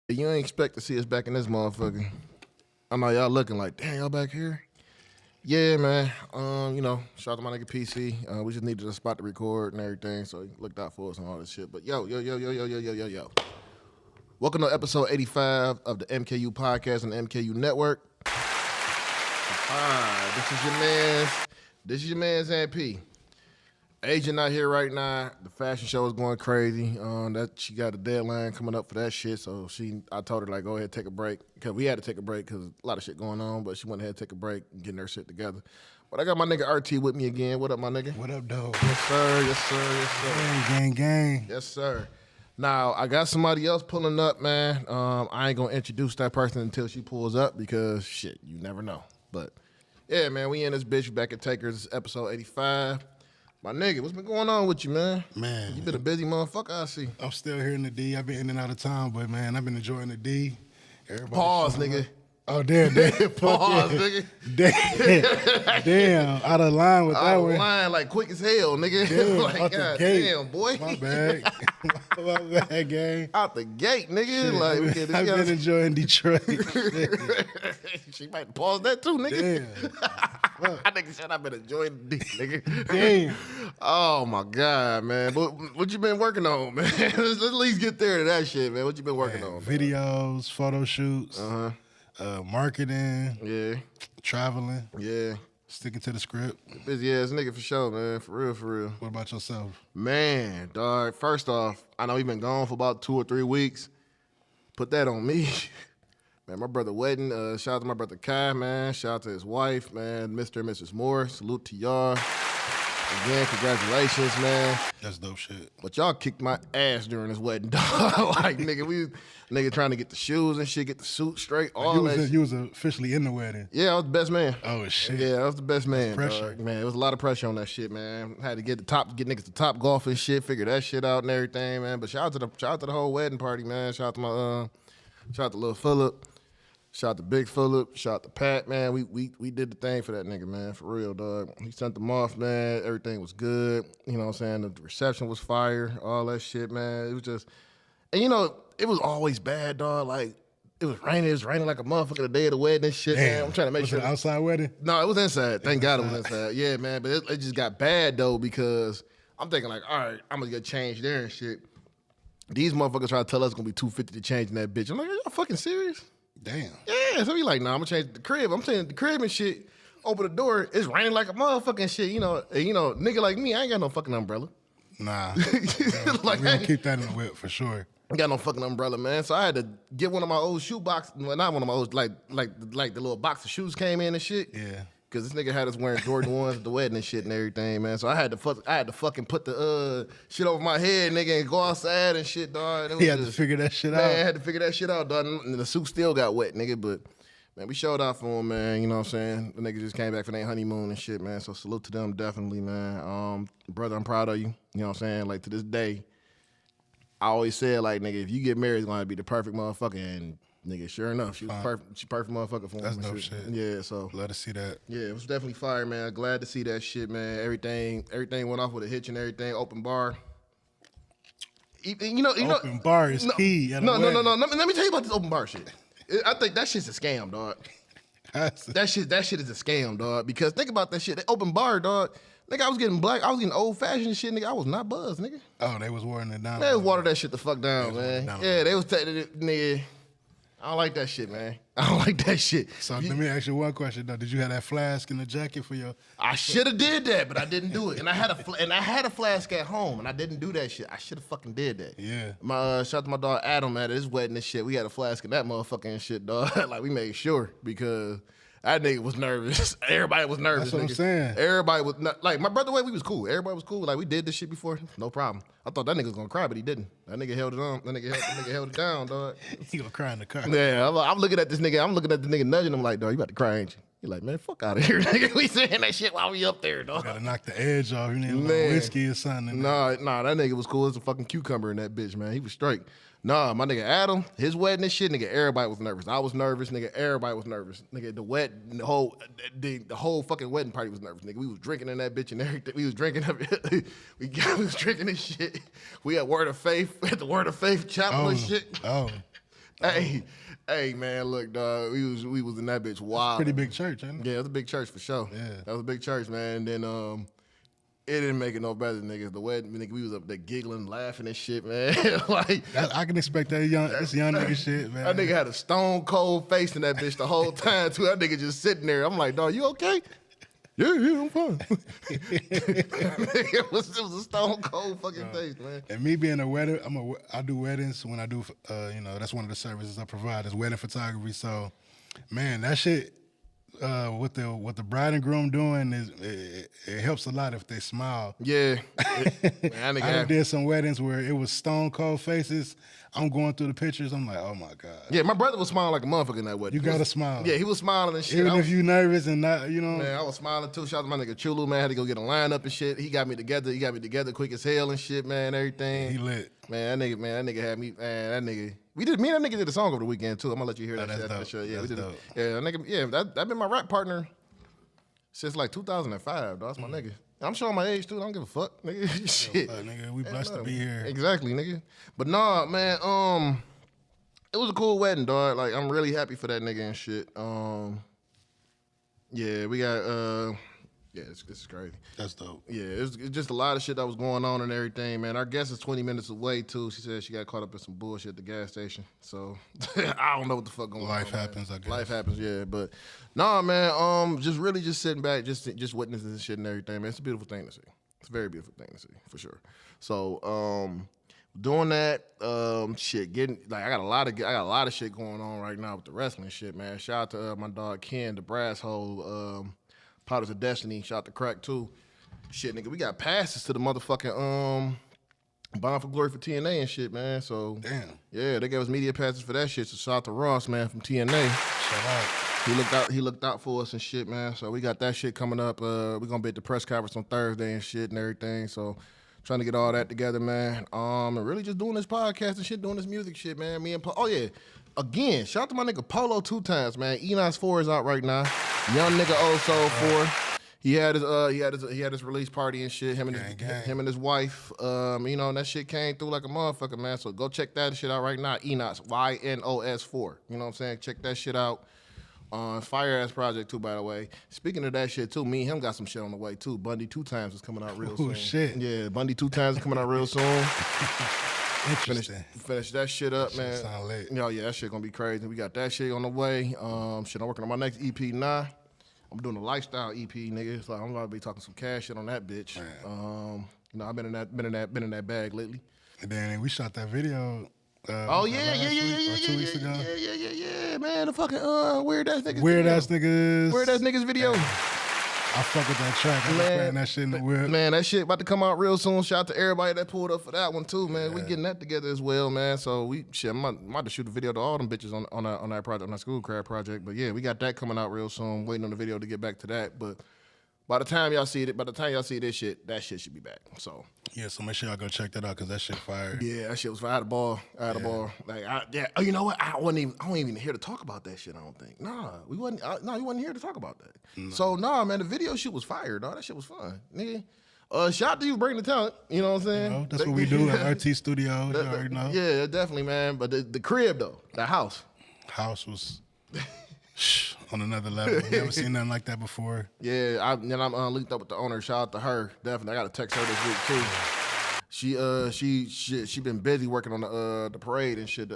You ain't expect to see us back in this motherfucker. I know y'all looking like, damn, y'all back here? Yeah, man. Shout out to my nigga PC. We just needed a spot to record and everything, so he looked out for us and all this shit. But yo. Welcome to episode 85 of the M.K.U podcast and the M.K.U network. This is your man's MP. Agent not here right now. The fashion show is going crazy. That she got a deadline coming up for that shit. So I told her like, go ahead, take a break, because we had to take a break because a lot of shit going on. But she went ahead and take a break and getting her shit together. But I got my nigga RT with me again. What up, my nigga? What up, dog? Yes, sir. Yes, sir. Yes, sir. Gang. Yes, sir. Now I got somebody else pulling up, man. I ain't gonna introduce that person until she pulls up because shit, you never know. But yeah, man, we in this bitch back at Takers, episode 85. My nigga, what's been going on with you, man? Man. You been a busy motherfucker, I see. I'm still here in the D. I've been in and out of town, but man, I've been enjoying the D. Pause, nigga. Oh, damn. Pause, nigga. Damn. Out of line with that one. Out of line like quick as hell, nigga. Damn, like, out the God gate. damn, boy. My bad. My bad, gang. Out the gate, nigga. Shit, Like, I've been enjoying Detroit. She might pause that too, nigga. Damn. I nigga said I've been enjoying the D, nigga. Damn. Oh my God, man. What you been working on, man? Let's at least get there to that shit, man. What you been working on? Videos, photo shoots, marketing, Yeah. traveling, Yeah. sticking to the script. Busy ass nigga for sure, man. For real. What about yourself? Man, dog. First off, I know he been gone for about 2 or 3 weeks. Put that on me. Man, my brother wedding. Shout out to my brother Kai, man. Shout out to his wife, man. Mr. and Mrs. Moore. Salute to y'all. Again, congratulations, man. That's dope shit. But y'all kicked my ass during this wedding, dog. Like, nigga trying to get the shoes and shit, get the suit straight, all that shit. You was officially in the wedding. Yeah, I was the best man. Oh, shit. Yeah, I was the best man. Pressure. Dog. Man, it was a lot of pressure on that shit, man. Had to get niggas the top golf and shit, figure that shit out and everything, man. But shout out to the whole wedding party, man. Shout out to Lil Phillip. Shout out to Big Phillip. Shout out to Pat, man. We did the thing for that nigga, man. For real, dog. He sent them off, man. Everything was good. You know what I'm saying? The reception was fire. All that shit, man. It was just, and it was always bad, dog. Like, it was raining like a motherfucker the day of the wedding and shit, man. I'm trying to make sure. Was it outside wedding? No, it was inside. Thank God it was inside. Yeah, man. But it just got bad, though, because I'm thinking like, all right, I'm going to get changed there and shit. These motherfuckers try to tell us it's going to be $250 to change in that bitch. I'm like, are y'all fucking serious? Damn. Yeah, so we like, nah, I'm gonna change the crib. I'm changing the crib and shit. Open the door, it's raining like a motherfucking shit. Nigga like me, I ain't got no fucking umbrella. Nah. Like, we don't keep that in the whip for sure. I ain't got no fucking umbrella, man. So I had to get one of my old shoe boxes. Well, not one of my old, like the little box of shoes came in and shit. Yeah. Cause this nigga had us wearing Jordan 1s at the wedding and shit and everything, man. So I had to fucking put the shit over my head, nigga, and go outside and shit, dog. He had to figure that shit out. Man, I had to figure that shit out, dog. And the suit still got wet, nigga. But man, we showed out for him, man. You know what I'm saying? The nigga just came back from their honeymoon and shit, man. So salute to them, definitely, man. Brother, I'm proud of you. You know what I'm saying? Like, to this day, I always said, like, nigga, if you get married, it's gonna be the perfect motherfucker. And nigga, sure enough, she was perfect. She perfect motherfucker for him. That's dope shit. Yeah, so Glad to see that. yeah, it was definitely fire, man. Glad to see that shit, man. Everything went off with a hitch and everything. Open bar. Open bar is key. No. Let me tell you about this open bar shit. I think that shit's a scam, dog. That shit is a scam, dog. Because think about that shit. The open bar, dog. Nigga, I was getting old fashioned shit, nigga. I was not buzzed, nigga. Oh, they was watering it down. They was water that shit the fuck down, man. Yeah, they was nigga. I don't like that shit, man. I don't like that shit. So let me ask you one question though. Did you have that flask in the jacket for your? I should have did that, but I didn't do it. And I had a flask at home, and I didn't do that shit. I should have fucking did that. Yeah. My shout out to my dog Adam at his wedding and shit. We had a flask in that motherfucking shit, dog. Like we made sure because that nigga was nervous. Everybody was nervous. That's what I'm saying. Everybody was not, like my brother. We was cool. Everybody was cool. Like we did this shit before, no problem. I thought that nigga was gonna cry, but he didn't. That nigga held it on. That nigga held it down, dog. He gonna cry in the car. Yeah, I'm looking at this nigga. I'm looking at the nigga nudging him like, dog, you about to cry, ain't you? He like, man, fuck out of here, nigga. We saying that shit while we up there, dog. Gotta knock the edge off. You need a little whiskey or something. Nah, that nigga was cool as a fucking cucumber in that bitch, man. He was straight. Nah, my nigga Adam, his wedding and shit, nigga, everybody was nervous. I was nervous, nigga, everybody was nervous. Nigga, the whole fucking wedding party was nervous, nigga. We was drinking in that bitch and everything. We was drinking we was drinking this shit. We had Word of Faith, we had the Word of Faith chapel and shit. Oh. Hey, man, look, dog. We was in that bitch wild. Pretty big church, ain't it? Yeah, it was a big church for sure. Yeah. That was a big church, man. And then it didn't make it no better, niggas. The wedding, nigga, we was up there giggling, laughing and shit, man. Like I can expect that this young nigga shit, man. that nigga had a stone cold face in that bitch the whole time too. That nigga just sitting there. I'm like, dog, you okay? Yeah, I'm fine. it was a stone cold fucking face, man. And me being a wedding, I do weddings when I do, that's one of the services I provide is wedding photography. So, man, that shit, what the bride and groom doing it helps a lot if they smile. Yeah, man, I did some weddings where it was stone cold faces. I'm going through the pictures. I'm like, oh my god. Yeah, my brother was smiling like a motherfucker in that wedding. You gotta smile. Yeah, he was smiling and shit. Even if you nervous and not, Man, I was smiling too. Shout out to my nigga Chulu, man. Had to go get a lineup and shit. He got me together. He got me together quick as hell and shit, man. Everything. He lit. Man, that nigga had me. Man, that nigga. Me and that nigga did a song over the weekend too. I'm gonna let you hear that shit. Dope. Sure. Yeah, that's we did. Dope. Yeah, that nigga. Yeah, that been my rap partner since like 2005. Dog. That's my nigga. I'm showing my age too. I don't give a fuck, nigga. Shit. Nigga, we blessed to be here. Exactly, nigga. But nah, man. It was a cool wedding, dog. Like I'm really happy for that nigga and shit. Yeah, we got. Yeah, it's crazy. That's dope. Yeah, it's just a lot of shit that was going on and everything, man. Our guest is 20 minutes away, too. She said she got caught up in some bullshit at the gas station. So, I don't know what the fuck going on. Life happens, I guess. Life happens, yeah. But, nah, man, just really just sitting back, just witnessing this shit and everything, man. It's a beautiful thing to see. It's a very beautiful thing to see, for sure. So, doing that, shit, I got a lot of shit going on right now with the wrestling shit, man. Shout out to my dog Ken, the brass hole, Powers of Destiny. Shout out to Crack too. Shit, nigga, we got passes to the motherfucking Bound for Glory for TNA and shit, man. So damn, yeah, they gave us media passes for that shit. So shout out to Ross, man, from TNA. Shout out. He looked out for us and shit, man. So we got that shit coming up. We're gonna be at the press conference on Thursday and shit and everything. So trying to get all that together, man. And really just doing this podcast and shit, doing this music shit, man. Me and Paul. Oh yeah. Again, shout out to my nigga Polo 2 times, man. Enos 4 is out right now. Young nigga Old Soul 4. He had his release party and shit. Him and his wife. And that shit came through like a motherfucker, man. So go check that shit out right now. Enos, YNOS 4. You know what I'm saying? Check that shit out. Fire ass project too, by the way. Speaking of that shit too, me and him got some shit on the way too. Bundy 2 times is coming out real soon. Oh shit. Yeah, Bundy 2 times is coming out real soon. Interesting. Finish that shit up, that man. Shit sound lit. Yeah, that shit gonna be crazy. We got that shit on the way. I'm working on my next EP now. I'm doing a lifestyle EP, nigga. So I'm gonna be talking some cash shit on that bitch. I've been in that bag lately. And then we shot that video. Yeah, 2 weeks ago. Yeah, man. The fucking weird ass niggas. Weird ass niggas video. I fuck with that track. I'm playing that shit in the whip. Man, that shit about to come out real soon. Shout out to everybody that pulled up for that one too, man. We getting that together as well, man. So I'm about to shoot a video to all them bitches on that project, on that school crab project. But yeah, we got that coming out real soon. Waiting on the video to get back to that. But by the time y'all see this shit, that shit should be back. So yeah, so make sure y'all go check that out because that shit fire. Yeah, that shit was fire. I had a ball. Like oh, you know what? I wasn't even here to talk about that shit. I don't think. Nah, we wasn't. You wasn't here to talk about that. No. So man, the video shoot was fire, dog. That shit was fun, nigga. Shout out to you bringing the talent. You know what I'm saying? That's what we do at RT Studio. You already know. Yeah, definitely, man. But the crib though, the house was. On another level. Never seen nothing like that before. Yeah, I'm linked up with the owner. Shout out to her. Definitely, I got to text her this week too. She been busy working on the parade and shit.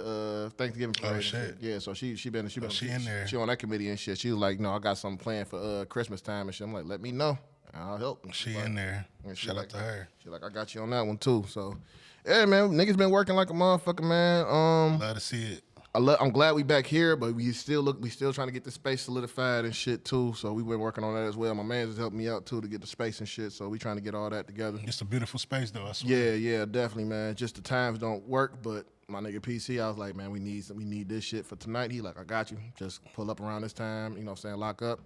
Thanksgiving parade. Oh shit. Yeah, so she been in there. She on that committee and shit. She was like, I got something planned for Christmas time and shit. I'm like, let me know. I'll help. She in there. Shout out to her. She like, I got you on that one too. So, yeah, man, niggas been working like a motherfucker, man. Glad to see it. I'm glad we back here, but we still trying to get the space solidified and shit too. So we been working on that as well. My man just helped me out too to get the space and shit. So we trying to get all that together. It's a beautiful space though, I swear. Yeah, definitely, man. Just the times don't work, but my nigga PC, I was like, man, we need this shit for tonight. He like, I got you. Just pull up around this time, you know what I'm saying, lock up.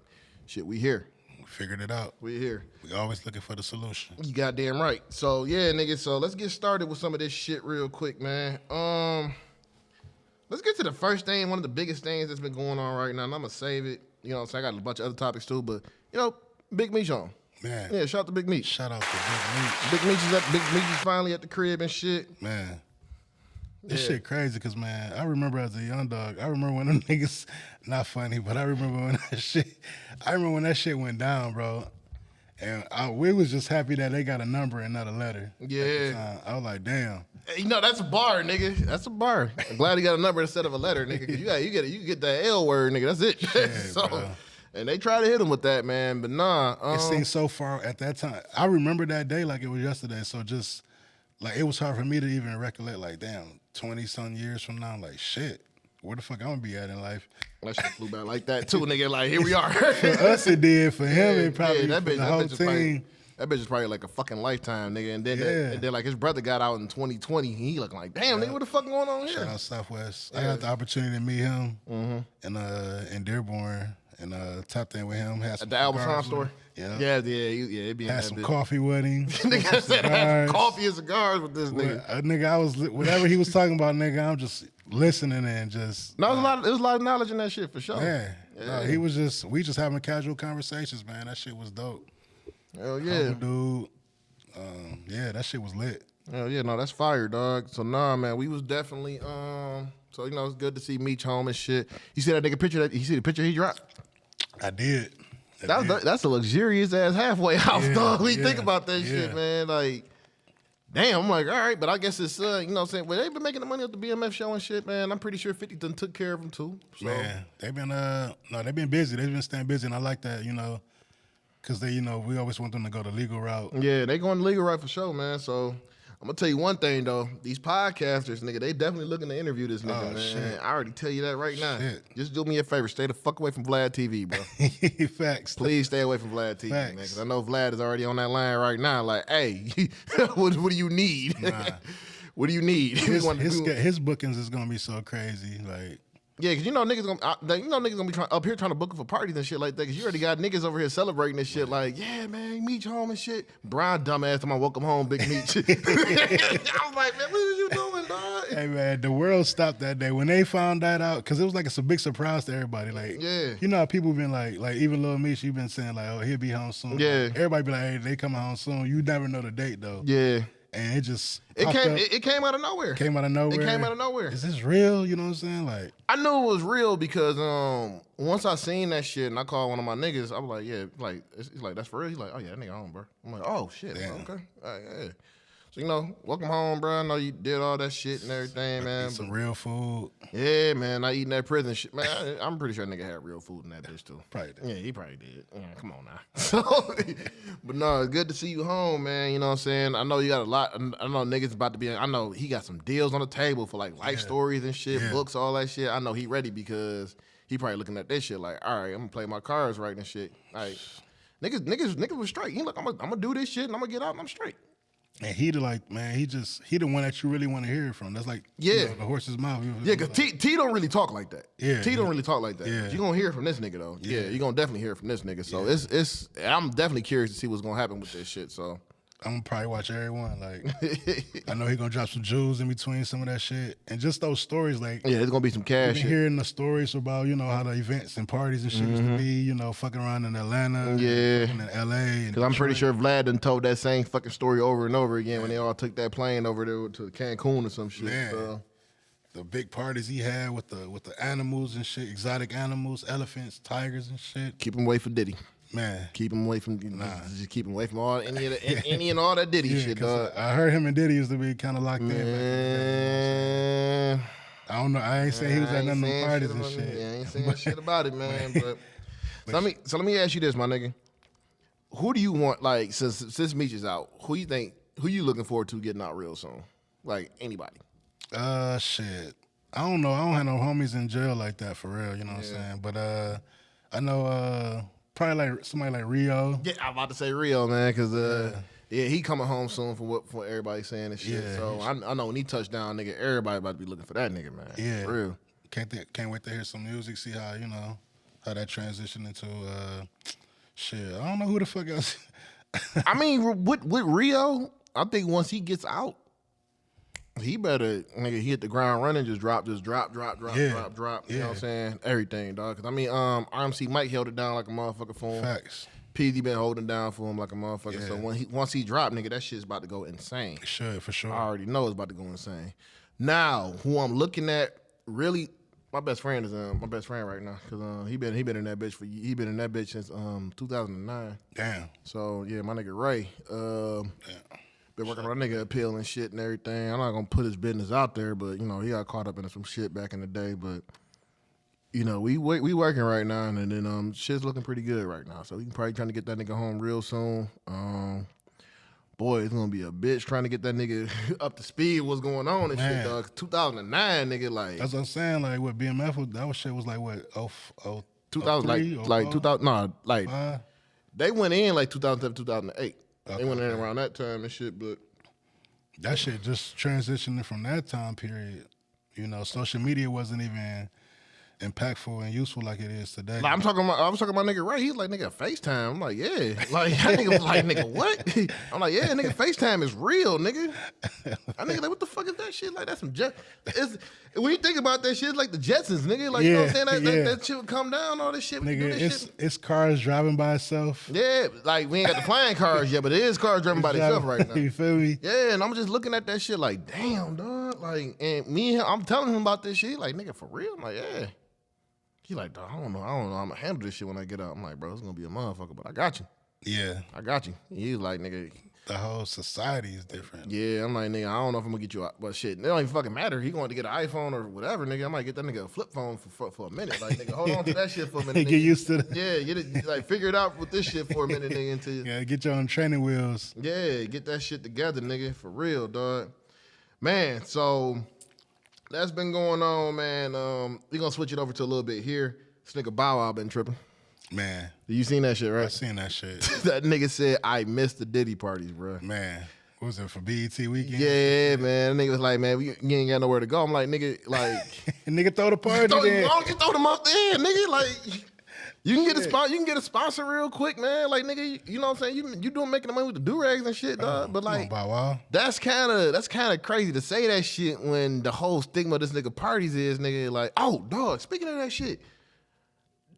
Shit, we here. We figured it out. We here. We always looking for the solution. You goddamn right. So yeah, nigga, so let's get started with some of this shit real quick, man. Let's get to the first thing, one of the biggest things that's been going on right now, and I'm going to save it. You know what I'm saying? I got a bunch of other topics too, but, Big Meech on. Man. Yeah, shout out to Big Meech. Shout out to Big Meech. Big Meech is finally at the crib and shit. Man. This shit crazy because, man, I remember as a young dog, I remember when them niggas, not funny, but I remember when that shit went down, bro. And we was just happy that they got a number and not a letter. Yeah. At the time. I was like, damn. Hey, you know, that's a bar, nigga. That's a bar. I'm glad he got a number instead of a letter, nigga. 'Cause you get that L word, nigga. That's it. Yeah, so, bro. and they try to hit him with that, man. But nah. It seemed so far at that time. I remember that day like it was yesterday. So just, like, it was hard for me to even recollect, like, damn, 20-some years from now, I'm like, shit, where the fuck I'm gonna be at in life? That shit flew back like that too, nigga. Like, here we are. For us, it did. For him, it probably that for bitch, the whole that bitch is probably, team. that bitch is probably like a fucking lifetime, nigga. And then, Yeah. and then like his brother got out in 2020. He looking like, damn, nigga, what the fuck going on here? Shout out Southwest. I got the opportunity to meet him in Dearborn and tapped in with him. Had some At the Albertson cigars store. with him. Yeah, it be in Had that some bitch. coffee with him. Nigga said I had coffee and cigars with this nigga. Nigga, I was whatever he was talking about, nigga. I'm just listening and just. No, there was a lot of knowledge in that shit for sure. Yeah. No, he was just. We just having casual conversations, man. That shit was dope. Hell yeah. Dude. Yeah, that shit was lit. Hell yeah, no, that's fire, dog. So nah, man, we was definitely so you know, it's good to see Meech home and shit. You see that nigga picture that you see the picture he dropped? I did. That's a luxurious ass halfway house, Yeah, dog. We yeah, think about that yeah. shit, man. Like, damn, I'm like, all right, but I guess it's you know what I'm saying? Well, they been making the money off the BMF show and shit, man. I'm pretty sure 50 done took care of him too. So Man, they've been busy. They've been staying busy, and I like that, you know, because they, you know, we always want them to go the legal route. yeah, they going legal right for sure, man. So I'm gonna tell you one thing though, these podcasters, nigga, they definitely looking to interview this nigga, Oh, man. shit. I already tell you that right now. Shit. Just do me a favor, stay the fuck away from Vlad TV, bro. Facts. Please stay away from Vlad TV, man, Facts. because I know Vlad is already on that line right now. Like, hey, what do you need? Nah. What do you need? His bookings is gonna be so crazy. Like, Yeah, because you know niggas gonna be up here trying to book him for parties and shit like that. Because you already got niggas over here celebrating this shit. Like, yeah, man, Meech home and shit. Brian, dumbass, to my welcome home, Big Meech. I was like, man, what are you doing, dog? hey man, the world stopped that day when they found that out because it was like it's a big surprise to everybody. Like, Yeah. you know how people been like even Lil Meech, you been saying like, oh, he'll be home soon. Yeah. Like, everybody be like, hey, they coming home soon. You never know the date though. Yeah, And it just it popped came. up, It came out of nowhere. came out of nowhere. It came out of nowhere. Is this real? You know what I'm saying? Like, I knew it was real because once I seen that shit and I called one of my niggas, I was like, yeah, like it's like that's for real. He's like, oh yeah, that nigga home, bro. I'm like, oh shit, bro, Damn. okay, all right, yeah. So you know, welcome home, bro. I know you did all that shit and everything, man. eat some real food. Yeah, man, I eating that prison shit, man. I'm pretty sure that nigga had real food in that bitch too. Probably did. Yeah, he probably did. Yeah, come on now. So, but no, it's good to see you home, man. You know what I'm saying? I know you got a lot. I know niggas about to be. I know he got some deals on the table for like life stories and shit, Yeah. books, all that shit. I know he ready because he probably looking at this shit like, all right, I'm gonna play my cards right and shit. Like, niggas was straight. He like, I'm gonna do this shit and I'm gonna get out and I'm straight. And he the like, man, he the one that you really want to hear from. That's like, Yeah. you know, the horse's mouth. Yeah, because T don't really talk like that. Yeah, T don't yeah. really talk like that. Yeah. You gonna hear from this nigga though. Yeah, you gonna definitely hear from this nigga. So it's I'm definitely curious to see what's gonna happen with this shit. So I'm gonna probably watch everyone. Like, I know he gonna drop some jewels in between some of that shit, and just those stories. Like, yeah, there's gonna be some cash been shit. hearing the stories about, you know, how the events and parties and shit used to be, you know, fucking around in Atlanta, Yeah. and in LA, and Because I'm pretty Detroit. sure Vlad done told that same fucking story over and over again when they all took that plane over there to Cancun or some shit. Man. So. the big parties he had with the animals and shit, exotic animals, elephants, tigers and shit. Keep him away from Diddy. Man, Keep him away from just keep him away from all any and all that Diddy yeah, shit, 'cause dog. I heard him and Diddy used to be kind of locked in. Back in the day. Man. I don't know. I ain't saying he was I at ain't none of them saying parties shit and about- shit. Yeah, I ain't saying shit about it, man. But so let me ask you this, my nigga. Who do you want? Like since Meech is out, who you looking forward to getting out real soon? Like anybody? Shit. I don't know. I don't have no homies in jail like that for real. You know what I'm saying? But I know probably like somebody like Rio. Yeah, I'm about to say Rio, man, because he coming home soon for what everybody's saying and shit. Yeah, So I know when he touched down, nigga, everybody about to be looking for that nigga, man. Yeah. For real. Can't wait to hear some music. See how, you know, how that transition into shit. I don't know who the fuck else. I mean, with Rio, I think once he gets out, he better nigga hit the ground running, just drop, Yeah. drop. You know what Yeah. I'm saying? Everything, dog. Cause I mean, RMC Mike held it down like a motherfucker for him. Facts. PZ been holding down for him like a motherfucker. Yeah. So once he drop, nigga, that shit's about to go insane. Should for sure. I already know it's about to go insane. Now, who I'm looking at, really, my best friend is my best friend right now, cause he been in that bitch since 2009. Damn. So yeah, my nigga Ray. Been working on that nigga appeal and shit and everything. I'm not gonna put his business out there, but you know he got caught up in some shit back in the day. But you know we working right now, and then shit's looking pretty good right now. So we probably trying to get that nigga home real soon. Boy, it's gonna be a bitch trying to get that nigga up to speed. What's going on and shit, dog? 2009, nigga, like that's what I'm saying. Like what BMF that shit was like what 2000, like 2000. Nah, like they went in like 2007, 2008. They went in around that time and shit, but that shit just transitioning from that time period. You know, social media wasn't even impactful and useful like it is today. Like, I was talking about nigga Ray. He's like, nigga, FaceTime. I'm like, yeah. Like that nigga was like, nigga, what? I'm like, yeah, nigga, FaceTime is real, nigga. I nigga like, what the fuck is that shit? Like that's some when you think about that shit, it's like the Jetsons, nigga. Like you know what I'm saying? That shit would come down, all this shit. Nigga, it's cars driving by itself. Yeah, like we ain't got the flying cars yet, but it is cars driving by themselves right now. You feel me? Yeah, and I'm just looking at that shit like, damn, dog. Like, and me and him, I'm telling him about this shit. Like, nigga, for real? I'm like, yeah. He like, dog, I don't know. I'm gonna handle this shit when I get out. I'm like, bro, it's gonna be a motherfucker, but I got you. Yeah. I got you. He's like, nigga. The whole society is different. Yeah, I'm like, nigga, I don't know if I'm gonna get you out. But shit, it don't even fucking matter. He going to get an iPhone or whatever, nigga. I might get that nigga a flip phone for a minute. Like, nigga, hold on to that shit for a minute. Get used to it. Yeah, get it, like, figure it out with this shit for a minute, nigga. Until yeah, get your own training wheels. Yeah, get that shit together, nigga, for real, dog. Man, so that's been going on, man. We gonna switch it over to a little bit here. This nigga Bow Wow been tripping. Man. You seen that shit, right? I seen that shit. That nigga said, I missed the Diddy parties, bro. Man. What was it, for BET weekend? Yeah, man. That nigga was like, man, you ain't got nowhere to go. I'm like, nigga, like. Nigga throw the party Why then. don't you throw them up there, nigga? Like, you can get a sponsor real quick, man. Like, nigga, you know what I'm saying? You doing making the money with the do-rags and shit, dog. But like, Bow Wow. that's kind of crazy to say that shit when the whole stigma of this nigga parties is, nigga, like, oh, dog, speaking of that shit,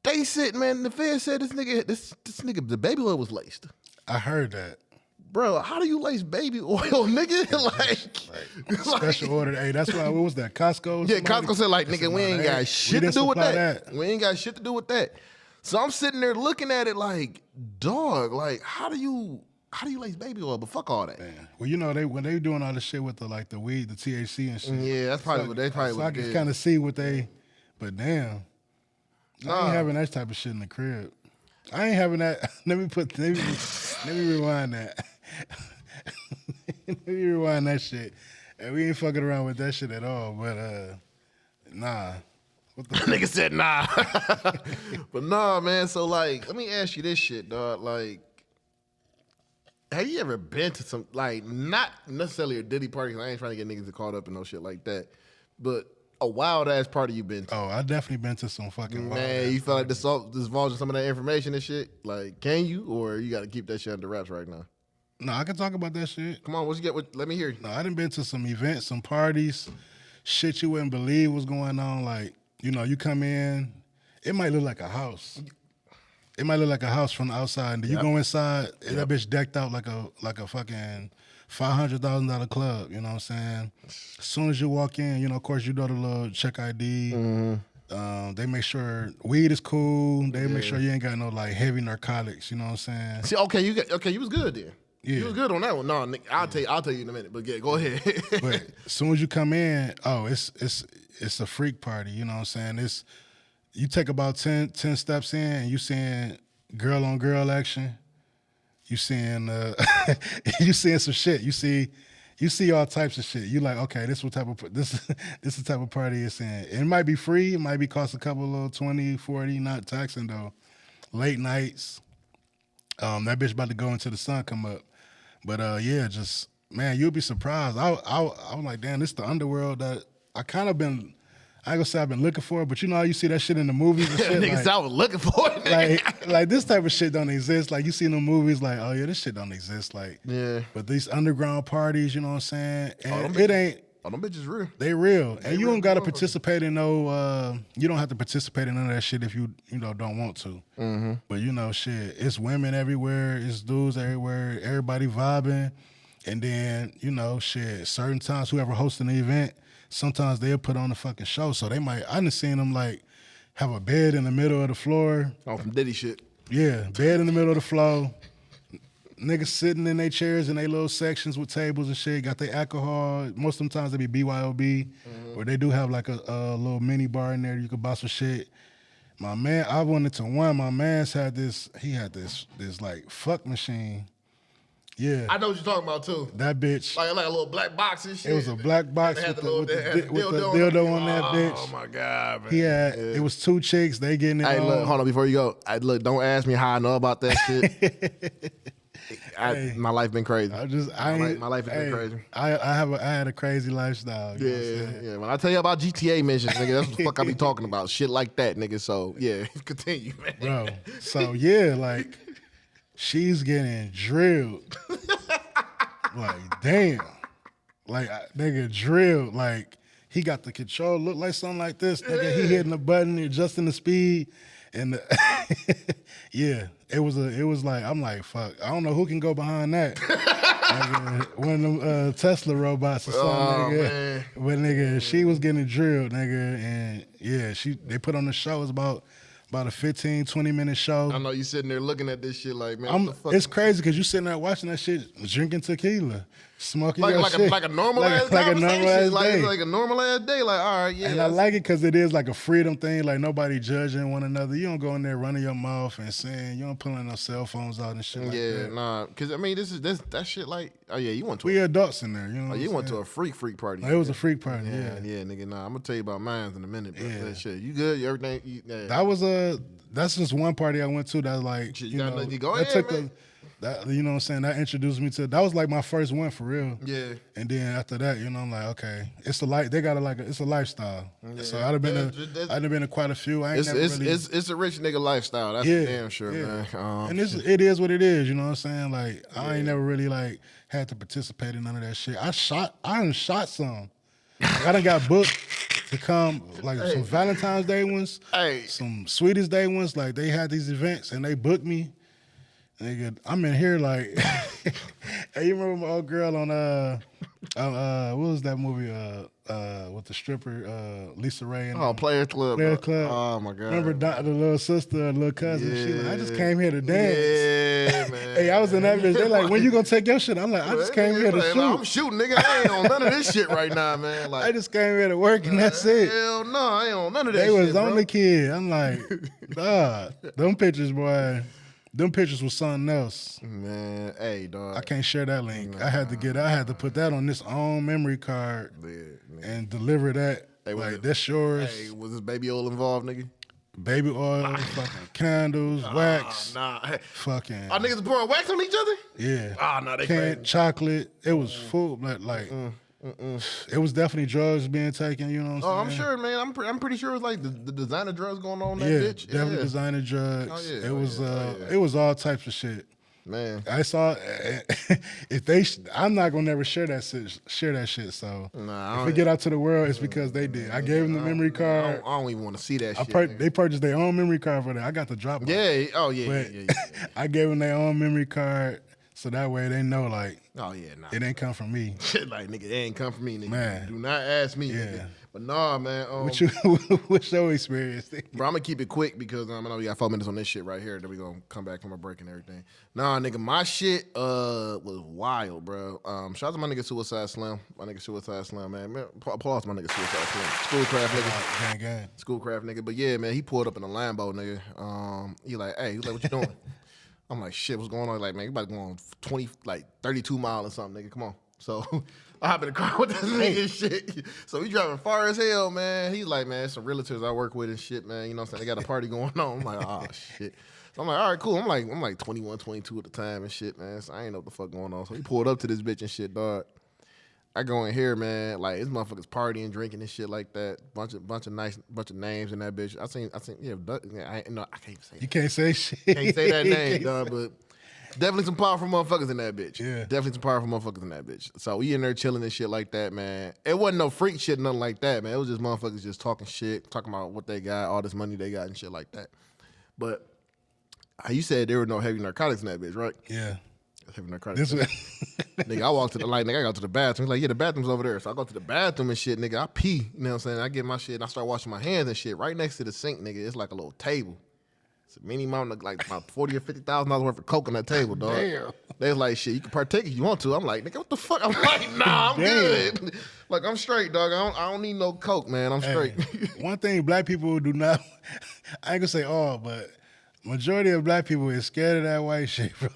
they said, man, the Fed said this nigga, the baby oil was laced. I heard that. Bro, how do you lace baby oil, nigga? like special order. Hey, that's why, what was that, Costco? Yeah, Costco said, like, nigga, we ain't got shit to do with that. We ain't got shit to do with that. So I'm sitting there looking at it like, dog, like, how do you lace baby oil? But fuck all that. Man. Well, you know, when they doing all this shit with the weed, the THC and shit. Yeah, that's probably what they probably. So I can kind of see what they, but damn. I ain't having that type of shit in the crib. I ain't having that. Let me rewind that. Let me rewind that shit. And we ain't fucking around with that shit at all. But nah. What the nigga said nah. But nah, man. So like, let me ask you this shit, dog. Like, have you ever been to some, like, not necessarily a Diddy party? I ain't trying to get niggas caught up in no shit like that, but a wild ass party you been to? Oh, I definitely been to some fucking wild. Man, you feel like this divulging some of that information and shit? Like, can you, or you got to keep that shit under wraps right now? No, I can talk about that shit. Come on, what you get? Let me hear you. No, I done been to some events, some parties, shit you wouldn't believe was going on. Like, you know, you come in, it might look like a house. It might look like a house from the outside, and then you go inside, and that bitch decked out like a fucking $500,000 club, you know what I'm saying? As soon as you walk in, you know, of course, you do the little check ID. Mm-hmm. They make sure weed is cool. They make sure you ain't got no, like, heavy narcotics, you know what I'm saying? See, you was good then. Yeah. You was good on that one. No, Nick, I'll tell you in a minute, but yeah, go ahead. But as soon as you come in, it's a freak party, you know what I'm saying? You take about 10 steps in, and you seeing girl on girl action. You seeing you seeing some shit. You see all types of shit. You like, okay, this is the type of party it's in. It might be free. It might be cost a couple of 20, 40, not taxing though. Late nights. That bitch about to go until the sun come up. But yeah, just man, you'll be surprised. I was like, damn, this is the underworld that I kind of been. I ain't gonna say I've been looking for it, but you know how you see that shit in the movies and shit? Niggas, like, I was looking for it. Like this type of shit don't exist. Like you see in the movies, like, oh yeah, this shit don't exist. Like, yeah. But these underground parties, you know what I'm saying? And it ain't. Oh, them bitches real. They real. And you don't gotta participate in no, you don't have to participate in none of that shit if you don't want to. Mm-hmm. But you know, shit, it's women everywhere, it's dudes everywhere, everybody vibing. And then, you know, shit, certain times, whoever hosting the event, sometimes they'll put on a fucking show. So they might, I done seen them like have a bed in the middle of the floor. Oh, from Diddy shit. Yeah, bed in the middle of the floor. Niggas sitting in their chairs in their little sections with tables and shit. Got their alcohol. Most of the times they be BYOB, or they do have like a little mini bar in there you could buy some shit. My man, I went into one. My man's had this. He had this like fuck machine. Yeah, I know what you're talking about too. that bitch. Like a little black box and shit. It was a black box They had with the dildo dildo on that bitch. Oh my god, man. He had. It was two chicks. They getting it Hey, on. look, hold on before you go. Look, don't ask me how I know about that shit. My life been crazy. My life has been crazy. I had a crazy lifestyle. You know what I'm saying? Yeah. When I tell you about GTA missions, nigga, that's what the fuck I be talking about. Shit like that, nigga. So yeah, continue, man. Bro. So yeah, like she's getting drilled. Like damn, like nigga drilled. Like he got the control, look like something like this. Nigga, he hitting the button, adjusting the speed, and yeah, it was like I'm like fuck. I don't know who can go behind that. Nigga, one of them Tesla robots or something, nigga. Man. But nigga, she was getting drilled, nigga, and yeah, they put on the show. It was about a 15, 20-minute show. I know you sitting there looking at this shit like, man, what the fuck? It's crazy because you sitting there watching that shit, drinking tequila, smoking your shit. like a normal ass like a normal ass day. like a normal ass day. Like, all right, yeah. And I like it because it is like a freedom thing. Like nobody judging one another. You don't go in there running your mouth and saying you don't pull no cell phones out and shit like that. Nah, because I mean, that shit like, oh yeah, you went to We adults in there, you know. you went to a freak party. It was a freak party, yeah. Yeah, nigga. Nah, I'm gonna tell you about mine in a minute. But that shit, you good? Everything? That's just one party I went to that like You you gotta know let you go that ahead, took man. that you know what I'm saying, that introduced me to, that was like my first one for real. Yeah. And then after that, you know, I'm like, okay, it's it's a lifestyle. Yeah. So I'd have been to quite a few. I ain't never really, it's a rich nigga lifestyle. That's for damn sure, man. And it is what it is. You know what I'm saying? Like I ain't never really like had to participate in none of that shit. I done shot some. Like, I done got booked to come like some Valentine's Day ones, some Sweetest Day ones. Like they had these events and they booked me. Nigga, I'm in here like, hey, you remember my old girl on what was that movie with the stripper Lisa Ray and Players Club. Players Club. Oh my god. Remember the little sister, little cousin? She like, I just came here to dance. Yeah, man. Hey, I was in that bitch. They like, when you gonna take your shit? I'm like, I just came here to shoot. I'm shooting, nigga. I ain't on none of this shit right now, man. Like, I just came here to work and that's it. Hell no, I ain't on none of that They shit, was on bro. the kid. I'm like, dog, them pictures, boy. Them pictures was something else. Man, hey, dog. I can't share that link. I had to put that on this own memory card and deliver that. Hey, like, that's yours. Hey, was this baby oil involved, nigga? Baby oil, fucking candles, wax. Nah. Hey, fucking. our niggas pouring wax on each other? Yeah. Ah, nah, they crazy. Chocolate. It was full, but like, it was definitely drugs being taken, you know what I'm saying? I'm sure, man. I'm pretty sure it was like the designer drugs going on in that Yeah, bitch. definitely designer drugs. Oh, yeah. It was all types of shit. Man, I saw I'm not gonna never share that shit. So if we get out to the world, it's because they did. I gave them the memory card. I don't even want to see that shit. They purchased their own memory card for that. I got the drop. Yeah. Oh yeah. I gave them their own memory card, so that way they know like. Oh yeah, nah. It ain't come from me. Like nigga, it ain't come from me, nigga. Man. Do not ask me, nigga. But nah, man. What's your experience? Bro, I'm gonna keep it quick because I know we got 4 minutes on this shit right here. Then we gonna come back from a break and everything. Nah, nigga, my shit was wild, bro. Shout out to my nigga Suicide Slim. My nigga Suicide Slim, man. Applause to my nigga Suicide Slim. Schoolcraft nigga. Gang. Schoolcraft nigga. But yeah, man, he pulled up in a Lambo, nigga. He like, what you doing? I'm like, shit, what's going on? Like, man, you about to go on 32 miles or something, nigga. Come on. So I hop in the car with this nigga and shit. So we driving far as hell, man. He's like, man, some realtors I work with and shit, man. You know what I'm saying? They got a party going on. I'm like, oh, shit. So I'm like, all right, cool. I'm like 21, 22 at the time and shit, man. So I ain't know what the fuck going on. So he pulled up to this bitch and shit, dog. I go in here, man. Like, this motherfuckers partying, drinking and shit like that. Bunch of names in that bitch. I seen, I can't say. You can't say shit. Can't say that name, dog. But definitely some powerful motherfuckers in that bitch. Yeah, definitely some powerful motherfuckers in that bitch. So we in there chilling and shit like that, man. It wasn't no freak shit, nothing like that, man. It was just motherfuckers just talking shit, talking about what they got, all this money they got and shit like that. But you said there were no heavy narcotics in that bitch, right? Yeah. Having that crack. This way. Nigga, I walk to the light, nigga, I go to the bathroom. He's like, yeah, the bathroom's over there. So I go to the bathroom and shit, nigga. I pee, you know what I'm saying? I get my shit and I start washing my hands and shit. Right next to the sink, nigga, it's like a little table. It's a mini mountain of like about $40,000 or $50,000 worth of coke on that table, dog. Damn. They was like, shit, you can partake if you want to. I'm like, nigga, what the fuck? I'm like, nah, I'm good. Like, I'm straight, dog. I don't need no coke, man. I'm straight. One thing black people do not, I ain't gonna say all, but majority of black people is scared of that white shit, bro.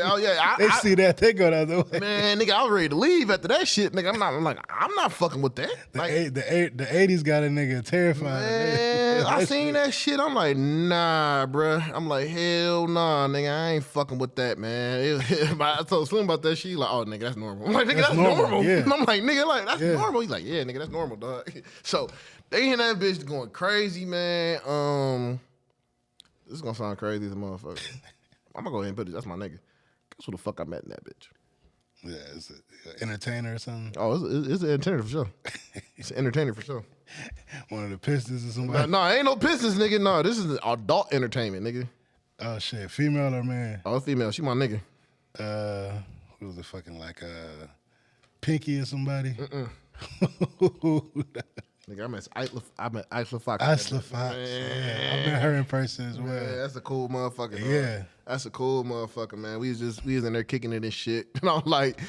Oh yeah, They see that, they go the other way. man, nigga, I was ready to leave after that shit, nigga. I'm not fucking with that. Like, The 80s got a nigga terrified. man, I seen that shit. I'm like, nah, bruh. I'm like, hell nah, nigga. I ain't fucking with that, man. I told Slim about that shit. He like, oh, nigga, that's normal. I'm like, nigga, that's normal. Yeah. I'm like, nigga, like, that's normal. He's like, yeah, nigga, that's normal, dog. So they in that bitch going crazy, man. This is gonna sound crazy as a motherfucker. I'm gonna go ahead and put it. That's my nigga. Guess who the fuck I met in that bitch? Yeah, it's an entertainer or something. Oh, it's an entertainer for sure. It's an entertainer for sure. One of the Pistons or somebody. No, ain't no Pistons, nigga. No, this is adult entertainment, nigga. Oh shit, female or man? Oh, female. She my nigga. Who was it fucking like Pinky or somebody? Nigga, I met Isla Fox. Isla Fox. Yeah. I met her in person as well. Man, that's a cool motherfucker. Yeah. That's a cool motherfucker, man. We was in there kicking it and shit. And I'm like,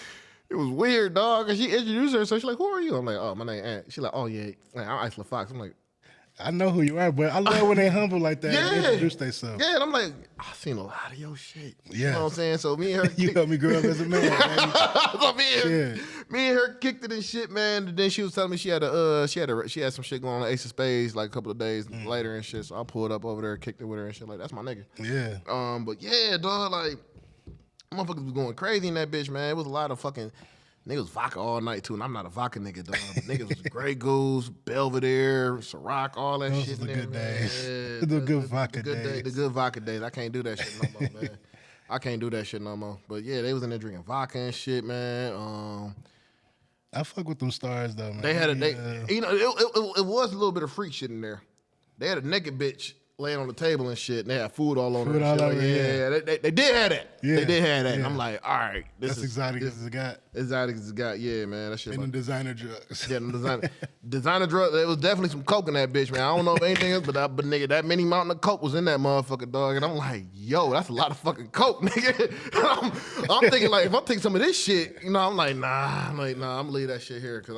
it was weird, dog. And she introduced her, so she's like, who are you? I'm like, oh, my name Aunt. She's like, oh yeah, I'm Isla Fox. I'm like, I know who you are, but I love when they humble like that and introduce themselves. Yeah, and I'm like, I've seen a lot of your shit. Yeah. You know what I'm saying? So me and her You helped me grow up as a man, baby. so me and her kicked it and shit, man. And then she was telling me she had some shit going on Ace of Spades like a couple of days later and shit. So I pulled up over there, kicked it with her and shit. Like, that's my nigga. Yeah. But yeah, dog, like, motherfuckers was going crazy in that bitch, man. It was a lot of fucking niggas vodka all night too, and I'm not a vodka nigga, dog. But niggas was Grey Goose, Belvedere, Ciroc, all that shit. Those in the good there, days. man. The good vodka days. The good vodka days. I can't do that shit no more, man. I can't do that shit no more. But yeah, they was in there drinking vodka and shit, man. I fuck with them stars though, man. They had you know, it was a little bit of freak shit in there. They had a naked bitch laying on the table and shit, and they had food all on her. They did have that. Yeah. They did have that. Yeah. And I'm like, all right, That's exotic as it got. Exotic as it got, yeah, man. That shit. And them designer drugs. Yeah, them designer drugs. There was definitely some coke in that bitch, man. I don't know if anything else, but nigga, that mini mountain of coke was in that motherfucker, dog. And I'm like, yo, that's a lot of fucking coke, nigga. I'm thinking like, if I take some of this shit, you know, I'm like, nah, I'm gonna leave that shit here, cause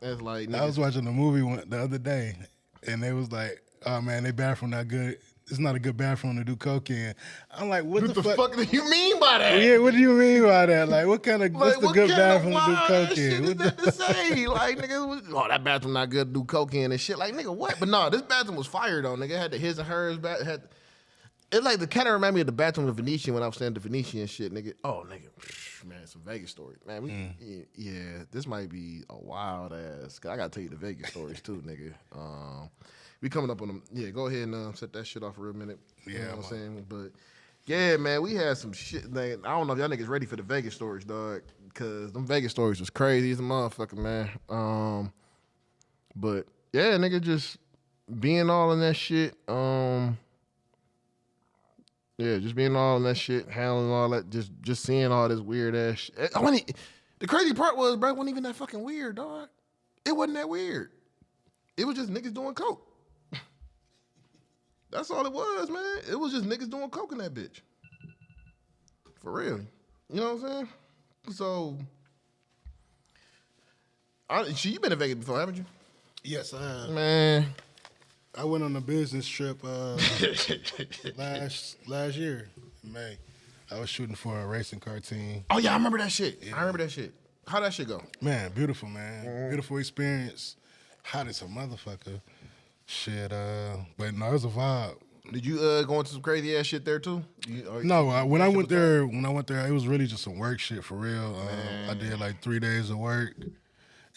it's like. Nigga. I was watching a movie the other day, and they was like, oh man, they bathroom not good. It's not a good bathroom to do coke in. I'm like, what the fuck do you mean by that? Yeah, what do you mean by that? Like, what kind of, what's the good bathroom to do coke in? What that to say? Like, nigga, oh, that bathroom not good to do coke in and shit. Like, nigga, what? But no, this bathroom was fire though, nigga. It had the his and hers bath. It like the kind of remind me of the bathroom in the Venetian when I was staying at the Venetian and shit, nigga. Oh, nigga, man, it's a Vegas story, man. Yeah, this might be a wild ass. Cause I gotta tell you the Vegas stories too, nigga. We coming up on them. Yeah, go ahead and set that shit off for a minute. You know what I'm saying? But yeah, man, we had some shit. Man, I don't know if y'all niggas ready for the Vegas stories, dog. Cause them Vegas stories was crazy as a motherfucker, man. But yeah, nigga, just being all in that shit. Yeah, just being all in that shit, handling all that, just seeing all this weird ass shit. The crazy part was, bro, it wasn't even that fucking weird, dog. It wasn't that weird. It was just niggas doing coke. That's all it was, man. It was just niggas doing coke in that bitch. For real. You know what I'm saying? So, you been to Vegas before, haven't you? Yes, I have. Man. I went on a business trip last year in May. I was shooting for a racing car team. Oh, yeah, I remember that shit. Yeah. I remember that shit. How'd that shit go? Man, beautiful, man. Beautiful experience. Hot as a motherfucker. Shit, but no, it was a vibe. Did you go into some crazy ass shit there too? No, when I went there, it was really just some work shit for real. I did like 3 days of work.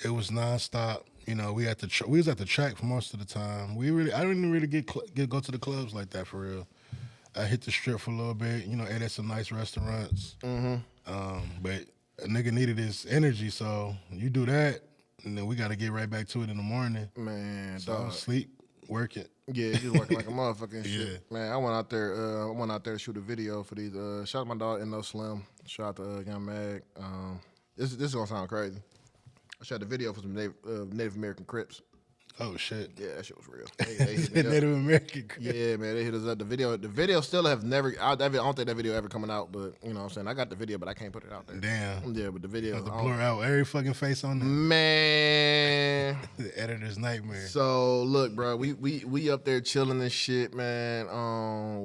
It was nonstop. You know, we was at the track for most of the time. I didn't really go to the clubs like that for real. I hit the strip for a little bit. You know, ate at some nice restaurants. But a nigga needed his energy, so you do that, and then we got to get right back to it in the morning. Man, so dog. Sleep Work it. Yeah, he was working like a motherfucking Yeah. shit. Man, I went out there to shoot a video for these. Shout out my dog No Slim. Shout out to Young Mag. This is gonna sound crazy. I shot the video for some Native American Crips. Oh shit. Yeah, that shit was real. They hit me up. Native American. Yeah, man, they hit us up. The video still have never. I don't think that video ever coming out, but you know what I'm saying. I got the video, but I can't put it out there. Damn. Yeah, but the video. To blur out every fucking face on there. Man. The editor's nightmare. So look, bro, we up there chilling and shit, man. We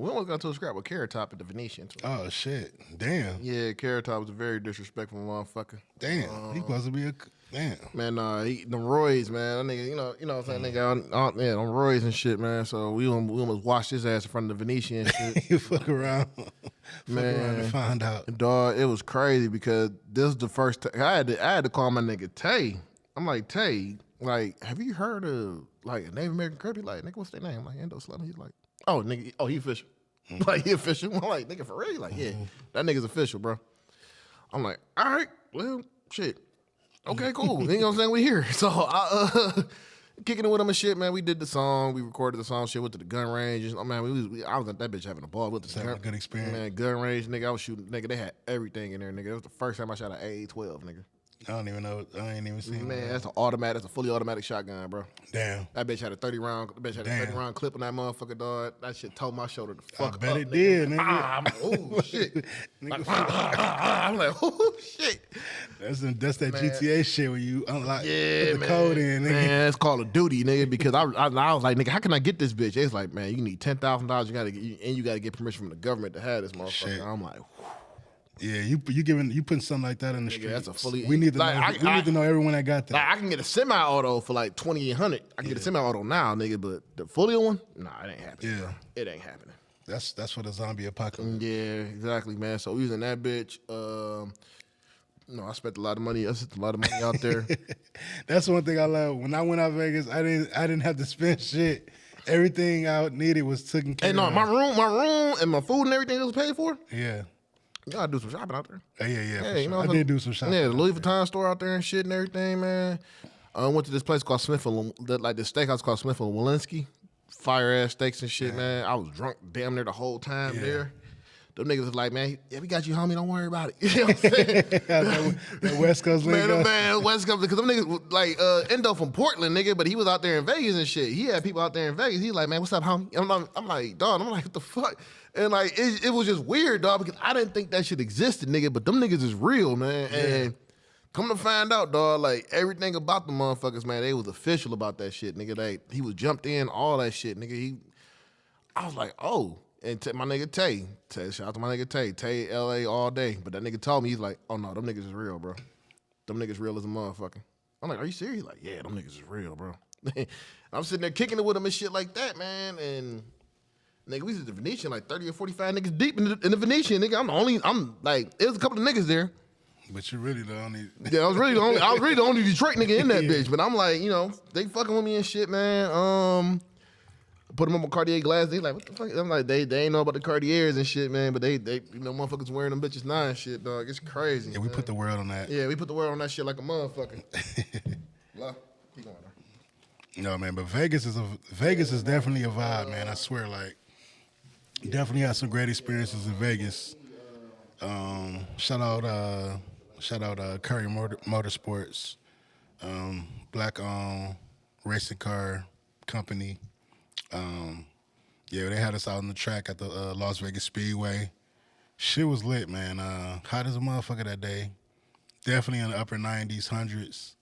almost got to a scrap with Carrot Top at the Venetian. Too. Oh shit. Damn. Yeah, Carrot Top was a very disrespectful motherfucker. Damn. He supposed to be a damn. Man, them Roys, man. That nigga, you know what I'm saying? Nigga, yeah, them Roys and shit, man. So we almost washed his ass in front of the Venetian and shit. You fuck around. Man, fuck around and find out. Dog, it was crazy because this is the first time I had to call my nigga Tay. I'm like, Tay, like, have you heard of like a Native American Crip? He like, nigga, what's their name? I'm like, Endo Slim. He's like, oh, nigga, he official. Like, he official. I'm like, nigga, for real? He like, yeah, that nigga's official, bro. I'm like, all right, well, shit. Okay, cool. You know what I'm saying? We here. So I kicking it with him and shit, man. We did the song. We recorded the song. Shit, went to the gun range. Oh man, I was at that bitch having a ball with the Having a good experience. Man, gun range, nigga. I was shooting, nigga. They had everything in there, nigga. It was the first time I shot an AA-12, nigga. I don't even know. I ain't even seen Man, that. that's an automatic. That's a fully automatic shotgun, bro. Damn. That bitch had a 30 round. That bitch had a 30 round clip on that motherfucker, dog. That shit tore my shoulder the fuck up. I bet it nigga. did, nigga. I'm like, oh shit. I'm like, oh shit. That's that GTA shit where you unlock put the man. code in, nigga. Man, it's Call of Duty, nigga. Because I was like, nigga, how can I get this bitch? It's like, man, you need $10,000. You gotta get permission from the government to have this motherfucker. Shit. I'm like, Yeah, you putting something like that in the street. that's a fully. We need to like, know. We need to know everyone that got that. Like, I can get a semi-auto for like $2,800. I can get a semi-auto now, nigga, but the fully one, nah, it ain't happening. Yeah. Bro. It ain't happening. That's for the zombie apocalypse. Yeah, exactly, man. So we was in that bitch. I spent a lot of money. I spent a lot of money out there. That's one thing I love. When I went out Vegas, I didn't have to spend shit. Everything I needed was taken care Hey, no, of. my room and my food and everything was paid for. Yeah. You gotta do some shopping out there. Yeah, for you sure. know, I did do some shopping. Yeah, the Louis Vuitton store out there and shit and everything, man. I went to this place called Smith and like this steakhouse called Smith and Walensky. Fire ass steaks and shit, man. I was drunk damn near the whole time there. Them niggas was like, man, yeah, we got you, homie. Don't worry about it. You know what I'm saying? that West Coast lingo. Man, West Coast, because them niggas was like Endo from Portland, nigga, but he was out there in Vegas and shit. He had people out there in Vegas. He like, man, what's up, homie? I'm like, dog. I'm like, what the fuck? And like, it was just weird, dog, because I didn't think that shit existed, nigga. But them niggas is real, man. Yeah. And come to find out, dog, like everything about the motherfuckers, man, they was official about that shit, nigga. Like he was jumped in, all that shit, nigga. I was like, oh. And my nigga Tay, shout out to my nigga Tay LA all day. But that nigga told me, he's like, oh no, them niggas is real, bro. Them niggas real as a motherfucker. I'm like, are you serious? He's like, yeah, them niggas is real, bro. I'm sitting there kicking it with him and shit like that, man. And nigga, we was at the Venetian like 30 or 45 niggas deep in the Venetian, nigga. I'm like, there was a couple of niggas there. But you really the only. Yeah, I was really the only Detroit nigga in that bitch. But I'm like, they fucking with me and shit, man. Put them on my Cartier glasses. They like, what the fuck? I'm like, they ain't know about the Cartiers and shit, man. But they motherfuckers wearing them bitches now and shit, dog. It's crazy. Yeah, we put the world on that. Yeah, we put the word on that shit like a motherfucker. Blah. Keep going there. No, man, but Vegas is definitely a vibe, man. I swear, like, definitely had some great experiences in Vegas. Shout out Curry Motorsports, black-owned racing car company. Yeah, they had us out on the track at the Las Vegas Speedway. Shit was lit, man. Hot as a motherfucker that day. Definitely in the upper 90s, hundreds,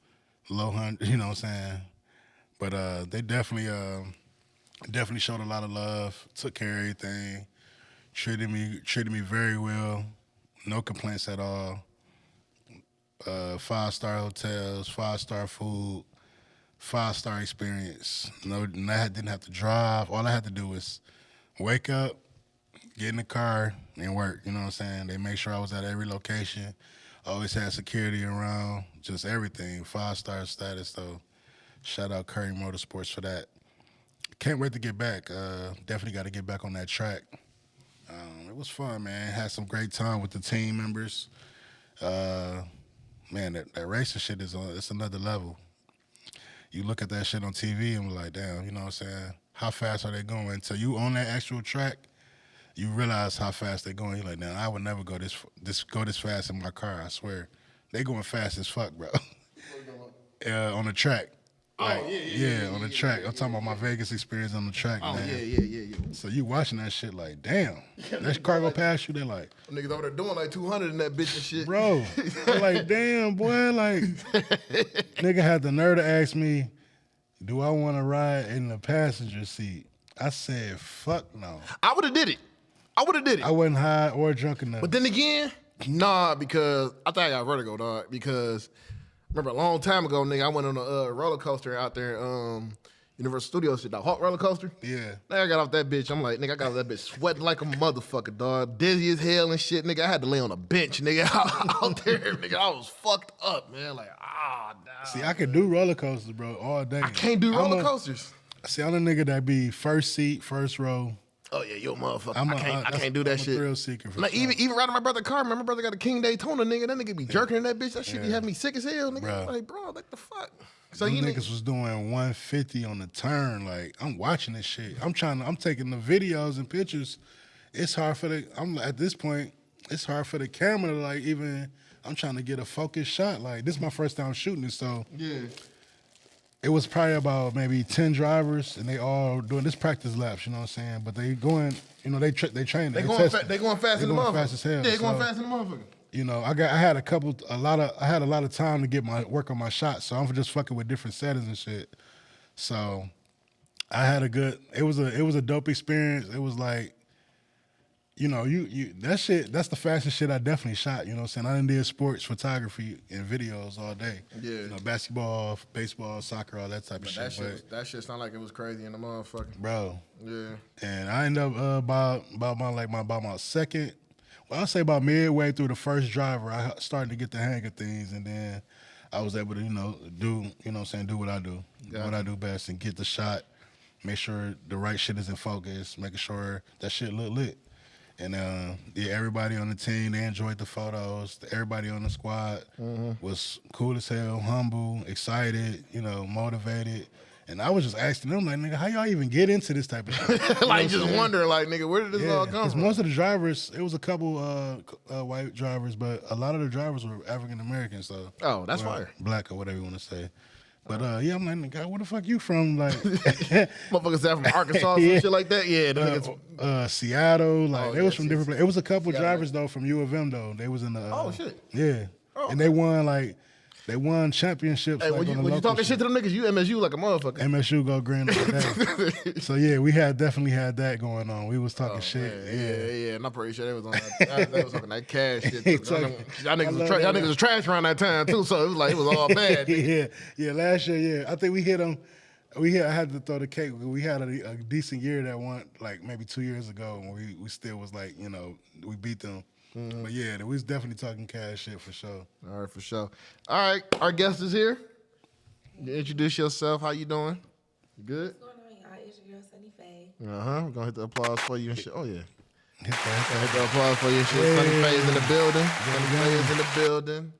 low hundreds, you know what I'm saying? But they definitely showed a lot of love, took care of everything, treated me very well, no complaints at all. 5-star hotels, 5-star food, 5-star experience. No, I didn't have to drive. All I had to do was wake up, get in the car, and work. You know what I'm saying? They made sure I was at every location. Always had security around, just everything. 5-star status, so shout out Curry Motorsports for that. Can't wait to get back. Definitely got to get back on that track. It was fun, man. Had some great time with the team members. Man, that racing shit it's another level. You look at that shit on TV and we're like, damn, you know what I'm saying? how fast are they going. Until you on that actual track, you realize how fast they're going. You're like, now I would never go this fast in my car. I swear, they going fast as fuck, bro. On the track. Like, on the track. I'm talking about my Vegas experience on the track, man. Yeah. So you watching that shit like, damn. That car go past you, they like, Niggas over there doing like 200 in that bitch and shit. bro. I'm like, damn, boy. Like, nigga had the nerve to ask me, do I want to ride in the passenger seat? I said, fuck no. I would have did it. I wasn't high or drunk enough. But then again, nah, because I thought I got vertigo, dog. Because remember a long time ago, nigga, I went on a roller coaster out there, Universal Studios shit, the Hawk roller coaster. Yeah. Nigga, I got off that bitch. I'm like, nigga, I got off that bitch sweating like a motherfucker, dog. Dizzy as hell and shit, nigga. I had to lay on a bench, nigga, out there, nigga. I was fucked up, man. Like, nah. See, I could do roller coasters, bro, all day. I can't do roller coasters. See, I'm the nigga that be first seat, first row. Oh yeah, yo motherfucker. I can't do that I'm shit. A thrill seeker for like, sure. even riding my brother's car, man, my brother got a King Daytona, nigga. That nigga be jerking in that bitch. That shit be having me sick as hell, nigga. Bro. Like, bro, like the fuck. So Them you niggas was doing 150 on the turn. Like, I'm watching this shit. I'm taking the videos and pictures. It's hard for at this point, it's hard for the camera to like even, I'm trying to get a focused shot. Like, this is my first time shooting it, so. Yeah. It was probably about maybe 10 drivers, and they all doing this practice laps, you know what I'm saying? But they going, you know, they train. They going fast in the motherfucker. Fast as hell. Yeah, they going fast in the motherfucker. You know, I had a lot of time to get my work on my shots, so I'm just fucking with different settings and shit. So I had it was a dope experience. It was like, you know, that's the fastest shit I definitely shot, you know what I'm saying? I done did sports, photography, and videos all day. Yeah. You know, basketball, baseball, soccer, all that type of shit. That shit sound like it was crazy in the motherfucker. Bro. Yeah. And I ended up about my second, well, I'll say about midway through the first driver, I started to get the hang of things, and then I was able to, do what I do. Gotcha. What I do best and get the shot, make sure the right shit is in focus, making sure that shit look lit. And everybody on the team, they enjoyed the photos. Everybody on the squad was cool as hell, humble, excited, motivated. And I was just asking them, like, nigga, how y'all even get into this type of shit? Like, just wondering, like, nigga, where did this all come from? Most of the drivers, it was a couple white drivers, but a lot of the drivers were African Americans, so. Oh, that's fire. Black or whatever you want to say. But yeah, I'm like, nigga, where the fuck you from? Like, motherfuckers that from Arkansas or some shit like that. Yeah, them niggas. Seattle, like they was from different places. It was a couple Seattle. drivers though from U of M though. They was in the. Oh shit. Yeah, oh, and they won championships. Hey, like, when you talking shit to them niggas, you MSU like a motherfucker. MSU go green. Like so yeah, we definitely had that going on. We was talking shit. Man, yeah, and I'm pretty sure they was on that. They was talking that cash shit. Y'all niggas was trash around that time too, so it was all bad. yeah. Last year, yeah, I think we hit them. I had to throw the cake. We had a decent year that one, like maybe 2 years ago, and we still was like, we beat them. Mm-hmm. But yeah, we was definitely talking cash shit for sure. All right, for sure. All right, our guest is here. You introduce yourself. How you doing? You good? What's going on, y'all? It's your girl, Sunni Faye. We're gonna hit the applause for you and shit. Oh yeah. Hit the applause for you and shit. Sunni Faye's in the building. Sunni Faye's in the building.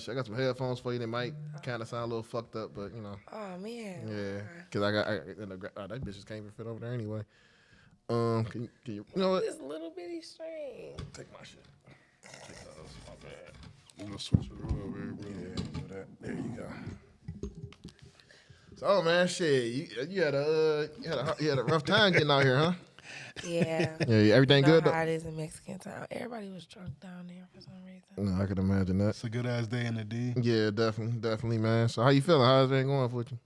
Shit, I got some headphones for you. They might kind of sound a little fucked up, but Oh man. Yeah, because that bitch just can't even fit over there anyway. Can you know what? This little bitty string. Take my shit. Take those. My bad. I'm gonna switch it over here, bro. Yeah, do that. There you go. So, man, shit, you had a rough time getting out here, huh? Yeah. Yeah, everything You know good? how it is in Mexican town. Everybody was drunk down there for some reason. No, I could imagine that. It's a good ass day in the D. Yeah, definitely, man. So, how you feeling? How's everything going for you?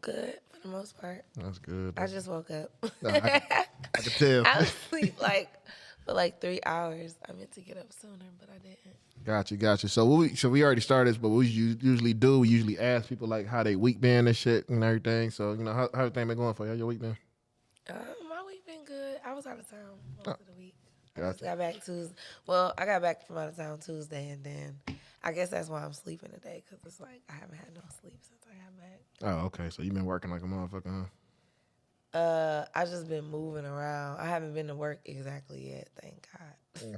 Good for the most part. That's good. I just woke up. I could tell. I was asleep for 3 hours. I meant to get up sooner, but I didn't. Got you. So we already started, but what we usually do, we usually ask people like how they week been and shit and everything. So how everything been going for you? How your week been? My week been good. I was out of town most of the week. I Gotcha. just got back Tuesday. Well, I got back from out of town Tuesday, and then I guess that's why I'm sleeping today, because it's like I haven't had no sleep since I got back. Oh, okay. So you been working like a motherfucker, huh? I just been moving around. I haven't been to work exactly yet, thank God.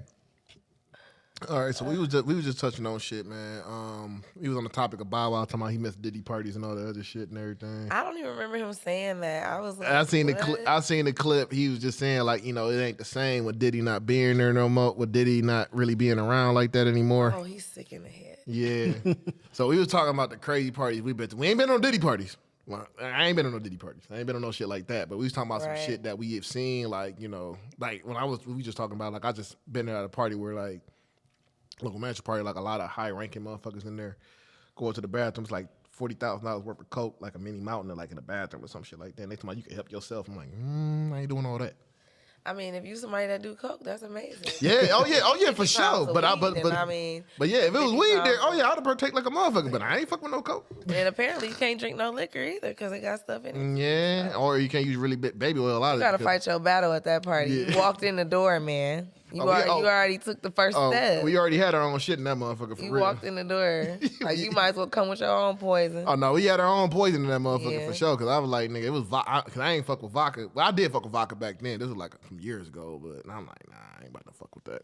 All right, so we was just touching on shit, man. We was on the topic of Bow Wow talking about he missed Diddy parties and all that other shit and everything. I don't even remember him saying that. I was like, I seen what? I seen the clip. He was just saying like, it ain't the same with Diddy not being there no more, with Diddy not really being around like that anymore. Oh, he's sick in the head. Yeah. So we was talking about the crazy parties we been to. We ain't been on Diddy parties. Well, I ain't been on no Diddy parties. I ain't been on no shit like that. But we was talking about some shit that we have seen, like, like when we just talking about, like, I just been at a party where, like, local mansion party, like a lot of high ranking motherfuckers in there go to the bathroom. It's like $40,000 worth of coke, like a mini mountain, like in the bathroom or some shit like that. And they talking about you can help yourself. I'm like, I ain't doing all that. I mean, if you somebody that do coke, that's amazing. Yeah, oh yeah, for sure. But yeah, if it was weed there, oh yeah, I'd partake like a motherfucker. But I ain't fuck with no coke. And apparently you can't drink no liquor either because it got stuff in it. Yeah, or you can't use really baby oil out of it. You gotta fight your battle at that party. Yeah. You walked in the door, man. You already took the first step. We already had our own shit in that motherfucker for You real. walked in the door. Like, you might as well come with your own poison. Oh no, we had our own poison in that motherfucker Yeah. for sure. Cause I was like, nigga, it was cause I ain't fuck with vodka. Well, I did fuck with vodka back then. This was like some years ago, but I'm like, nah, I ain't about to fuck with that.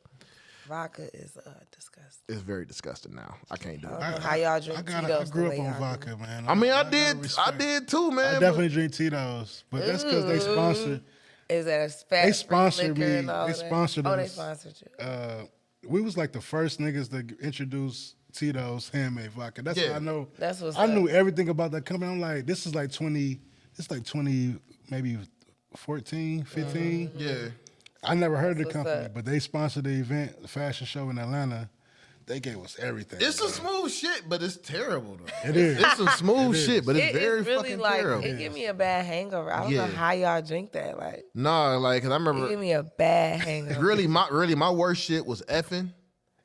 Vodka is disgusting. It's very disgusting now. I can't do it. I don't know how y'all drink I Tito's grew the up way on y'all do. vodka, man. I mean, I gotta did respect. too, man. I but- definitely drink Tito's, but that's because they sponsor. Is that a fat They sponsored liquor me. and all They that? sponsored Oh, they us. sponsored you. We was like the first niggas to introduce Tito's handmade vodka. That's Yeah. how I know. That's what's I up. knew everything about that company. I'm like, this is like 20, maybe 14, 15. Yeah. I never heard of the what's company, up. but they sponsored the event, the fashion show in Atlanta. They gave us everything. It's some smooth shit, but it's terrible though. It is. It's some smooth It shit, is. but it's very really fucking like terrible. it give me a bad hangover. I don't Yeah. know how y'all drink that. Like, Nah, like, cause I it give remember me a bad hangover. really my worst shit was effing.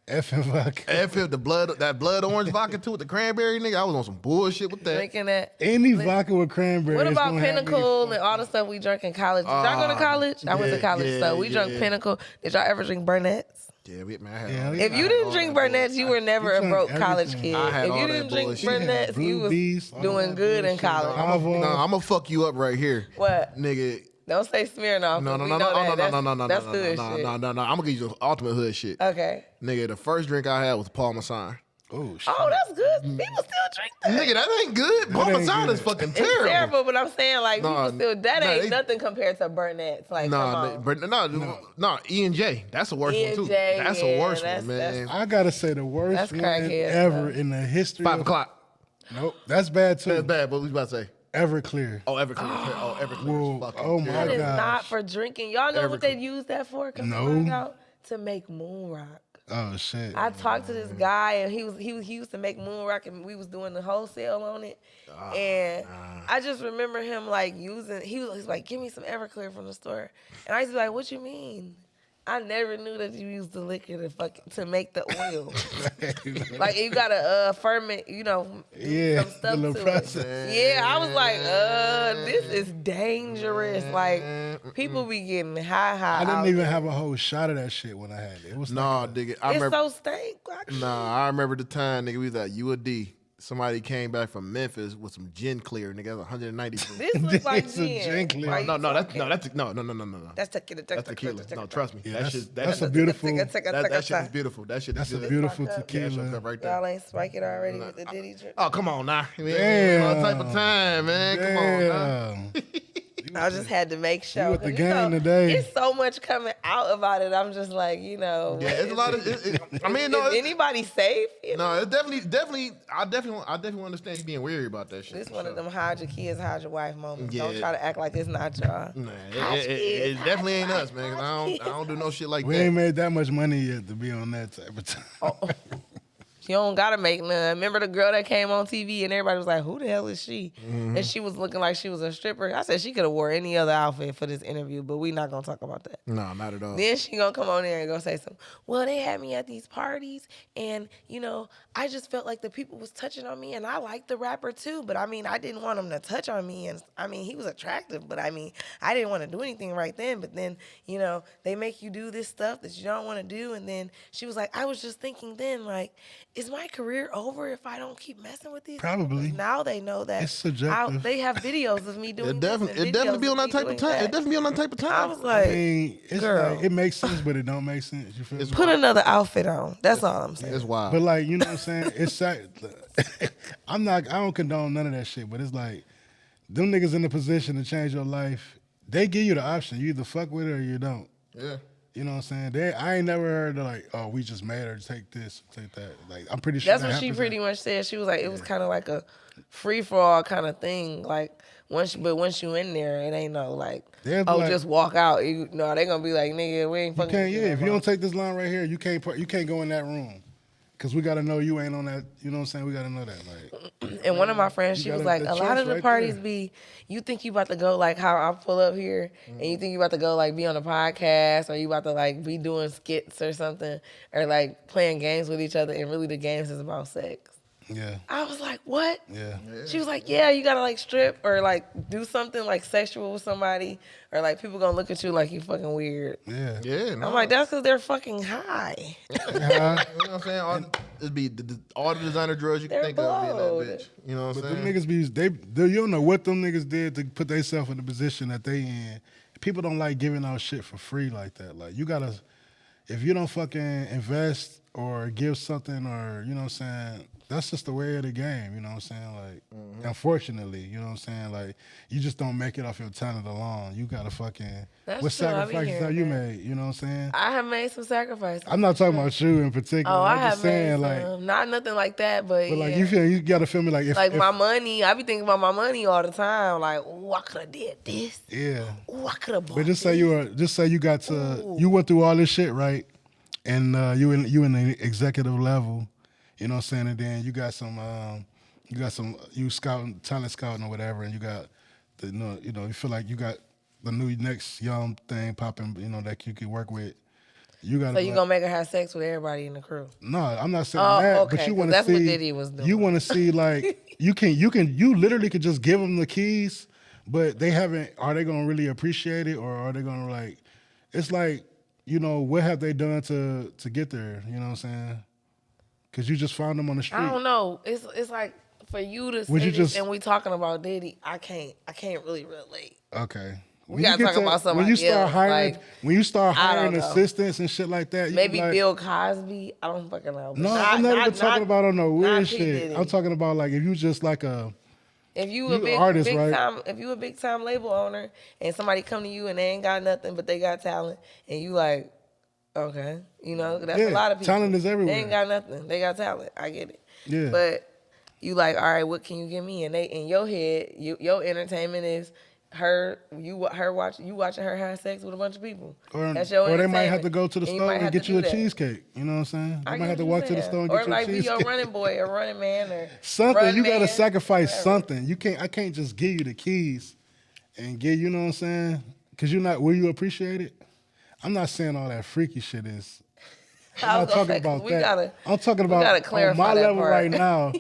Effing vodka. Effing that blood orange vodka too with the cranberry, nigga. I was on some bullshit with that. Drinking that. Any vodka with cranberry. What is about gonna have me Pinnacle and fucked all up. the stuff we drank in college? Did y'all go to college? I went to yeah, college, so we yeah, drank yeah. Pinnacle. Did y'all ever drink Burnett's? Yeah, man, I had Yeah, all we- that. If you didn't drink Burnett's, you were never a drank broke college everything. kid. I had If all you that didn't drink bullshit. Burnett's, you Blue was Bees, all doing that good in bullshit. college. Bravo. No, I'm gonna fuck you up right here. What? Nigga. Don't say Smirnoff. No, we no, no, know no, that. no, no, no, no, That's no, hood no, shit. no, no, no. I'm gonna give you the ultimate hood shit. Okay. Nigga, the first drink I had was Parmesan. Oh, shit. Oh, that's good. People still drink that. Nigga, that ain't good. Parmesan good. is fucking It's terrible. terrible, but I'm saying like Nah, people still that nah, ain't they- nothing compared to Burnett's. Like, come on. No, E&J. That's the worst one too. E&J, That's yeah, the worst that's- one, man. I gotta say the worst That's one crackhead ever stuff. in the history. 5 of- o'clock. Nope, that's bad too. That's bad. What was you about to say? Everclear. Oh, Everclear. Oh, Everclear. Whoa. is fucking Oh, my terrible. That is gosh. not for drinking. Y'all know what they Everclear. use that for? Come No. to find out, to make moon rock. Oh shit. I talked to this guy and he used to make moon rock and we was doing the wholesale on it. And I just remember him like using he was like, give me some Everclear from the store. And I used to be like, what you mean? I never knew that you used the liquor to make the oil. Like you gotta ferment, do Yeah, some stuff the little to process. it. Yeah, I was like, this is dangerous. Like people be getting high. I didn't out even there. have a whole shot of that shit when I had it. It was Nah, like nigga. I It's remember. so stank. Nah, I remember the time, nigga. We was at UAD. Somebody came back from Memphis with some gin clear, nigga. That was 190 proof. This looks like It's a gin. gin clear. Why you No, talking? that's no. That's tequila. That's tequila. No, trust me. Yeah, that shit. that's a That, beautiful. that shit is beautiful. That shit is That's a good. beautiful Fuck up. Yeah, that shit tequila. up right Y'all there. ain't spike it already with the Diddy drip. Oh, come on now. Damn. All type of time, man. Come on now. Damn. I just had to make sure. with the 'cause, game today. It's so much coming out about it. I'm just like, Yeah, it's a lot of. I mean, no, is it's, anybody safe? no, it's definitely. I definitely understand you being weary about that shit. This for one of sure. them hide your kids, hide your wife moments. Don't Yeah. try to act like it's not y'all. Nah, it definitely ain't us, man. 'Cause I don't do no shit like We that. ain't made that much money yet to be on that type of time. You don't gotta make none. Remember the girl that came on TV and everybody was like, who the hell is she? Mm-hmm. And she was looking like she was a stripper. I said she could have wore any other outfit for this interview, but we not gonna talk about that. No, not at all. Then she gonna come on there and go say something. Well, they had me at these parties, and I just felt like the people was touching on me, and I liked the rapper too. But I mean, I didn't want him to touch on me, and I mean, he was attractive, but I mean, I didn't want to do anything right then. But then, they make you do this stuff that you don't want to do, and then she was like, I was just thinking then, like, is my career over if I don't keep messing with these people? Probably. 'Cause now they know that. It's subjective. They have videos of me doing It this definitely, and it definitely videos be on of that me type of doing time. It that. definitely be on that type of time. I was I like, mean, it's girl. like it makes sense, but it don't make sense. You feel me? put another outfit on. That's all I'm saying. It's wild. But like, you know what I'm saying? It's sad. I don't condone none of that shit, but it's like them niggas in the position to change your life. They give you the option. You either fuck with it or you don't. yeah. You know what I'm saying? I ain't never heard of like, oh, we just made her take this, take that. Like, I'm pretty sure That's what she pretty much said. She was like, it was kind of like a free for all kind of thing. Like once you in there, it ain't no like, They'll be like- just walk out. No, they gonna be like, nigga, we ain't You fucking. can't, with yeah. no If you more. don't take this line right here, you can't go in that room. Cause we gotta know you ain't on that. You know what I'm saying? We gotta know that. Like, And one of my friends, You she got was a- like, the a lot choice of the right parties there. be, you think you about to go like how I pull up here, and you think you about to go like be on a podcast, or you about to like be doing skits or something, or like playing games with each other, and really the games is about sex. yeah, I was like, what? yeah. She was like, yeah, you gotta like strip or like do something like sexual with somebody, or like people gonna look at you like you fucking weird. Yeah. Yeah, no. I'm like, that's because they're fucking high. Yeah. You know what I'm saying? It'd be all the designer drugs you can They're think of be in that blowed. bitch. You know what I'm But saying? them niggas you don't know what them niggas did to put themselves in the position that they in. People don't like giving out shit for free like that. Like you gotta, if you don't fucking invest or give something or you know what I'm saying, that's just the way of the game. You know what I'm saying? Like, unfortunately, you know what I'm saying? Like, you just don't make it off your talent alone. You gotta fucking. That's What true, I be sacrifices hearing have you that. made? You know what I'm saying? I have made some sacrifices. I'm not talking about you in particular. Oh, I I'm have just saying, made like, some. Not nothing like that, but like yeah. you gotta feel me like if Like my money, I be thinking about my money all the time. Like, oh, I could have did this. yeah. Oh, I could have bought But just this. say you got to you went through all this shit, right? And you in the executive level, you know what I'm saying? And then you got some scouting, talent scouting or whatever, and you got the you feel like you got the new next young thing popping, that you could work with. You got. So you gonna make her have sex with everybody in the crew? No, I'm not saying Oh, that. okay, But you 'cause want to that's see. what Diddy was doing. You want to see like you literally could just give them the keys, but they haven't. Are they gonna really appreciate it, or are they gonna like? It's like what have they done to get there? You know what I'm saying? Because you just found them on the street. I don't know. It's like for you to say Would you this, just- and we talking about Diddy. I can't really relate. Okay. We gotta talk about when you somebody start else, hiring like, when you start I don't hiring know. assistants and shit like that. You Maybe be like, Bill Cosby. I don't fucking know. But No, I'm not even talking about on no not weird P. shit. Diddy. I'm talking about like if you just like a. If you You a big, artist, big right? time, if you a big time label owner and somebody come to you and they ain't got nothing but they got talent and you like, okay, that's Yeah, a lot of people. talent is everywhere. They ain't got nothing. They got talent. I get it. Yeah. But you like, all right, what can you give me? And they in your head, your entertainment is watching her have sex with a bunch of people. That's your Or they might have entertainment. to go to the And store might and have get to you a do that. cheesecake. You know what I'm saying? I They might get have to what walk you're to the saying. store and or get you a like be cheesecake. your running boy or running man or Something run you gotta man, sacrifice whatever. something. I can't just give you the keys and give you know what I'm saying? Cause will you appreciate it? I'm not saying all that freaky shit is. I'm not talking about that. I'm talking about gotta on clarify my that level part. right now.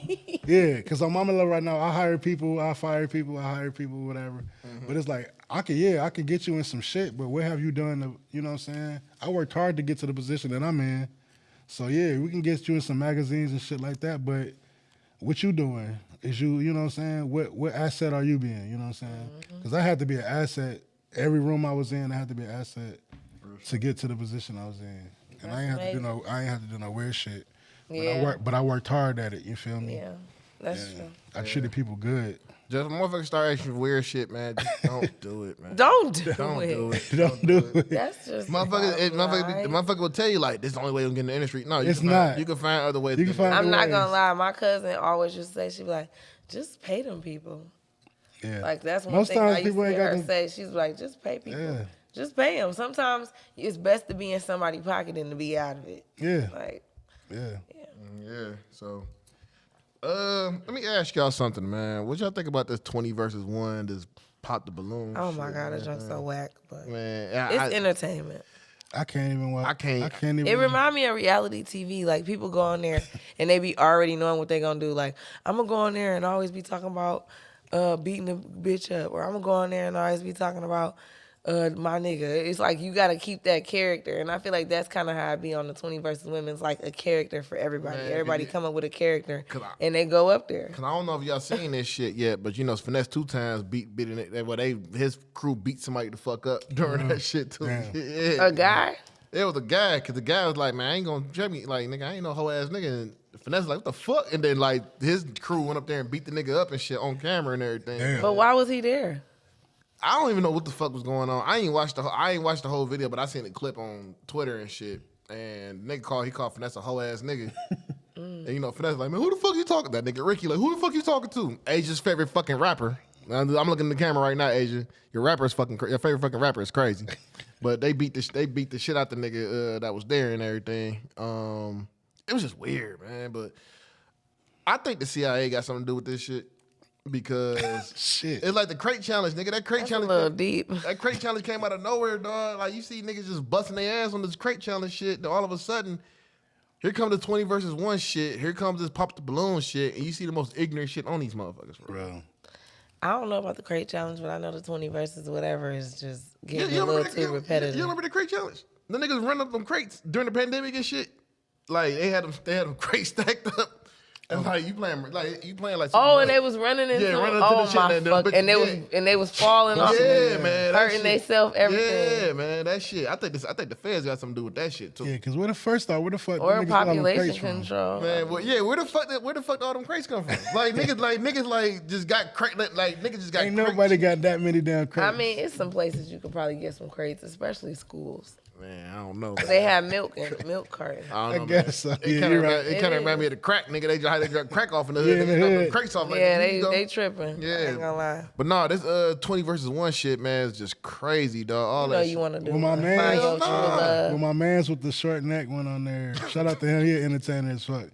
Yeah, because on my level right now, I hire people, I fire people, I hire people, whatever. But it's like I could get you in some shit, but what have you done? You know what I'm saying? I worked hard to get to the position that I'm in. So yeah, we can get you in some magazines and shit like that. But what you doing? Is you know what I'm saying? What asset are you being? You know what I'm saying? Because I had to be an asset. Every room I was in, I had to be an asset to get to the position I was in. And I ain't have to do no weird shit. Yeah. But I worked hard at it. You feel me? Yeah, that's true. I treated people good. Just motherfuckers start asking for weird shit, man. Just don't do it, man. Don't do Don't it. do it. Don't do it. That's just Motherfucker will tell you like this is the only way I'm getting in the industry. No, It's can not. Find, you can find other ways. You to can get in. find- I'm not ways. gonna lie. My cousin always used to say, she'd be like, just pay them people. Yeah. Like that's one Most thing times I used people to ain't hear got her the- say. She's like, just pay people. Yeah. Just pay them. Sometimes it's best to be in somebody's pocket than to be out of it. Yeah. Like, Yeah. Yeah. So, let me ask y'all something, man. What y'all think about this 20 versus 1? This pop the balloon. oh my shit, God, that man? joke's so whack. But Man, it's entertainment. I can't even watch. I can't- even. It remind me of reality TV. Like people go on there and they be already knowing what they gonna do. Like I'm gonna go on there and always be talking about beating a bitch up, or I'm gonna go on there and always be talking about my nigga. It's like you gotta keep that character, and I feel like that's kind of how I be on the 20 versus women. It's like a character for everybody. Man, Everybody come up with a character, 'cause and they go up there. Cause I don't know if y'all seen this shit yet, but you know, Finesse 2 times beat it. Well, his crew beat somebody the fuck up during that shit too. Yeah. A guy. It was a guy, cause the guy was like, man, I ain't gonna judge me, like nigga, I ain't no hoe ass nigga. And Finesse was like, what the fuck? And then like his crew went up there and beat the nigga up and shit on camera and everything. Damn. But why was he there? I don't even know what the fuck was going on. I ain't watched the whole video, but I seen the clip on Twitter and shit. And nigga he called Finesse a hoe ass nigga. And you know, Finesse like, man, who the fuck you talking to? That nigga Ricky like, who the fuck you talking to? Asia's favorite fucking rapper. I'm looking at the camera right now, Asia. Your favorite fucking rapper is crazy. But they beat the shit out the nigga that was there and everything. It was just weird, man. But I think the CIA got something to do with this shit. Because Shit. it's like the crate challenge, nigga. That crate That's challenge, a little deep. that crate challenge came out of nowhere, dog. Like you see niggas just busting their ass on this crate challenge shit. Then all of a sudden, here comes the 20 versus 1 shit. Here comes this pop the balloon shit, and you see the most ignorant shit on these motherfuckers, Bro. I don't know about the crate challenge, but I know the 20 versus whatever is just getting You a little remember too repetitive. You remember the crate challenge? The niggas run up them crates during the pandemic and shit. Like they had them crates stacked up. And like you playing like Oh, and they was running into the shit my and fuck, and they was falling off, man, hurting themselves, everything. Yeah, man, that shit. I think the feds got something to do with that shit too. Yeah, because where the fuck Or niggas got all them population crates from? control. Man, well, yeah, where the fuck all them crates come from? Like niggas just got crate, like niggas just got. Ain't crates. nobody got that many damn crates. I mean, it's some places you could probably get some crates, especially schools. Man, I don't know. They have milk and milk cartons. I don't know, guess so. man. Yeah, It kind you're of right. it kind of remind me of the crack, nigga. They just got crack off in the hood. Yeah, They in the got them hood. crates off. Like, Yeah, here you go. they tripping. Yeah. I ain't gonna lie. But no, this 20 versus 1 shit, man, is just crazy, dog. All You know that you shit. want to do. Well, my one. man- Find your Hell true nah. love. Well, my man's with the short neck went on there. Shout out to him. He an entertainer as fuck.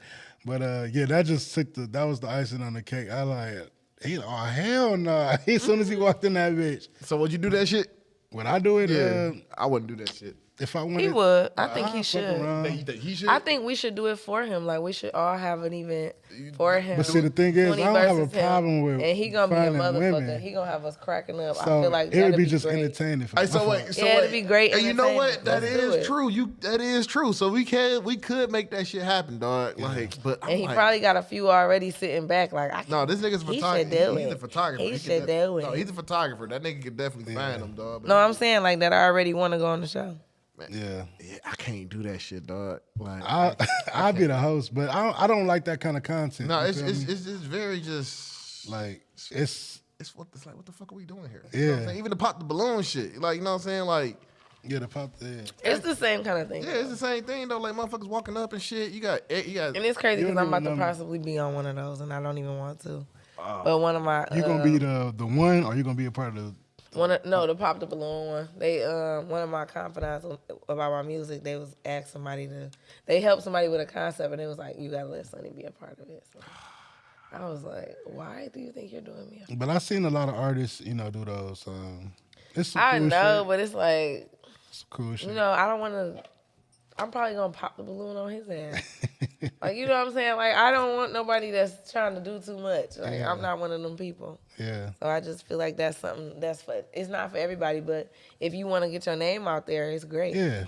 But yeah, that was the icing on the cake. I like, oh hell no. As soon as he walked in that bitch. So would you do that shit? When I do it, Yeah, I wouldn't do that shit. if I wanted, He would. I think he I'll fuck should. around. You think he should? I think we should do it for him. Like we should all have an event for him. But see, the thing is, 20 I don't have a versus him. problem with And he gonna be a finding motherfucker. women. He gonna have us cracking up. I So feel like it would that'd be just great. entertaining. For Hey, me. so My wait, fault. so Yeah, wait. it'd be great And you know what? entertainment. That Let's do is it. true. That is true. So we could make that shit happen, dog. Like, but I'm And he like, probably got a few already sitting back. Like I no, this nigga's a He photographer. should do He's a it. photographer. He could should def- do it. No, he's a photographer. That nigga could definitely find him, dog. But No, I'm saying like that. I already want to go on the show. Yeah, I can't do that shit, dog. Like, I'll be the host, but I don't like that kind of content. no, you it's feel me? very just like it's it's like what the fuck are we doing here? You know what I'm Yeah. saying? Even the pop the balloon shit. Like, you know what I'm saying? Like, yeah, the pop. Yeah. It's the same kind of thing. yeah, it's the same thing though. Like motherfuckers walking up and shit. You got And it's crazy You because don't I'm about even to know. possibly be on one of those, and I don't even want to. But one of my You gonna be the one, or you gonna be a part of the? the pop the balloon one. They one of my confidants about my music. They was asked somebody they helped somebody with a concept, and it was like, you gotta let Sunny be a part of it. So I was like, why do you think you're doing me? But I've seen a lot of artists, do those. It's some I cool know, shit. but it's like, It's some cool shit. I don't want to. I'm probably gonna pop the balloon on his ass. Like, you know what I'm saying? Like, I don't want nobody that's trying to do too much. Like, I'm not one of them people. Yeah. So I just feel like that's something it's not for everybody, but if you want to get your name out there, it's great. Yeah.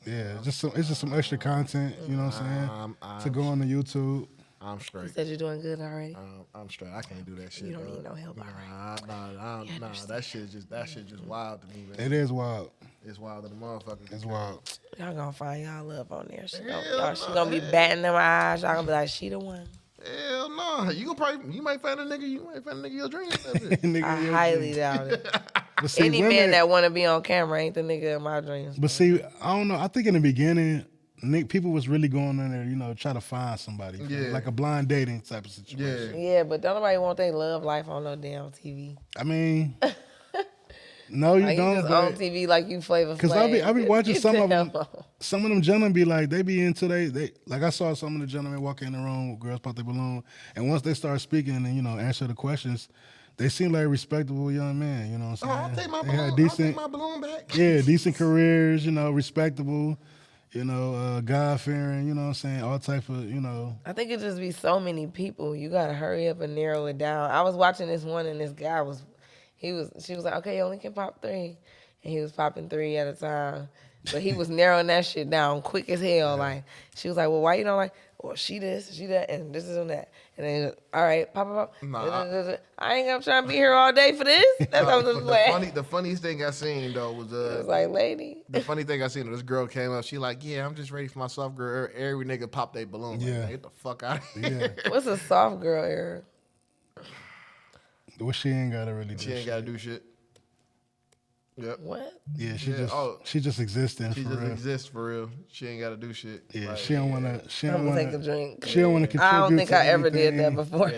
Yeah, it's just some extra content, you know what I'm saying? To go on the YouTube. I'm You straight. said you're doing good already. I'm straight. I can't do that shit. You don't dog. need no help already. Nah. That shit just wild to me, man. It is wild. It's wild to the motherfucker. It's wild. Y'all gonna find y'all love on there. She Hell gonna be batting them eyes. Y'all gonna be like, she the one. Hell no. You might find a nigga. You might find a nigga your dream. That bitch. Nigga, I yeah. highly doubt it. But see, Any man that want to be on camera ain't the nigga in my dreams. But see, I don't know. I think in the beginning, people was really going in there, try to find somebody. Yeah. Like a blind dating type of situation. Yeah, but don't nobody want their love life on no damn TV. I mean, no, you Like, you don't. just on But, TV like you Flavor Flav. Cause I be watching Get some the of them. hell on. Some of them gentlemen be like, they be into they like I saw some of the gentlemen walk in the room with girls pop their balloon, and once they start speaking and answer the questions, they seem like respectable young men. You know what Oh, I'm I'll saying? take my They balloon. had I'll decent, take my balloon back. yeah, decent careers. Respectable. God fearing. You know what I'm saying? All type of I think it just be so many people. You gotta hurry up and narrow it down. I was watching this one, and this guy she was like, okay, you only can pop 3. and he was popping 3 at a time. But he was narrowing that shit down quick as hell. Like, she was like, well, why you don't like, well, she this, she that, and this and that. And then, all right, pop. Nah, I ain't gonna try to be here all day for this. That's what I'm just like. the funniest thing I seen though was It was like, lady. the funny thing I seen, this girl came up. She like, yeah, I'm just ready for my soft girl. Every nigga pop their balloon. Yeah. Like, get the fuck out of here. Yeah. What's a soft girl era? Well, she ain't gotta really do She ain't shit. gotta do shit. Yep. What? Yeah, she Yeah, just oh. she just existing She for just real. exists for real. She ain't gotta do shit. Yeah, Like, she don't wanna. She I'm don't gonna wanna take a drink. She don't wanna contribute. I don't think to I ever did that anything. before. Yeah,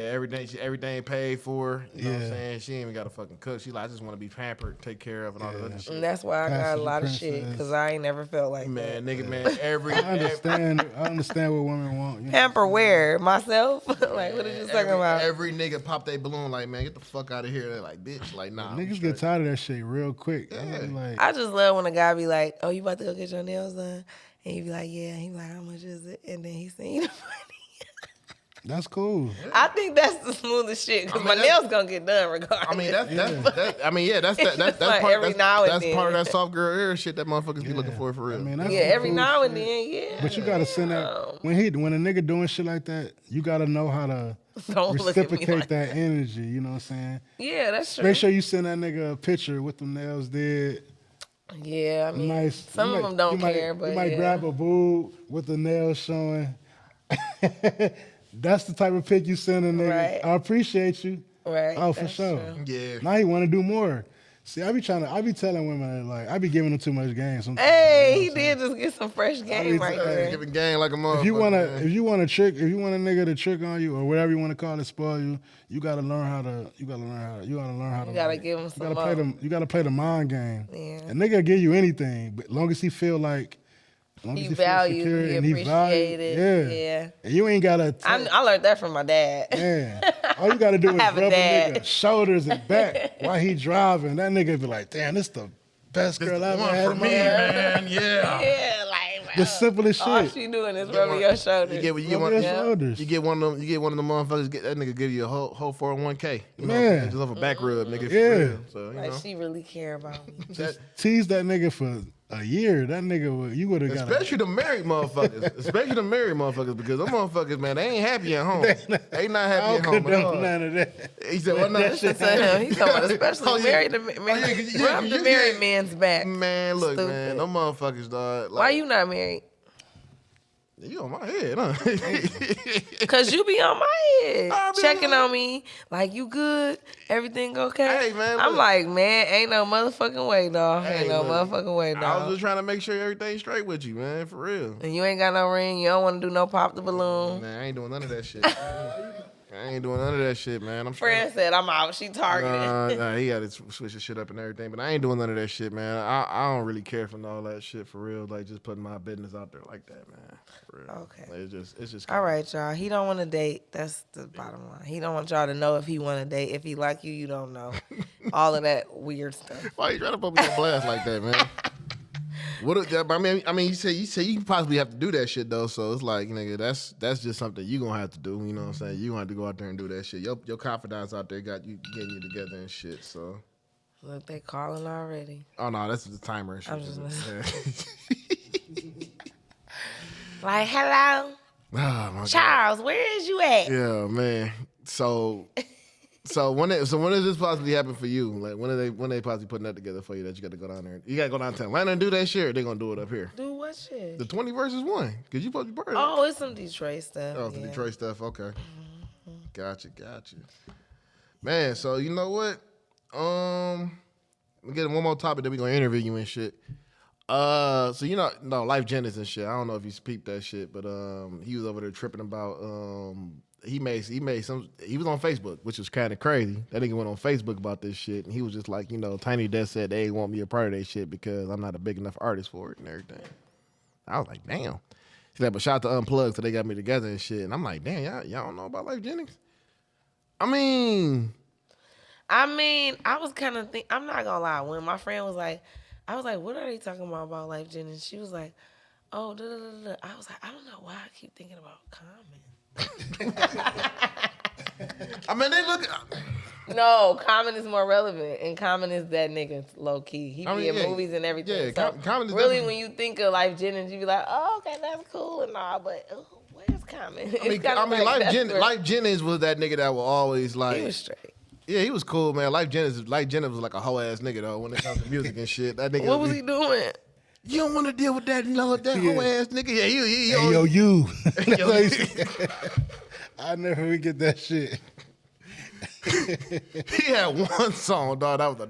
everything paid for. You know what I'm Yeah. saying? She ain't even gotta fucking cook. She like, I just wanna be pampered, take care of, and all that other shit. And that's why I got a Passenger lot of shit, princess. because I ain't never felt like Man, that. nigga, man, every I understand. I understand what women want. You know? Pamper where? Myself? Like, what are you talking about? Every nigga pop their balloon like, man, get the fuck out of here. They're like, bitch, like, nah. I'm Niggas straight. get tired of that shit real quick. Yeah. I be like, I just love when a guy be like, oh, you about to go get your nails done? And you be like, yeah. And he be like, how much is it? And then he send you the money. that's cool. I think that's the smoothest shit, because my nails gonna get done regardless. I mean, that's Just part. like every now and that's then. part of that soft girl era shit that motherfuckers be looking for real. I mean, that's yeah, some every cool now and shit. then, yeah. But you gotta send that when a nigga doing shit like that, you gotta know how to Don't look at me reciprocate like that energy. You know what I'm saying? Yeah, that's true. Make sure you send that nigga a picture with them nails did. Yeah, I mean, Nice. some You of might- them don't you might- care, but you might yeah. grab a boob with the nails showing. That's the type of pic you send a nigga. Right. I appreciate you. Right, Oh, for that's sure. true. Yeah. Now he want to do more. See, I be telling women like I be giving them too much game sometimes. Hey, you know he what I'm saying? did just get some fresh game right Hey, there. giving game like a motherfucker. If you want man. if you want a nigga to trick on you or whatever you want to call it, spoil you, you gotta learn how to. You gotta give him some You gotta play the mind game. Yeah. A nigga give you anything, but long as he feel like, He valued, he appreciated. Yeah. And you ain't gotta. I learned that from my dad. Man, all you gotta do is have a rub a dad. nigga shoulders and back while he driving. That nigga be like, damn, this the best girl I've ever one had for in me, my life. man. Yeah. Yeah, like, bro. The simplest All shit. she doing is rubbing your shoulders. You get Rub one. your Yeah. shoulders. You get one of them motherfuckers. Get that nigga give you a whole 401k. You know, Man. just off a back rub, nigga. For Yeah. real. So you Like, know. she really care about me. Tease that nigga for a year. That nigga, you would have got. Especially the married motherfuckers. Because them motherfuckers, man, they ain't happy at home. They not I happy don't at home at condone all. none of that. He said, "What not?" Listen to him. He's talking about especially Oh, yeah. married yeah, 'cause you- rub the you- married yeah. man's back. Man, look, Stupid. man, them motherfuckers, dog. Like, Why you not married? You on my head, huh? Cause you be on my head, I be checking like- on me, like you good, everything okay. Hey, man, I'm look. like, man, ain't no motherfucking way, dog. Hey, Ain't no look, motherfucking way, I was dog. just trying to make sure everything's straight with you, man, for real. And you ain't got no ring. You don't want to do no pop the balloon. Man, I ain't doing none of that shit. I ain't doing none of that shit, man. I'm straight. Friend said I'm out. She targeted. Nah, he got to switch his shit up and everything, but I ain't doing none of that shit, man. I don't really care for all that shit for real. Like just putting my business out there like that, man. For real. Okay. Like, it's just. All right, y'all. He don't want to date. That's the bottom line. He don't want y'all to know if he want to date. If he like you, you don't know. All of that weird stuff. Why you trying to put me on blast like that, man? What? I mean, you say you possibly have to do that shit though. So it's like, nigga, that's just something you gonna have to do. You know what I'm saying? You gonna have to go out there and do that shit. Your confidants out there got you getting you together and shit. So. Look, they calling already. Oh no, that's the timer and shit. I'm just Yeah. Like, hello, Oh my God. Charles. Where is you at? Yeah, man. So when is this possibly happen for you? Like when they possibly putting that together for you that you got to go down there? You got to go down to Atlanta and do that shit. Or they gonna do it up here. Do what shit? The 20 versus 1, cause you supposed to be part of that. Oh, it's some Detroit stuff. Oh, the yeah. Detroit stuff. Okay. Gotcha. Man, so you know what? We get one more topic that we gonna interview you and shit. So you know, no, Life Jennings and shit. I don't know if you peeped that shit, but he was over there tripping about he was on Facebook, which was kind of crazy. That nigga went on Facebook about this shit, and he was just like, you know, Tiny Desk said they ain't want me a part of that shit because I'm not a big enough artist for it and everything. I was like, damn. He's like, but shout out to Unplugged, so they got me together and shit. And I'm like, damn, y'all don't know about Life Jennings? I mean, I was kind of I'm not gonna lie. When my friend was like, I was like, what are they talking about Life Jennings? She was like, oh, da da da da. I was like, I don't know why I keep thinking about Common. I mean, they look. No, Common is more relevant, and Common is that nigga low key. He be in movies and everything. Yeah, so Common is really, definitely- when you think of Life Jennings, you be like, oh, okay, that's cool and all, but where's Common? Life Jennings was that nigga that was always like. He was straight. Yeah, he was cool, man. Life Jennings was like a hoe ass nigga though when it comes to music and shit. That nigga. What was he doing? You don't want to deal with that hoe ass nigga. Yeah, he Hey, yo, you. That's Yo, what he said. I never forget that shit. He had one song, dog. That was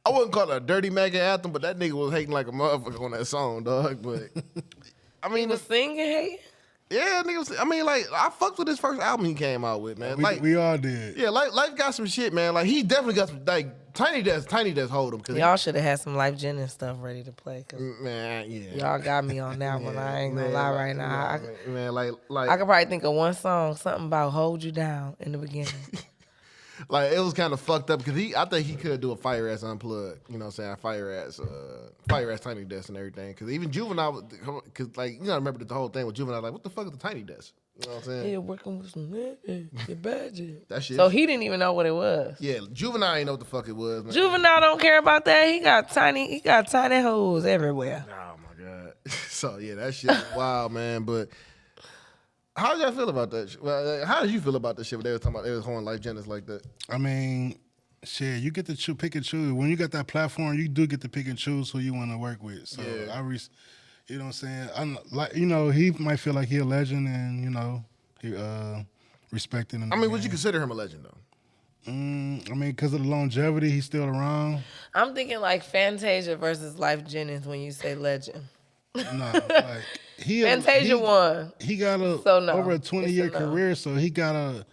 I wouldn't call it a dirty Megan anthem, but that nigga was hating like a motherfucker on that song, dog. But I mean, He was singing, hey? yeah, nigga. I mean, like I fucked with his first album he came out with, man. We all did. Yeah, Life got some shit, man. Like he definitely got some like Tiny Desk hold him. Y'all should have had some Life Jennings stuff ready to play. Cause man, yeah. y'all got me on that one. I ain't gonna lie right now. Man, like I could probably think of one song, something about Hold You Down in the beginning. like it was kind of fucked up because I think he could do a fire ass unplugged. You know what I'm saying? Fire ass Tiny Desk and everything. Because even Juvenile, because like you know, I remember the whole thing with Juvenile. Like, what the fuck is the Tiny Desk? You know what I'm saying? Yeah, working with some your budget. That shit. So he didn't even know what it was. Yeah, Juvenile ain't know what the fuck it was, man. Juvenile don't care about that. He got tiny hoes everywhere. Oh my god. So yeah, that shit was wild, man. But how did y'all feel about that? Well, how did you feel about that shit when they were talking about they was holding Life Jennings like that? I mean, shit, you get to pick and choose. When you got that platform, you do get to pick and choose who you want to work with. So Yeah. you know what I'm saying? I'm like, you know, he might feel like he a legend and, you know, he respected him. I mean, would you consider him a legend though? I mean, because of the longevity, he's still around. I'm thinking like Fantasia versus Life Jennings when you say legend. No, like Fantasia won. He got over a 20-year career, so he got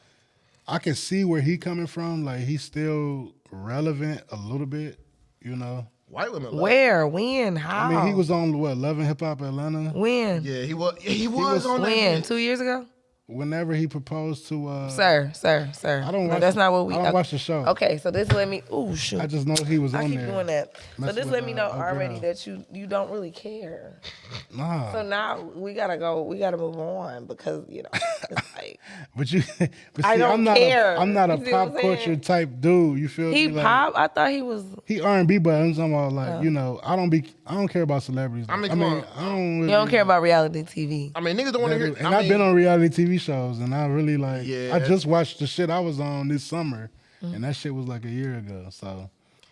I can see where he coming from. Like he's still relevant a little bit, you know. White women. Love Where? When? How? I mean, he was on Love and Hip Hop Atlanta. When? Yeah, he was. He was on When? that. 2 years ago? Whenever he proposed to Sir. I don't watch, that's not what we. I don't watch the show. Okay, so this let me. Oh shoot! I just know he was I on keep there. doing that. So Mess this with, let me know a already girl. that you don't really care. Nah. So now we gotta go. We gotta move on because you know it's like but see, I don't I'm care. I'm not a You see what pop I'm culture saying? type dude. You feel he me? Like, pop. I thought he was. he R&B, but I'm talking about like you know I don't care about celebrities. I mean, come on. I don't. Really, You don't care about reality TV. I mean, niggas don't want to hear. And I've been on reality TV shows, and I really like. Yeah. I just watched the shit I was on this summer, and that shit was like a year ago. So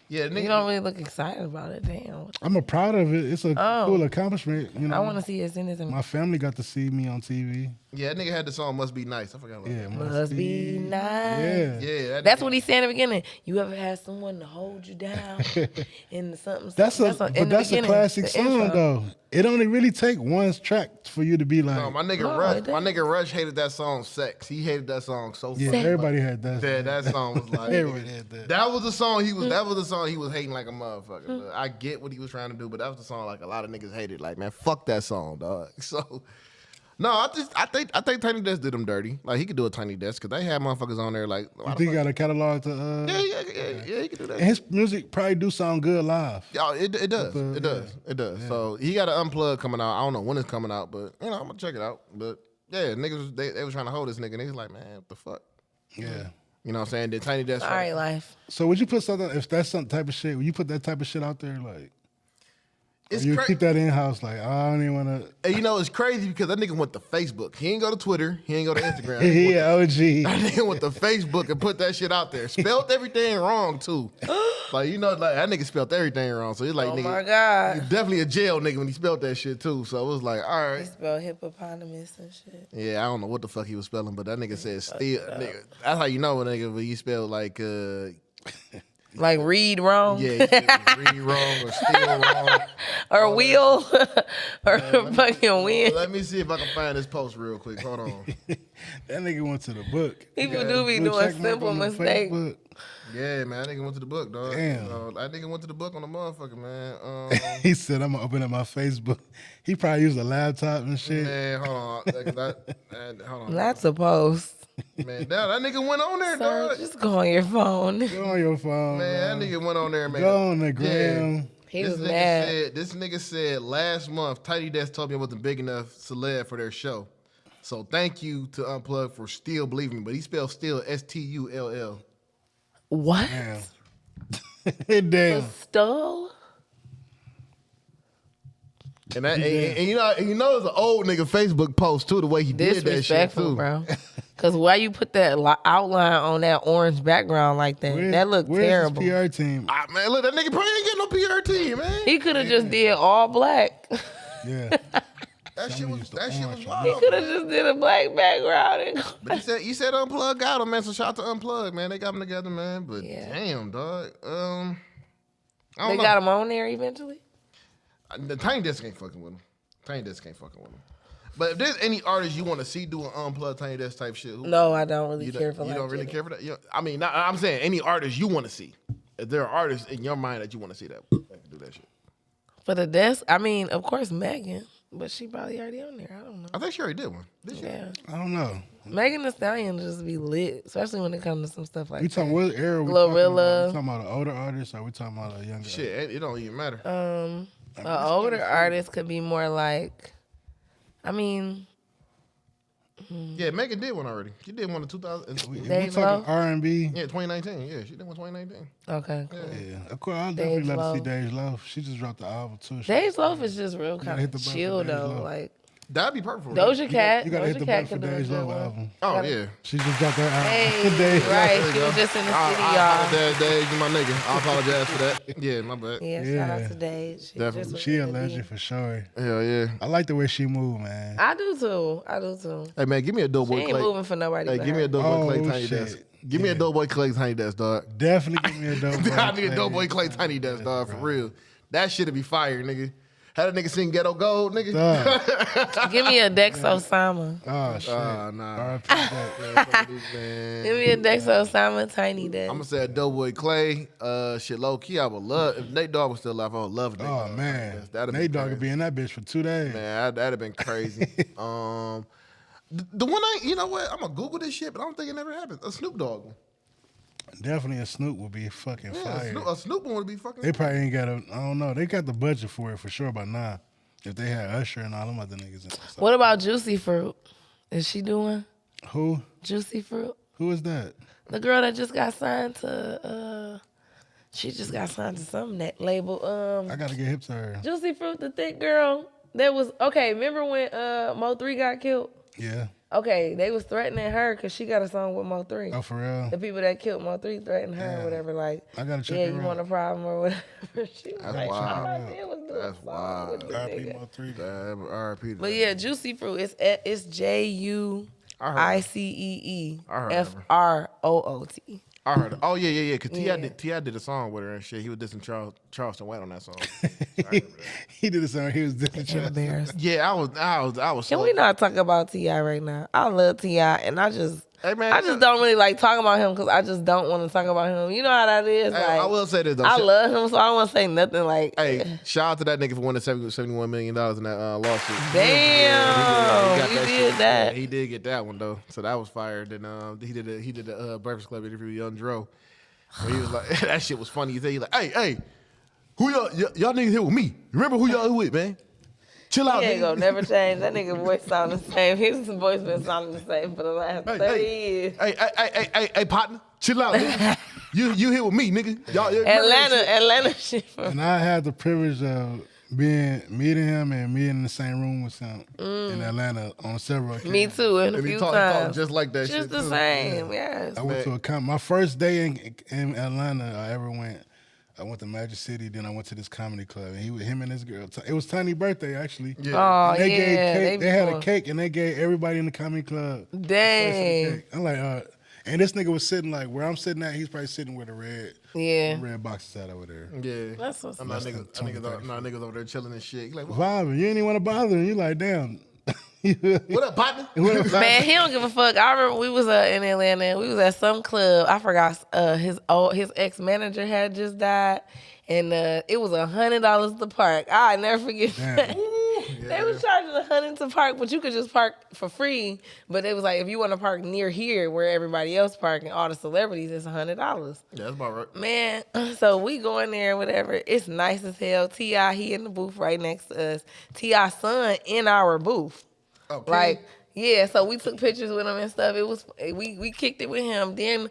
Yeah, niggas You don't really look excited about it. Damn. I'm proud of it. It's a cool accomplishment. You know, I want to see it. Send it to me. my family got to see me on TV. Yeah, that nigga had the song "Must Be Nice." I forgot about Yeah, that. Must be nice. Yeah. Yeah, That's what he said in the beginning. You ever had someone to hold you down in something? That's a classic the song intro. though. It only really take one track for you to be like. No, my nigga No, Rush. it My doesn't. nigga Rush hated that song "Sex." He hated that song so yeah, fucking everybody had that. much. That song was like Everybody had that. that was the song he was. That was the song he was hating like a motherfucker. But I get what he was trying to do, but that was the song like a lot of niggas hated. Like, man, fuck that song, dog. So. No, I think Tiny Desk did him dirty. Like he could do a Tiny Desk because they had motherfuckers on there like. You think he got a catalog to? Yeah, he could do that. And his music probably do sound good live. Yeah, it does. But, It does. Yeah. So he got an unplug coming out. I don't know when it's coming out, but you know I'm gonna check it out. But yeah, niggas they was trying to hold this nigga. And he's like, man, what the fuck? Yeah. You know what I'm saying? Did Tiny Desk? All right, life. So would you put something if that's some type of shit? Would you put that type of shit out there like? It's You crazy. keep that in house, like I don't even want to. And you know it's crazy because that nigga went to Facebook. He ain't go to Twitter. He ain't go to Instagram. Yeah, OG. That nigga went to Facebook and put that shit out there. Spelled everything wrong too. Like you know, like that nigga spelled everything wrong. So he's like, Oh nigga, my God. he definitely a jail nigga when he spelled that shit too. So it was like, all He right. spelled hippopotamus and shit. Yeah, I don't know what the fuck he was spelling, but that nigga said still. Nigga, that's how you know a nigga when he spelled like. Like read wrong. Yeah, you said read wrong or steal wrong. Or wheel. Or fucking win. Let me see if I can find this post real quick. Hold on. That nigga went to the book. People do be Blue doing check mark simple on the mistakes. Facebook. Yeah, man, that nigga went to the book, dog. Damn. That nigga went to the book on the motherfucker, man. He said, "I'm gonna open up my Facebook." He probably used a laptop and shit. Man, hold on. Hold on. Not supposed. Man, that nigga went on there, Sir, dog. just go on your phone. Go on your phone, Man, that nigga went on there, man. Go on the gram. He This was nigga mad. This nigga said last month, Tiny Desk told me I wasn't big enough celeb for their show. So thank you to Unplug for still believing me. But he spelled still STULL. What? Damn. The skull? And you know it's an old nigga Facebook post too. The way he did that shit Disrespectful, too, bro. Cause why you put that outline on that orange background like that? That looked terrible. Where's his PR team? Man, look, that nigga probably ain't getting no PR team, man. He could have just did all black. Yeah. That shit was He wild. could have just did a black background. But he said Unplug got him, man. So shout out to Unplug, man. They got him together, man. But Yeah. damn, dog. I They don't know. got him on there eventually. The Tiny Desk ain't fucking with him. Tiny Desk ain't fucking with him. But if there's any artist you want to see do an Unplugged Tiny Desk type shit, No, I don't really you care for you like don't really that. care for that. I'm saying any artist you want to see. If there are artists in your mind that you want to see that can do that shit. For the desk, I mean, of course, Megan, but she probably already on there. I don't know. I think she already did one. Did she? Yeah, I don't know. Megan Thee Stallion just be lit, especially when it comes to some stuff like We that. talking what era? We Glorilla. talking about an older artist, or we talking about a younger? Shit, it don't even matter. An older artist could be more like, I mean, Yeah, Megan did one already. She did one in 2000. We Dave talking Lowe? R&B. Yeah, 2019. Yeah, she did one 2019. okay, cool. Yeah, of course. I'll definitely Dave love to see Lowe. Dave Lowe. She just dropped the album too. Dave Loaf is just real kind hit of the button chill for Dave though. Lowe. Like That'd be perfect for her. Doja Cat, You gotta hit Doja the Cat button for could do a Dave good Lowe one. album. Oh, yeah. She just dropped that album. Hey, Dave Lowe. right? She was just in the city, y'all. apologize, Dave. You my nigga. I apologize for that. Yeah, my bad. Yeah, shout out to Dave. She Definitely. just was She in a the legend D. for sure. Hell yeah. I like the way she move, man. I do too. Hey, man, give me a dope She boy ain't Clay. moving for nobody. Hey, but give me her. a dope boy Clay Oh, Tiny shit. Desk. Give me a Yeah. dope boy Clay Tiny Desk, dog. Definitely give me a dope boy. I need a Clay. dope boy Clay Tiny Desk, dog, for real. That shit'd be fire, nigga. Had a nigga sing Ghetto Gold, nigga. Give me a Dex Osama. Oh shit. Nah. R.I.P. that. Man. Give me a Dex Osama Tiny Desk. I'm gonna say a dope boy Clay. Shit, low key, I would love if Nate Dogg was still alive. I would love Nate. Oh Dogg. man, That'd Nate Dogg crazy. could be in that bitch for 2 days. Man, that'd have been crazy. The one you know what? I'm gonna Google this shit, but I don't think it never happened. A Snoop Dogg one. Definitely a Snoop would be fucking Yeah, fire. a Snoop one would be fucking. They probably ain't got I don't know. They got the budget for it for sure by now. If they had Usher and all them other niggas in it. So. What about Juicy Fruit? Is she doing Who? Juicy Fruit? Who is that? The girl that just got signed to she just got signed to some net label. I gotta get hip to her. Juicy Fruit, the thick girl. That was okay. Remember when Mo3 got killed? Yeah. Okay, they was threatening her because she got a song with Mo3. Oh, for real? The people that killed Mo3 threatened her or whatever. Like, I gotta check yeah, her you out. want a problem or whatever. She was like, wild. all I did was do a That's song wild. with the R.I.P. nigga. Mo3. R.I.P. But yeah, Juicy Fruit. It's JUICEE I heard of her. FROOT. I heard. Oh yeah. Cause T.I. did a song with her and shit. He was dissing Charleston White on that song. He did a song. He was different. Embarrassed. Yeah, I was. Can so, we not talk about T.I. right now? I love T.I. and I just Hey, man, don't really like talking about him because I just don't want to talk about him. You know how that is. Hey, Like, I will say this though. I love him, so I don't want to say nothing like. Hey, shout out to that nigga for winning $71 million in that lawsuit. Damn, He you got did shit. that. Yeah, he did get that one though, so that was fire. Then he did a Breakfast Club interview with Young Dro. Where he was like, that shit was funny. He like, hey, who y'all niggas here with me? Remember who y'all with, man? Chill out, He ain't nigga. gonna never change. That nigga voice sound the same. His voice been sounding the same for the last 30 years. Hey, partner, chill out, nigga. You here with me, nigga? Y'all remember that shit? Atlanta shit. And I had the privilege of meeting him and being in the same room with him in Atlanta on several occasions. Me too, and a And he few talk times. just like that shit. Just the too. same, yes. I went to my first day in Atlanta I ever went. I went to Magic City, then I went to this comedy club, and him and this girl. It was Tiny's birthday actually. Yeah. Oh, And they yeah. gave cake. They had a doing- cake, and they gave everybody in the comedy club. Dang. Cake. I'm like, and this nigga was sitting like where I'm sitting at. He's probably sitting with Yeah. red boxes out over there. Yeah. That's what's I'm up. not niggas over there chilling and shit. He like, Vibing. You ain't even want to bother him. You like, damn. what up, partner? Man, he don't give a fuck. I remember we was in Atlanta. And we was at some club. I forgot his ex manager had just died, and it was $100 to park. I never forget that. They was charging $100 to park, but you could just park for free. But it was like if you want to park near here where everybody else parking, all the celebrities, it's $100. Yeah, that's about right. Man, so we go in there and whatever. It's nice as hell. T.I., he in the booth right next to us. T.I.'s son in our booth. Okay. Like, yeah, so we took pictures with him and stuff. It was we kicked it with him. Then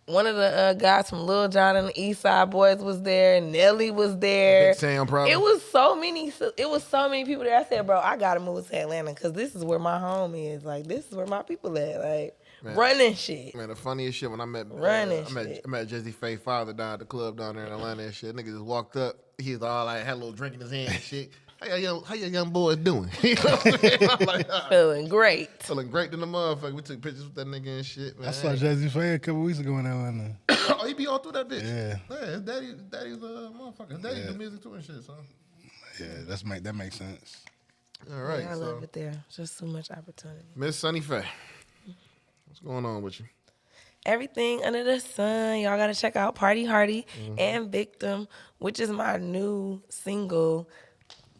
one of the guys from Lil Jon and the East Side Boys was there. Nelly was there. Big Sam, probably. It was so many people there. I said, bro, I gotta move to Atlanta because this is where my home is. Like, this is where my people at. Like, running shit. Man, the funniest shit when I met shit. I met Jesse Faye's father down at the club down there in Atlanta and shit. Nigga just walked up. He was all like, had a little drink in his hand and shit. How your young boys doing? You know what I'm saying? I'm like, Feeling great. Feeling great than the motherfucker. We took pictures with that nigga and shit, man. I saw Jesse Faye a couple weeks ago in Atlanta. Oh, he be all through that bitch. Yeah. His daddy's a motherfucker. His daddy do music too and shit, so. Yeah, that makes sense. All right. Yeah, I love it there. Just so much opportunity. Miss Sunni Faye, what's going on with you? Everything under the sun. Y'all gotta check out Party Hardy and Victim, which is my new single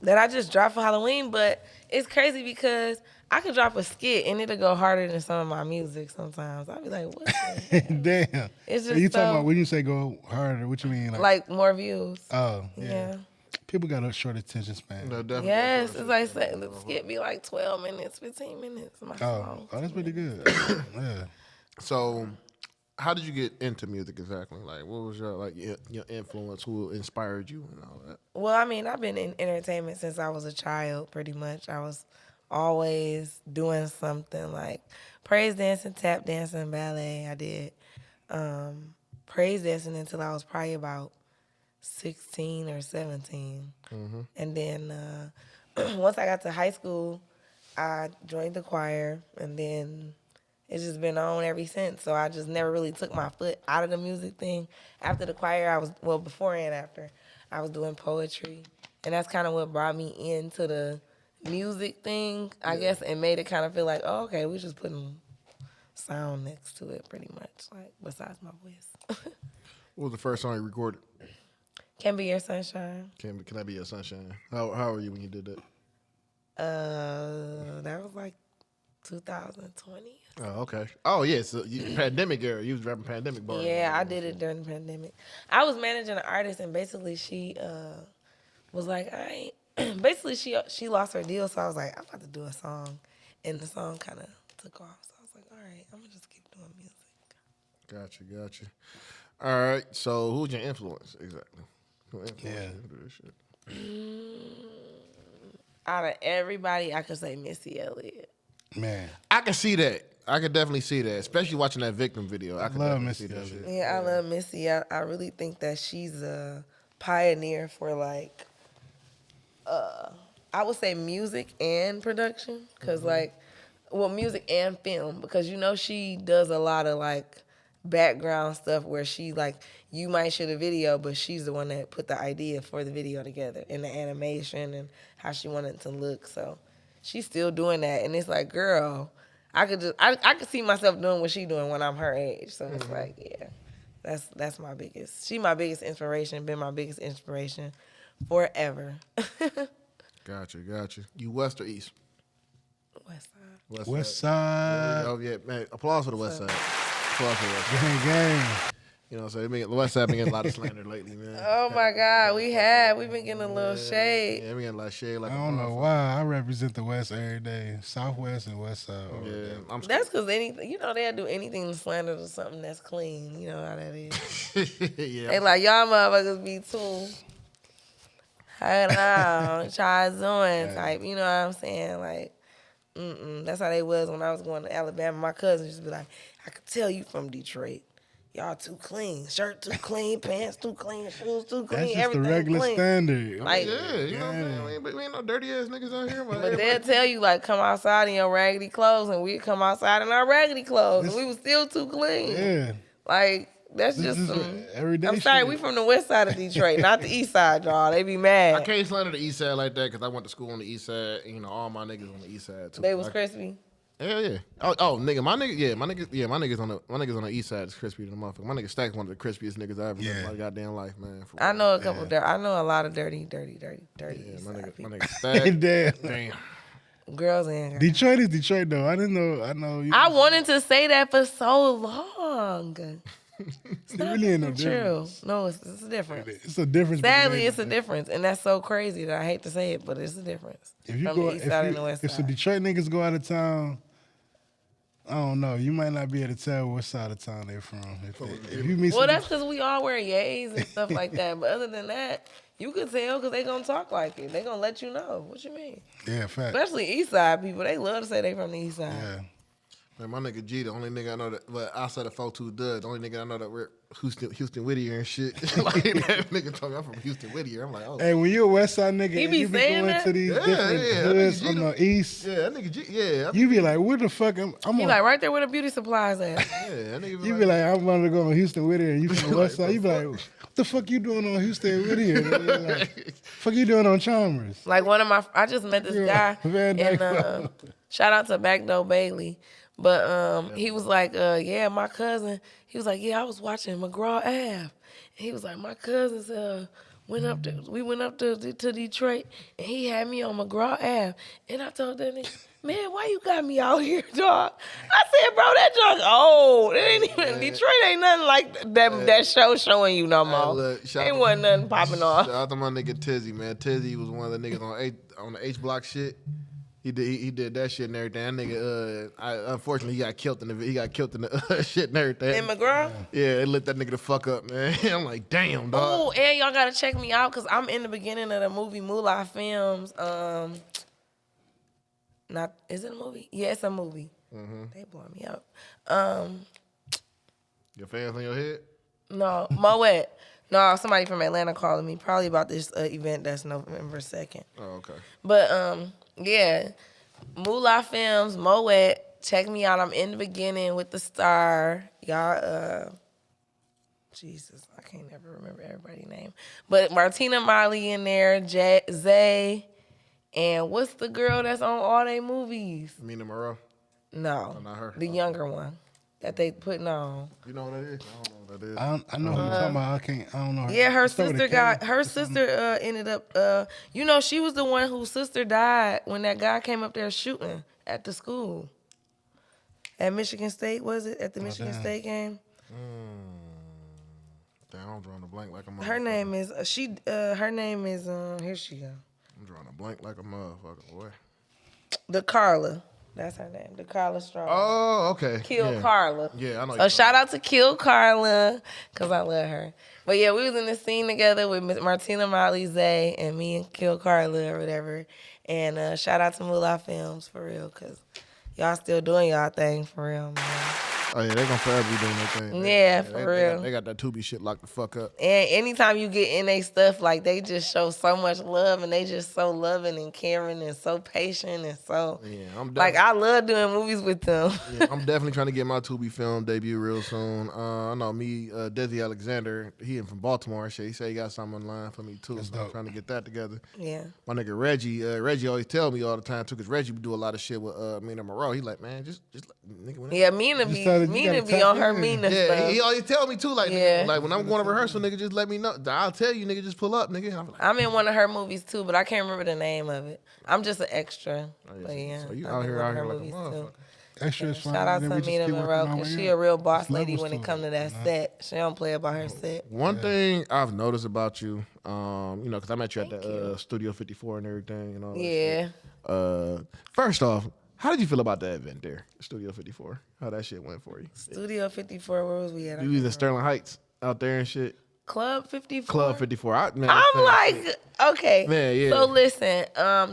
that I just dropped for Halloween. But it's crazy because I could drop a skit and it'll go harder than some of my music sometimes. I'll be like, what? Damn. It's just So you talking about when you say go harder, what you mean? Like more views. Oh, Yeah. People got a short attention span. No, definitely. Yes, it's like saying the skit be like 12 minutes, 15 minutes. My song. Oh, that's pretty good. Yeah. So, how did you get into music exactly? Like, what was your influence? Who inspired you and all that? Well, I mean, I've been in entertainment since I was a child, pretty much. I was always doing something like praise dancing, tap dancing, ballet. I did praise dancing until I was probably about 16 or 17. And then once I got to high school, I joined the choir, and then it's just been on ever since. So I just never really took my foot out of the music thing. After the choir, before and after, I was doing poetry. And that's kind of what brought me into the music thing, I guess, and made it kind of feel like, oh, okay, we're just putting sound next to it pretty much, like, besides my voice. What was the first song you recorded? Can Be Your Sunshine. Can I Be Your Sunshine? How were you when you did that? That was like 2020. Oh, okay. Oh, yeah. So pandemic era. You was rapping pandemic bars. Yeah, I did it during the pandemic. I was managing an artist, and basically she was like, I ain't. Basically, she lost her deal, so I was like, I'm about to do a song, and the song kind of took off. So I was like, all right, I'm gonna just keep doing music. Got you. All right. So who's your influence exactly? Who influenced you to do this shit? Out of everybody, I could say Missy Elliott. Man. I can see that. I could definitely see that, especially watching that Victim video. I could love definitely Missy see that Elliott. shit. Yeah, I love Missy. I really think that she's a pioneer for like, I would say music and production, because music and film, because she does a lot of like background stuff where she like, you might shoot a video, but she's the one that put the idea for the video together and the animation and how she wanted it to look. So she's still doing that, and it's like, girl, I could see myself doing what she's doing when I'm her age. So it's like, yeah, that's my biggest. She my biggest inspiration. Been my biggest inspiration forever. Gotcha. You West or East? West Side. West Side. Oh yeah, man. Applause for the West Side. Applause for the West Side. Gang. You know what I'm saying? The West Side been getting a lot of slander lately, man. Oh my God, we've been getting a little shade. Yeah, we getting a lot of shade. Like I don't know why. I represent the West every day. Southwest and West Side. Yeah, That's because they'll do anything to slander to something that's clean. You know how that is. yeah. They like, y'all motherfuckers be too hold on, try doing type. You know what I'm saying? Like, that's how they was when I was going to Alabama. My cousins used to be like, I could tell you from Detroit. Y'all too clean. Shirt too clean, pants too clean, shoes too clean, That's just everything the regular clean. standard. Like, Yeah, you know what I'm saying? We ain't no dirty ass niggas out here. but they'll tell you, like, come outside in your raggedy clothes, and we come outside in our raggedy clothes, and we was still too clean. Yeah. Like, that's This just is some... everyday I'm sorry, shit. we from the west side of Detroit, not the east side, y'all. They be mad. I can't slander the East Side like that because I went to school on the East Side. And, all my niggas on the East Side too. They was crispy. Hell yeah. Oh, nigga, my niggas on the East Side is crispy than the motherfucker. My nigga Stack's one of the crispiest niggas I ever met in my goddamn life, man. I know a couple. I know a lot of dirty. Yeah, East my side people. nigga Stack. Damn. Girls and girls. Detroit is Detroit though. I didn't know. I know. You, I wanted to say that for so long. It's really ain't no True. difference. No, it's a difference. It's a difference. Sadly, it's a difference, and that's so crazy that I hate to say it, but it's a difference. If you from go, the east side and the west if some side. Detroit niggas go out of town, I don't know. You might not be able to tell what side of town they're from. If you meet Well, some, that's because we all wear yays and stuff like that. But other than that, you can tell because they gonna talk like it. They gonna let you know. What you mean? yeah, fact. Especially East Side people. They love to say they from the East Side. Yeah. Man, my nigga G, the only nigga I know that, but outside of folks who does, the only nigga I know that we're Houston Whittier and shit. Like that nigga told me I'm from Houston Whittier. I'm like, oh. Hey, when you a West Side nigga, He and be you be saying going that? to these Yeah, different yeah, hoods that nigga on G the east, Yeah, that nigga G, yeah. you be like, "What the fuck? I'm He on." like right there where the beauty supplies at. Yeah, that nigga You be like, "I'm going to go on Houston Whittier," and you from the Like, West Side. You be like, "What the fuck you doing on Houston Whittier? Like, fuck you doing on Chalmers?" Like I just met this guy, Van Dyke. and shout out to Backdoor Bailey. But he was like, yeah, my cousin. He was like, yeah, I was watching McGraw Ave. And he was like, my cousins we went up to Detroit, and he had me on McGraw Ave. And I told that nigga, man, why you got me out here, dog? I said, bro, that junk old. It ain't even Detroit ain't nothing like that show showing you no more. look, shout Ain't out- wasn't nothing popping off. Shout out to my nigga Tizzy, man. Tizzy was one of the niggas on the H Block shit. He did that shit and everything. That nigga, unfortunately, he got killed in the shit and everything. In McGraw? Yeah, it lit that nigga the fuck up, man. I'm like, damn, dog. Oh, and y'all gotta check me out because I'm in the beginning of the movie Moolah Films. Is it a movie? Yeah, it's a movie. They blowing me up. Your fans on your head? No, Moet. No, somebody from Atlanta calling me probably about this event that's November 2nd. Oh, okay. But yeah, Moolah Films, Moet. Check me out. I'm in the beginning with the star. Y'all, Jesus, I can't never remember everybody's name. But Martina Miley in there, Zay, and what's the girl that's on all they movies? Mina Moreau. No, Oh, not her. the younger one that they putting on. You know what that is? I don't know what that is. I know who you're talking about. I don't know. Her. Yeah, her It's over sister the her sister ended up, she was the one whose sister died when that guy came up there shooting at the school. At Michigan State, was it? At the Michigan damn. State game? Damn, I'm drawing a blank like a motherfucker. Her name is, here she go. I'm drawing a blank like a motherfucker, boy. The Carla. That's her name. The Carla Strong. Oh, okay. Kill yeah. Carla. Yeah, I know. So shout out to Kill Carla, because I love her. But yeah, we was in the scene together with Miss Martina Miley, Zay, and me and Kill Carla or whatever. And shout out to Moolah Films for real, because y'all still doing y'all thing for real, man. Oh yeah, they gonna forever be doing their thing. Yeah, for real. They got that Tubi shit locked the fuck up. And anytime you get in they stuff, like they just show so much love, and they just so loving and caring and so patient and so Yeah, I'm like I love doing movies with them. Yeah, I'm definitely trying to get my Tubi film debut real soon. I know me, Desi Alexander, he from Baltimore and shit. He said he got something online for me too. That's So I'm dope. trying to get that together. Yeah. My nigga Reggie always tell me all the time too, cause Reggie do a lot of shit with Mina Moreau. He like, man, just nigga. Whenever. Yeah, Mina You started- you be gotta on tap her in. Mina Yeah, stuff. he always tell me too, like, Yeah. like when I'm going to rehearsal, nigga, just let me know. I'll tell you, nigga, just pull up, nigga. I'm like, I'm in one of her movies too, but I can't remember the name of it. I'm just an extra. But yeah, so you I'm out in here, one out of here her like a movies, motherfucker. Extra is fine. Shout out Then to we just Mina keep working Monroe our way because she up. a real boss It's lady levels when to it come to that it. set. She don't play about her set. One thing I've noticed about you, because I met you at the Studio 54 and everything, and all that Yeah. shit. First off, how did you feel about that event there, Studio 54? How that shit went for you? Studio 54, where was we at? You was in Sterling Heights out there and shit. Club 54? Club 54. I'm like, okay. Man, yeah. So listen,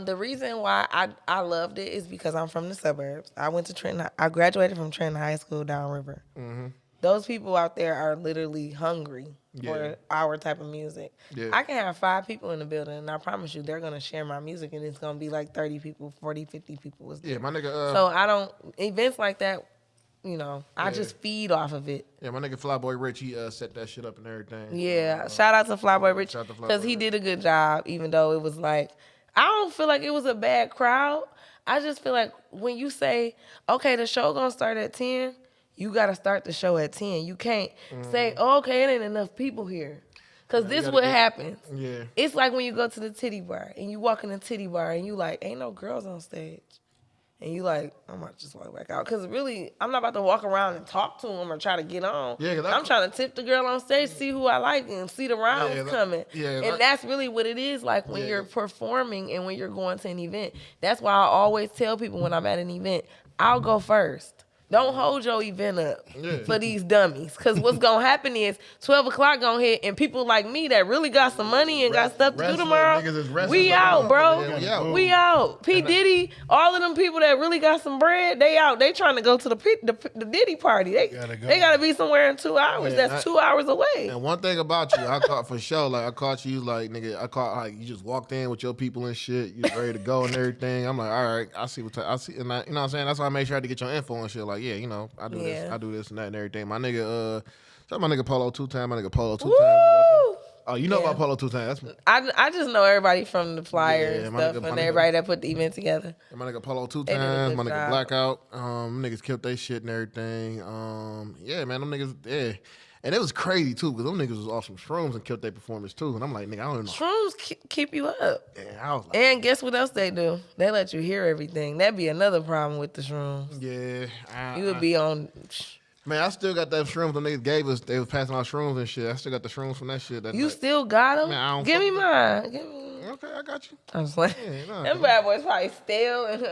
the reason why I loved it is because I'm from the suburbs. I went to Trenton. I graduated from Trenton High School downriver. Mm-hmm. Those people out there are literally hungry Yeah. for our type of music. Yeah. I can have 5 people in the building, and I promise you, they're gonna share my music, and it's gonna be like 30 people, 40, 50 people. Was there. Yeah, my nigga. So I don't events like that. I just feed off of it. Yeah, my nigga Flyboy Rich, he set that shit up and everything. Yeah, shout out to Flyboy Rich shout out to Flyboy because he Rich. did a good job, even though it was like, I don't feel like it was a bad crowd. I just feel like when you say, okay, the show gonna start at 10, you gotta start the show at 10. You can't say, oh, okay, it ain't enough people here. Because this what happens. Yeah. It's like when you go to the titty bar and you walk in the titty bar and you like, ain't no girls on stage. And you like, I might just walk back out. Because really, I'm not about to walk around and talk to them or try to get on. Yeah, 'cause I'm trying to tip the girl on stage, see who I like, and see the rounds Yeah, that- coming. yeah, and that- that's really what it is like when Yeah. you're performing and when you're going to an event. That's why I always tell people when I'm at an event, I'll go first. Don't hold your event up for these dummies. Because what's going to happen is 12 o'clock going to hit, and people like me that really got some money and got stuff to do tomorrow, we out, bro. We out. P. Diddy, all of them people that really got some bread, they out. They trying to go to the Diddy party. They got to be somewhere in 2 hours. That's 2 hours away. And one thing about you, I caught for sure, like, I caught you, like, nigga, I caught, like, you just walked in with your people and shit. You ready to go and everything. I'm like, all right, I see I see, and you know what I'm saying? That's why I made sure I had to get your info and shit. Like, yeah, you know, I do this and that and everything. My nigga, shout my nigga Polo 2 Time. My nigga Polo 2 Time. Oh, you know about Polo 2 Time? I just know everybody from the flyers and stuff, and everybody that put the event together. And my nigga Polo 2 Time. My nigga Blackout. Niggas killed they shit and everything. Yeah, man, them niggas. Yeah. And it was crazy too, because them niggas was off some shrooms and killed their performance too. And I'm like, nigga, I don't know. Shrooms keep you up. Yeah, I was like, and guess what else they do? They let you hear everything. That'd be another problem with the shrooms. Yeah. You would be on. Man, I still got that shrooms them niggas gave us. They was passing out shrooms and shit. I still got the shrooms from that shit. You still got them? Man, Give me mine. Okay, I got you. I was like, them bad boys probably stale and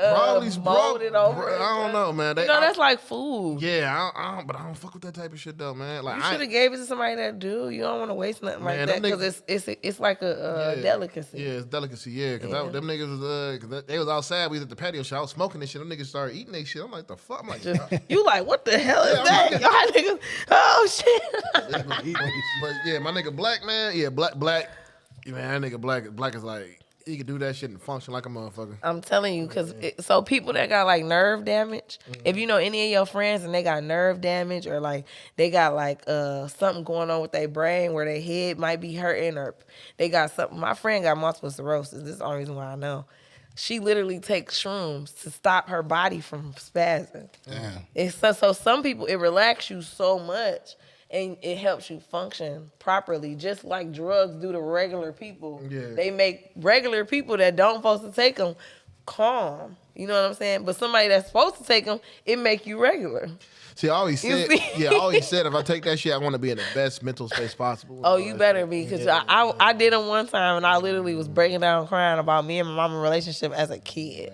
molded over. I don't know, man. That's like food. Yeah, but I don't fuck with that type of shit though, man. Like, you should have gave it to somebody that do. You don't want to waste nothing like that because it's like a delicacy. Yeah, it's delicacy. Yeah, because them niggas was cause they was outside. We was at the patio shop. I was smoking this shit. Them niggas started eating that shit. I'm like, the fuck? I'm like, you like, what the hell is that? Y'all niggas, oh shit. But yeah, my nigga Black, man. Yeah, Black. Yeah, man, that nigga Black is like, he could do that shit and function like a motherfucker. I'm telling you, because so people that got like nerve damage, if you know any of your friends and they got nerve damage or like they got like something going on with their brain where their head might be hurting or they got something. My friend got multiple sclerosis. This is the only reason why I know. She literally takes shrooms to stop her body from spazzing. Damn. It's so some people, it relaxes you so much and it helps you function properly, just like drugs do to regular people. Yeah. They make regular people that don't supposed to take them calm. You know what I'm saying? But somebody that's supposed to take them, it make you regular. See, I always said, if I take that shit, I want to be in the best mental space possible. Oh, you better be, because I did them one time and I literally was breaking down crying about me and my mama's relationship as a kid.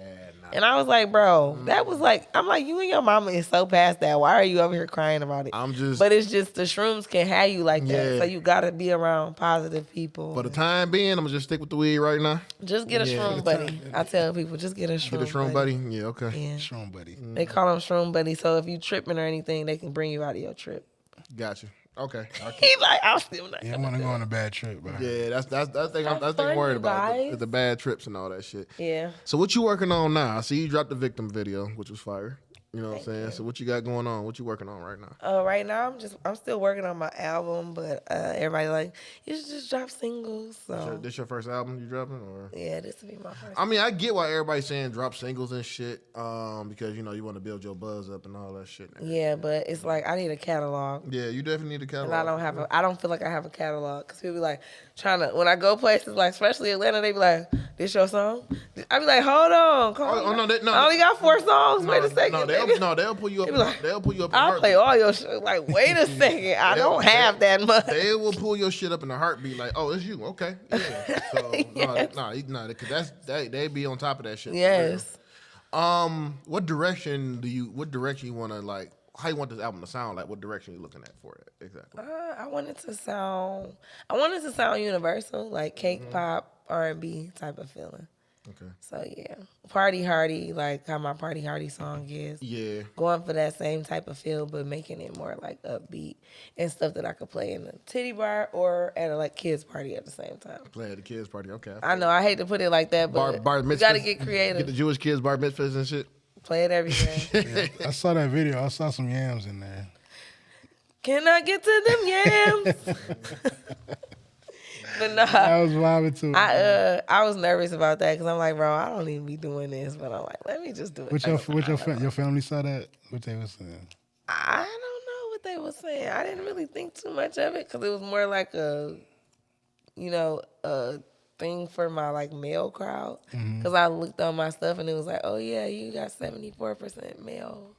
And I was like, bro, that was like, I'm like, you and your mama is so past that. Why are you over here crying about it? But it's just the shrooms can have you like that. So you got to be around positive people. For the time being, I'm going to just stick with the weed right now. Just get a shroom buddy. I tell people, just get a shroom buddy. Get a shroom buddy? Yeah, okay. Yeah. Shroom buddy. They call them shroom buddy. So if you tripping or anything, they can bring you out of your trip. Got you. Okay. He's like, I'm still not. Yeah, I want to go on a bad trip, bro. Yeah, that's thing I'm worried about. The bad trips and all that shit. Yeah. So what you working on now? I see you dropped the Victim video, which was fire. You know what I'm saying? So what you got going on? What you working on right now? Right now I'm still working on my album, but everybody like, you should just drop singles. So This your first album you dropping, or? Yeah, this will be my first. I mean, I get why everybody's saying drop singles and shit, because you know you want to build your buzz up and all that shit. Yeah, but it's like I need a catalog. Yeah, you definitely need a catalog. And I don't feel like I have a catalog because people be like when I go places like especially Atlanta, they be like, "This your song?" I be like, "Hold on, no, I only got 4 songs. Wait a second." They'll pull you up. They'll pull you up. I'll play all your shit. Like, wait a second, I don't have that much. They will pull your shit up in a heartbeat. Like, oh, it's you. Okay, yeah. So no, because they be on top of that shit. Yes. What direction you want to like? How you want this album to sound? Like, what direction you looking at for it exactly? I want it to sound universal, like cake pop R&B type of feeling. Okay. So yeah, party hardy, like how my party hardy song is. Yeah. Going for that same type of feel, but making it more like upbeat and stuff that I could play in a titty bar or at a like kids party at the same time. Play at the kids party. Okay. I know I hate to put it like that, but bar you gotta get creative. Get the Jewish kids bar mitzvahs and shit. Play it everywhere. Yeah, I saw that video. I saw some yams in there. Can I get to them yams? But no, I was vibing too. I was nervous about that because I'm like, bro, I don't even be doing this, but I'm like, let me just do it. Your family saw that? What they was saying? I don't know what they were saying. I didn't really think too much of it because it was more like a thing for my like male crowd. Because I looked on my stuff and it was like, oh yeah, you got 74% male.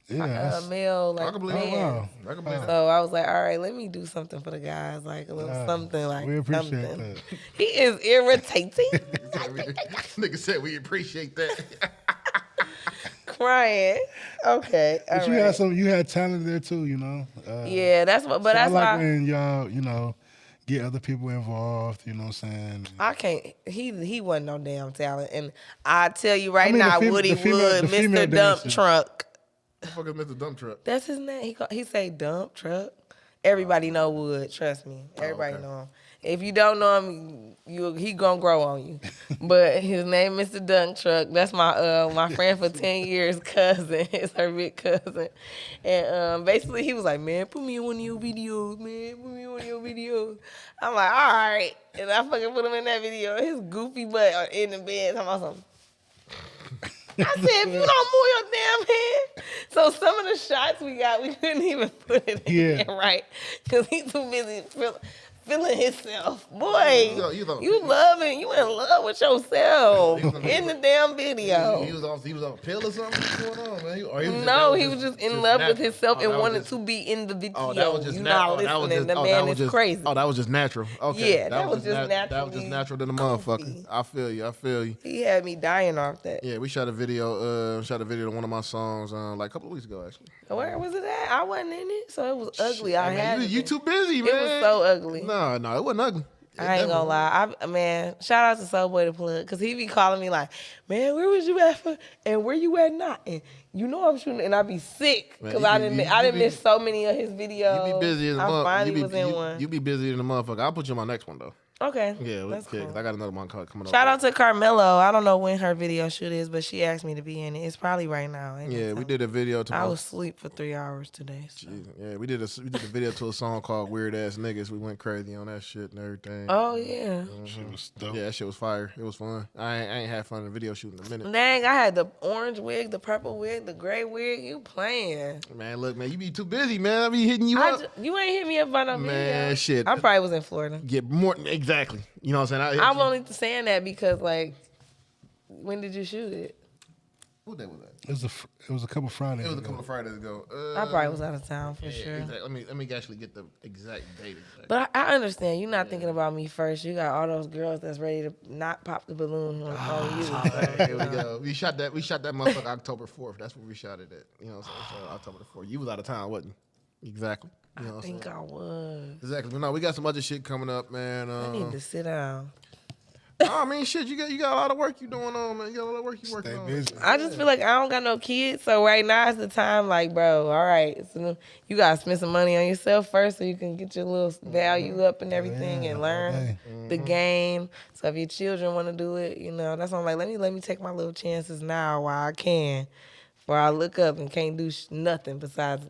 Yeah, male like I can believe man. Wow. I can believe So I was like, all right, let me do something for the guys, like a little something like we appreciate something. that. He is irritating. Nigga said we appreciate that. crying. Okay, But all you right. had you had talent there too, you know. Yeah, that's what. But So I that's like why when y'all, you know, get other people involved. You know what I'm saying? I can't. He wasn't no damn talent, and I tell you I right mean, now, Woody Wood, the female Mr. Dump dancers. Truck. What the fuck is Mr. Dump Truck? That's his name. He say Dump Truck. Everybody know Wood. Trust me. Everybody okay. know him. If you don't know him, he gonna grow on you. But his name Mr. Dump Truck. That's my friend for 10 years cousin. It's her big cousin. And basically he was like, man, put me in one of your videos, man. Put me in one of your videos. I'm like, all right. And I fucking put him in that video. His goofy butt in the bed. Talking about something. I said, if you don't move your damn head. So some of the shots we got, we couldn't even put it in right. Because he's too busy feeling himself. Boy, you in love with yourself in the damn video. He was off a pill or something? What's going on, man? No, he was just in love with himself and wanted to be in the video. Oh, that was just natural. The man is crazy. Oh, that was just natural. Okay. Yeah, that was just natural. That was just natural than a motherfucker. I feel you. He had me dying off that. Yeah, we shot a video to one of my songs like a couple of weeks ago, actually. Where was it at? I wasn't in it, so it was ugly. I had you too busy, man. It was so ugly. No, it wasn't ugly. I ain't gonna lie. Man, shout out to Soulboy the Plug, because he be calling me like, man, where was you at for, and where you at not? And you know I'm shooting, and I be sick, because I didn't miss so many of his videos. You be busy as a motherfucker. I finally was in one. You be busy in the motherfucker. I'll put you on my next one, though. Okay. Yeah, that's cool. I got another one coming up. Shout out to Carmelo. I don't know when her video shoot is, but she asked me to be in it. It's probably right now. Yeah, we did a video to. I was asleep for 3 hours today. So. Yeah, we did a video to a song called "Weird Ass Niggas." We went crazy on that shit and everything. Oh yeah. Shit was dope. Yeah, that shit was fire. It was fun. I ain't had fun in the video shooting in a minute. Dang, I had the orange wig, the purple wig, the gray wig. You playing? Man, look, man, you be too busy, man. I be hitting you up. You ain't hit me up by no video. Man, shit. I probably was in Florida. Get more exactly. You know what I'm saying? I'm only saying that because, like, when did you shoot it? What day was that? It was a couple Fridays. It was a couple of Fridays ago. I probably was out of town for sure. Exactly. Let me actually get the exact date. But I understand you're not thinking about me first. You got all those girls that's ready to not pop the balloon on you. Here we go. We shot that motherfucker October 4th. That's when we shot it at. You know what I'm saying? So October the 4th. You was out of town, wasn't you? Exactly. You know I think I was. Exactly. But no, we got some other shit coming up, man. I need to sit down. I mean, shit, you got a lot of work you doing on, man. You got a lot of work you working on. Busy. I just feel like I don't got no kids, so right now is the time. Like, bro, all right, so you gotta spend some money on yourself first, so you can get your little value up and everything, and learn the game. So if your children want to do it, you know, that's why I'm like, let me take my little chances now while I can, before I look up and can't do nothing besides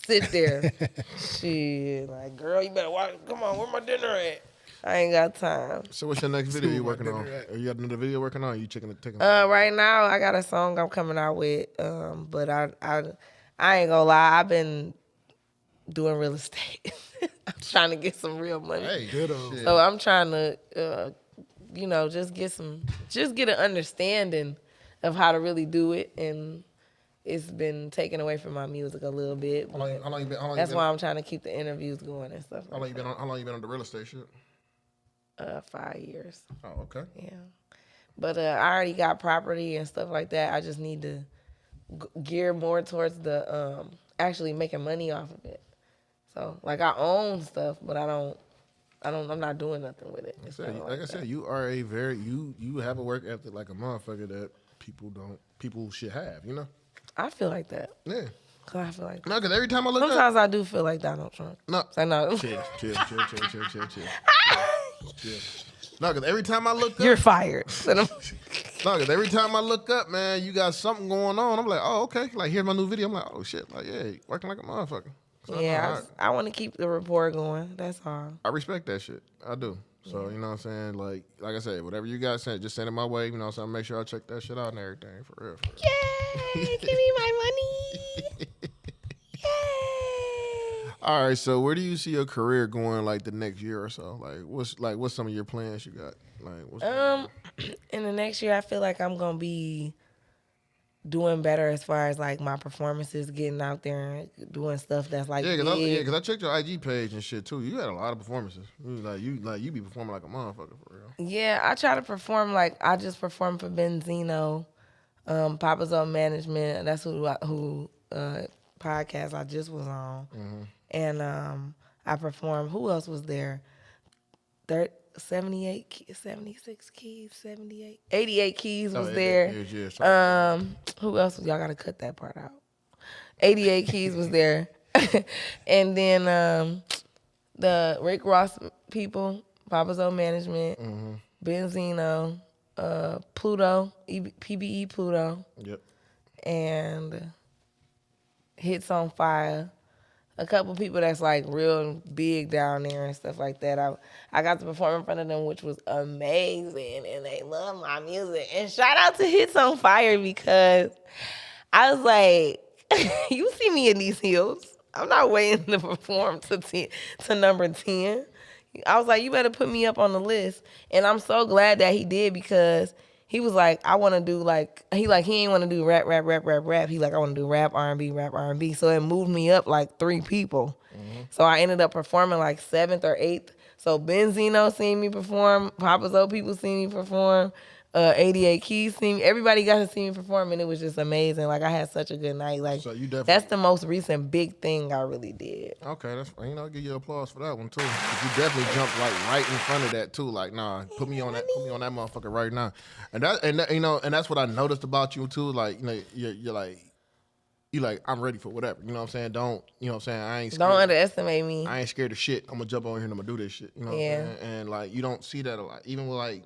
sit there. Shit, like, girl, you better watch. Come on, where my dinner at? I ain't got time. So what's your next video you working on? Are you got another video working on? Or you taking? Right now I got a song I'm coming out with. But I ain't gonna lie, I've been doing real estate. I'm trying to get some real money. Hey, good old shit. So I'm trying to, just get an understanding of how to really do it, and it's been taken away from my music a little bit. How long you been? That's why I'm trying to keep the interviews going and stuff. How long you been on the real estate shit? 5 years. Oh, okay. Yeah. But I already got property and stuff like that. I just need to gear more towards the actually making money off of it. So, like, I own stuff, but I'm not doing nothing with it. Like I said, you are a very you have a work ethic like a motherfucker that people should have, you know? I feel like that. Yeah. Cause I feel like that. No, because every time I look Sometimes I do feel like Donald Trump. No. So, no. Chill. No, because every time I look up. You're fired. No, because every time I look up, man, you got something going on. I'm like, oh, okay. Like, here's my new video. I'm like, oh, shit. Like, yeah, working like a motherfucker. So yeah, I want to keep the rapport going. That's all. I respect that shit. I do. So, you know what I'm saying? Like I said, whatever you got sent, just send it my way. You know what I'm saying? Make sure I check that shit out and everything. For real. Yay! Give me my money. Yay! All right, so where do you see your career going like the next year or so? What's some of your plans you got? In the next year I feel like I'm gonna be doing better as far as like my performances, getting out there and doing stuff that's like because I checked your IG page and shit too. You had a lot of performances. You be performing like a motherfucker for real. Yeah, I try to perform like I just performed for Benzino. Papa's on Management. That's who podcast I just was on. And I performed. Who else was there? 78, 76 keys, 78, 88 keys was there. Who else was, y'all gotta cut that part out. 88 keys was there. And then the Rick Ross people, Papa's on Management, Benzino, Pluto, PBE Pluto. Yep. And Hits on Fire. A couple people that's like real big down there and stuff like that. I got to perform in front of them, which was amazing, and they love my music. And shout out to Hits on Fire because I was like, you see me in these heels. I'm not waiting to perform to number 10. I was like, you better put me up on the list. And I'm so glad that he did because he was like, I want to do he ain't want to do rap. He like, I want to do rap, R&B. So it moved me up like 3 people. So I ended up performing like 7th or 8th. So Benzino seen me perform. Papa's old people seen me perform. 88 Keys seen me. Everybody got to see me perform, and it was just amazing. Like, I had such a good night. Like, So you definitely, that's the most recent big thing I really did. okay. That's, I'll give you applause for that one too. 'Cause you definitely jumped like right in front of that too. Like, nah, put me on that motherfucker right now. And that's what I noticed about you too. Like, you're like, I'm ready for whatever. You know what I'm saying? Don't, you know what I'm saying? I ain't scared. Don't underestimate me. I ain't scared of shit. I'm gonna jump on here and I'm gonna do this shit. You know what I'm saying? And like, you don't see that a lot. Even with like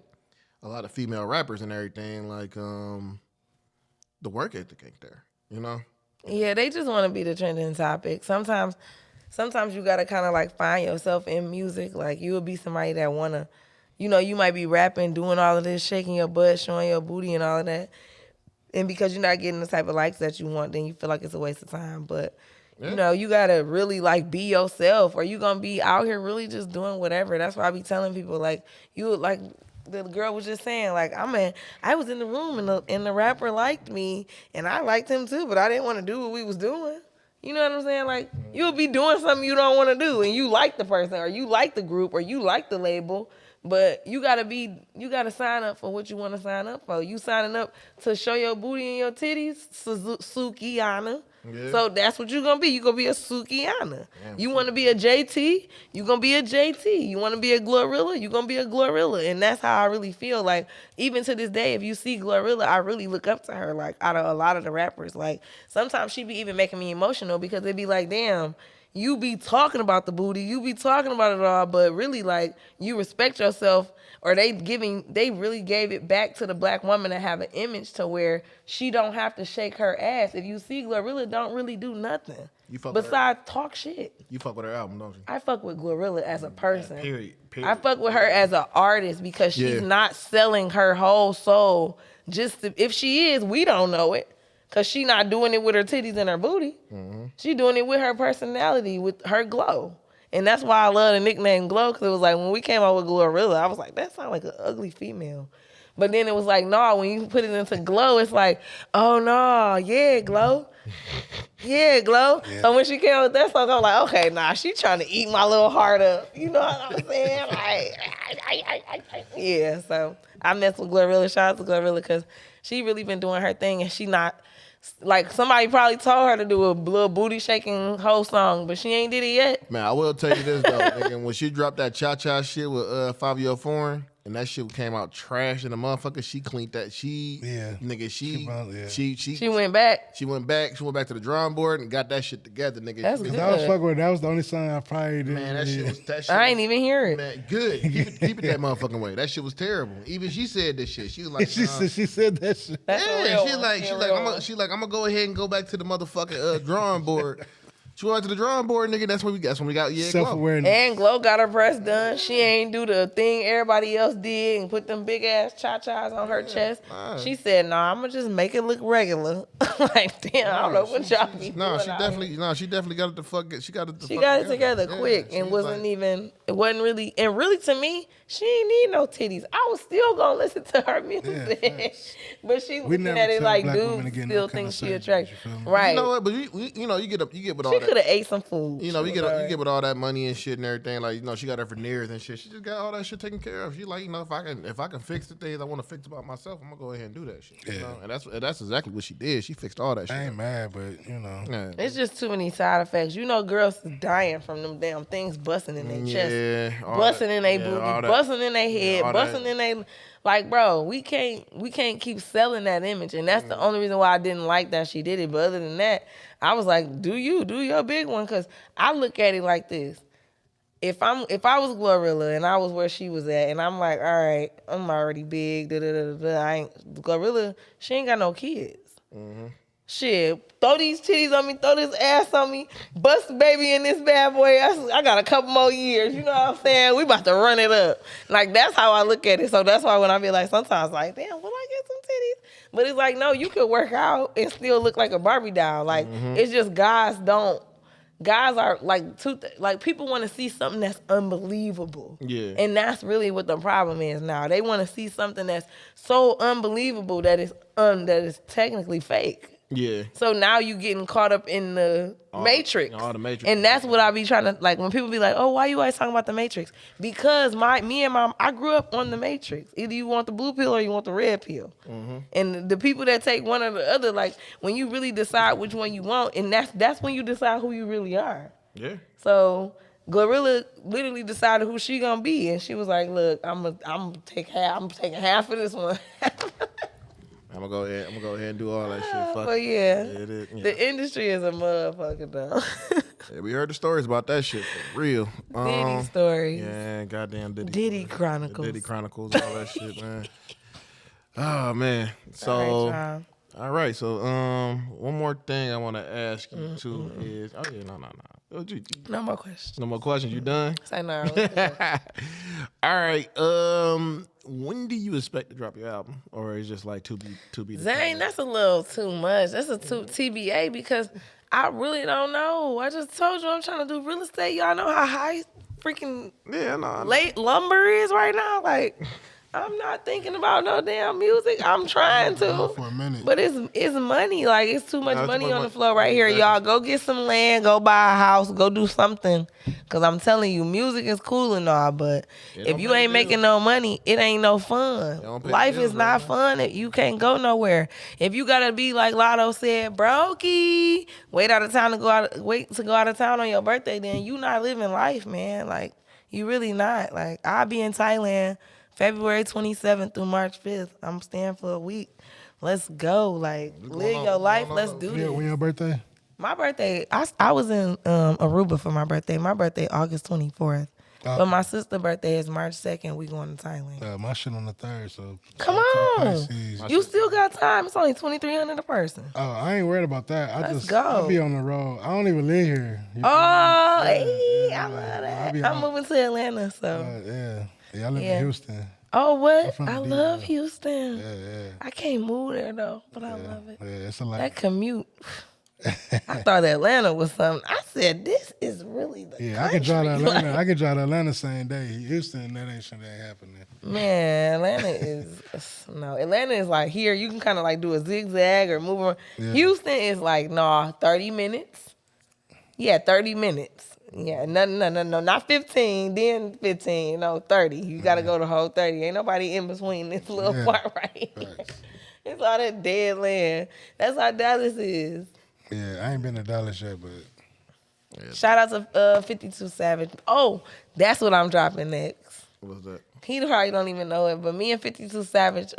a lot of female rappers and everything, like the work ethic ain't there, you know? Yeah, they just want to be the trending topic. Sometimes you got to kind of like find yourself in music. Like, you would be somebody that want to, you might be rapping, doing all of this, shaking your butt, showing your booty and all of that. And because you're not getting the type of likes that you want, then you feel like it's a waste of time. But, you got to really like be yourself, or you going to be out here really just doing whatever. That's why I be telling people, like, the girl was just saying, like, I was in the room and the rapper liked me and I liked him too, but I didn't want to do what we was doing. You know what I'm saying? Like, you'll be doing something you don't want to do and you like the person or you like the group or you like the label, but you gotta sign up for what you want to sign up for. You signing up to show your booty and your titties, Sukiyana. Yeah. So that's what you're going to be. You're going to be a Sukiyana. You want to be a JT, you're going to be a JT. You want to be a Glorilla, you're going to be a Glorilla. And that's how I really feel. Like, even to this day, if you see Glorilla, I really look up to her, like, out of a lot of the rappers. Like, sometimes she be even making me emotional because they be like, damn, you be talking about the booty, you be talking about it all, but really, like, you respect yourself, or they really gave it back to the black woman to have an image to where she don't have to shake her ass. If you see Glorilla don't really do nothing besides talk shit. You fuck with her album, don't you? I fuck with Glorilla as a person. Period. I fuck with her as an artist because she's not selling her whole soul. If she is, we don't know it. Because she not doing it with her titties and her booty. She doing it with her personality, with her glow. And that's why I love the nickname Glow, because it was like, when we came out with Glorilla, I was like, that sounds like an ugly female. But then it was like, no, when you put it into Glow, it's like, oh, no, yeah, Glow. Yeah, Glow. Yeah. So when she came out with that song, I'm like, okay, nah, she trying to eat my little heart up. You know what I'm saying? Yeah, so I mess with Glorilla. Shout out to Glorilla, because she really been doing her thing, and she not, like, somebody probably told her to do a little booty shaking whole song, but she ain't did it yet. Man, I will tell you this, though, nigga, when she dropped that cha-cha shit with Fabio Foreign, and that shit came out trash, and the motherfucker, she cleaned that. She went back. She went back to the drawing board and got that shit together, nigga. That's good. I was fucking with. That was the only song I probably did. Man, that shit I ain't even hear it. Man, good. Keep it that motherfucking way. That shit was terrible. Even she said this shit. She was like, she said that shit. She's like, I'm gonna go ahead and go back to the motherfucking drawing board. She went to the drawing board, nigga. That's when we got self-awareness. Glow. And Glow got her breast done. She ain't do the thing everybody else did and put them big ass cha-chas on her chest. She said, "Nah, I'm gonna just make it look regular." Like, damn, I don't know what y'all be doing. She definitely got it the fuck. She got it together quick, and it wasn't really, and really to me, she ain't need no titties. I was still gonna listen to her music, but she looking at it like, dude, still think she attractive, right? You know what? But you get with all that. could have ate some food. You know, you get with all that money and shit and everything. Like, you know, she got her veneers and shit. She just got all that shit taken care of. She like, you know, if I can fix the things I want to fix about myself, I'm gonna go ahead and do that shit. You know? And that's exactly what she did. She fixed all that shit. I ain't mad, but you know, it's just too many side effects. You know, girls is dying from them damn things busting in their chest, busting in their booty, busting in their head, busting in their. Like, bro, we can't keep selling that image, and that's the only reason why I didn't like that she did it. But other than that, I was like, do your big one, because I look at it like this: if I was Glorilla and I was where she was at, and I'm like, all right, I'm already big, I ain't Glorilla. She ain't got no kids. Shit, throw these titties on me, throw this ass on me, bust the baby in this bad boy. I got a couple more years. You know what I'm saying? We about to run it up. Like, that's how I look at it. So that's why when I be like, sometimes like, damn, will I get some titties? But it's like, no, you could work out and still look like a Barbie doll. Like, it's just guys are like people want to see something that's unbelievable. Yeah. And that's really what the problem is now. They want to see something that's so unbelievable that is technically fake. Yeah. So now you getting caught up in the Matrix. All the Matrix. And that's what I be trying to, like, when people be like, oh, why you always talking about the Matrix? Because me and mom, I grew up on the Matrix. Either you want the blue pill or you want the red pill. And the people that take one or the other, like, when you really decide which one you want, and that's when you decide who you really are. Yeah. So Glorilla literally decided who she gonna be, and she was like, look, I'm taking half of this one. I'm gonna go ahead and do all that shit. Fuck. But yeah, the industry is a motherfucker though. Yeah, we heard the stories about that shit for real. Diddy stories. Yeah, goddamn Diddy. Diddy Chronicles. Diddy Chronicles, all that shit, man. Oh man. So all right, so one more thing I want to ask you too is no more questions. No more questions. You done? Say no. All right. When do you expect to drop your album, or is it just like to be? Zane, that's a little too much. That's a TBA because I really don't know. I just told you I'm trying to do real estate. Y'all know how high freaking late lumber is right now. Like, I'm not thinking about no damn music. I'm trying to. For a minute. But it's money. Like, it's too much money on the floor right here. Y'all go get some land, go buy a house, go do something. Because I'm telling you, music is cool and all, but if you ain't making no money, it ain't no fun. Life is not fun if you can't go nowhere. If you got to be like Lotto said, brokey, wait to go out of town on your birthday, then you not living life, man. Like, you really not. Like, I'll be in Thailand February 27th through March 5th. I'm staying for a week. Let's go. Like, live your life. Let's do this. When your birthday? My birthday, I was in Aruba for my birthday. My birthday, August 24th. But my sister's birthday is March 2nd. We going to Thailand. My shit on the 3rd, so. Come on. You still got time. It's only $2,300 a person. Oh, I ain't worried about that. Let's go. I be on the road. I don't even live here. I love that. I'm moving to Atlanta, so. Yeah, I live in Houston. Oh, what? I love Houston. Yeah. I can't move there, though, but I love it. Yeah, it's a lot. That commute. I thought Atlanta was something. I said, this is really the country. I could drive to Atlanta. I could drive to Atlanta same day. Houston, that ain't happening. Man, Atlanta is like here. You can kind of like do a zigzag or move around. Yeah. Houston is like, 30 minutes. Yeah, 30 minutes. Yeah, no, not 15, then 15, 30. You got to go the whole 30. Ain't nobody in between this little part right here. It's all that dead land. That's how Dallas is. Yeah, I ain't been to Dallas yet, but. Shout out to 52 Savage. Oh, that's what I'm dropping next. What's that? He probably don't even know it, but me and 52 Savage,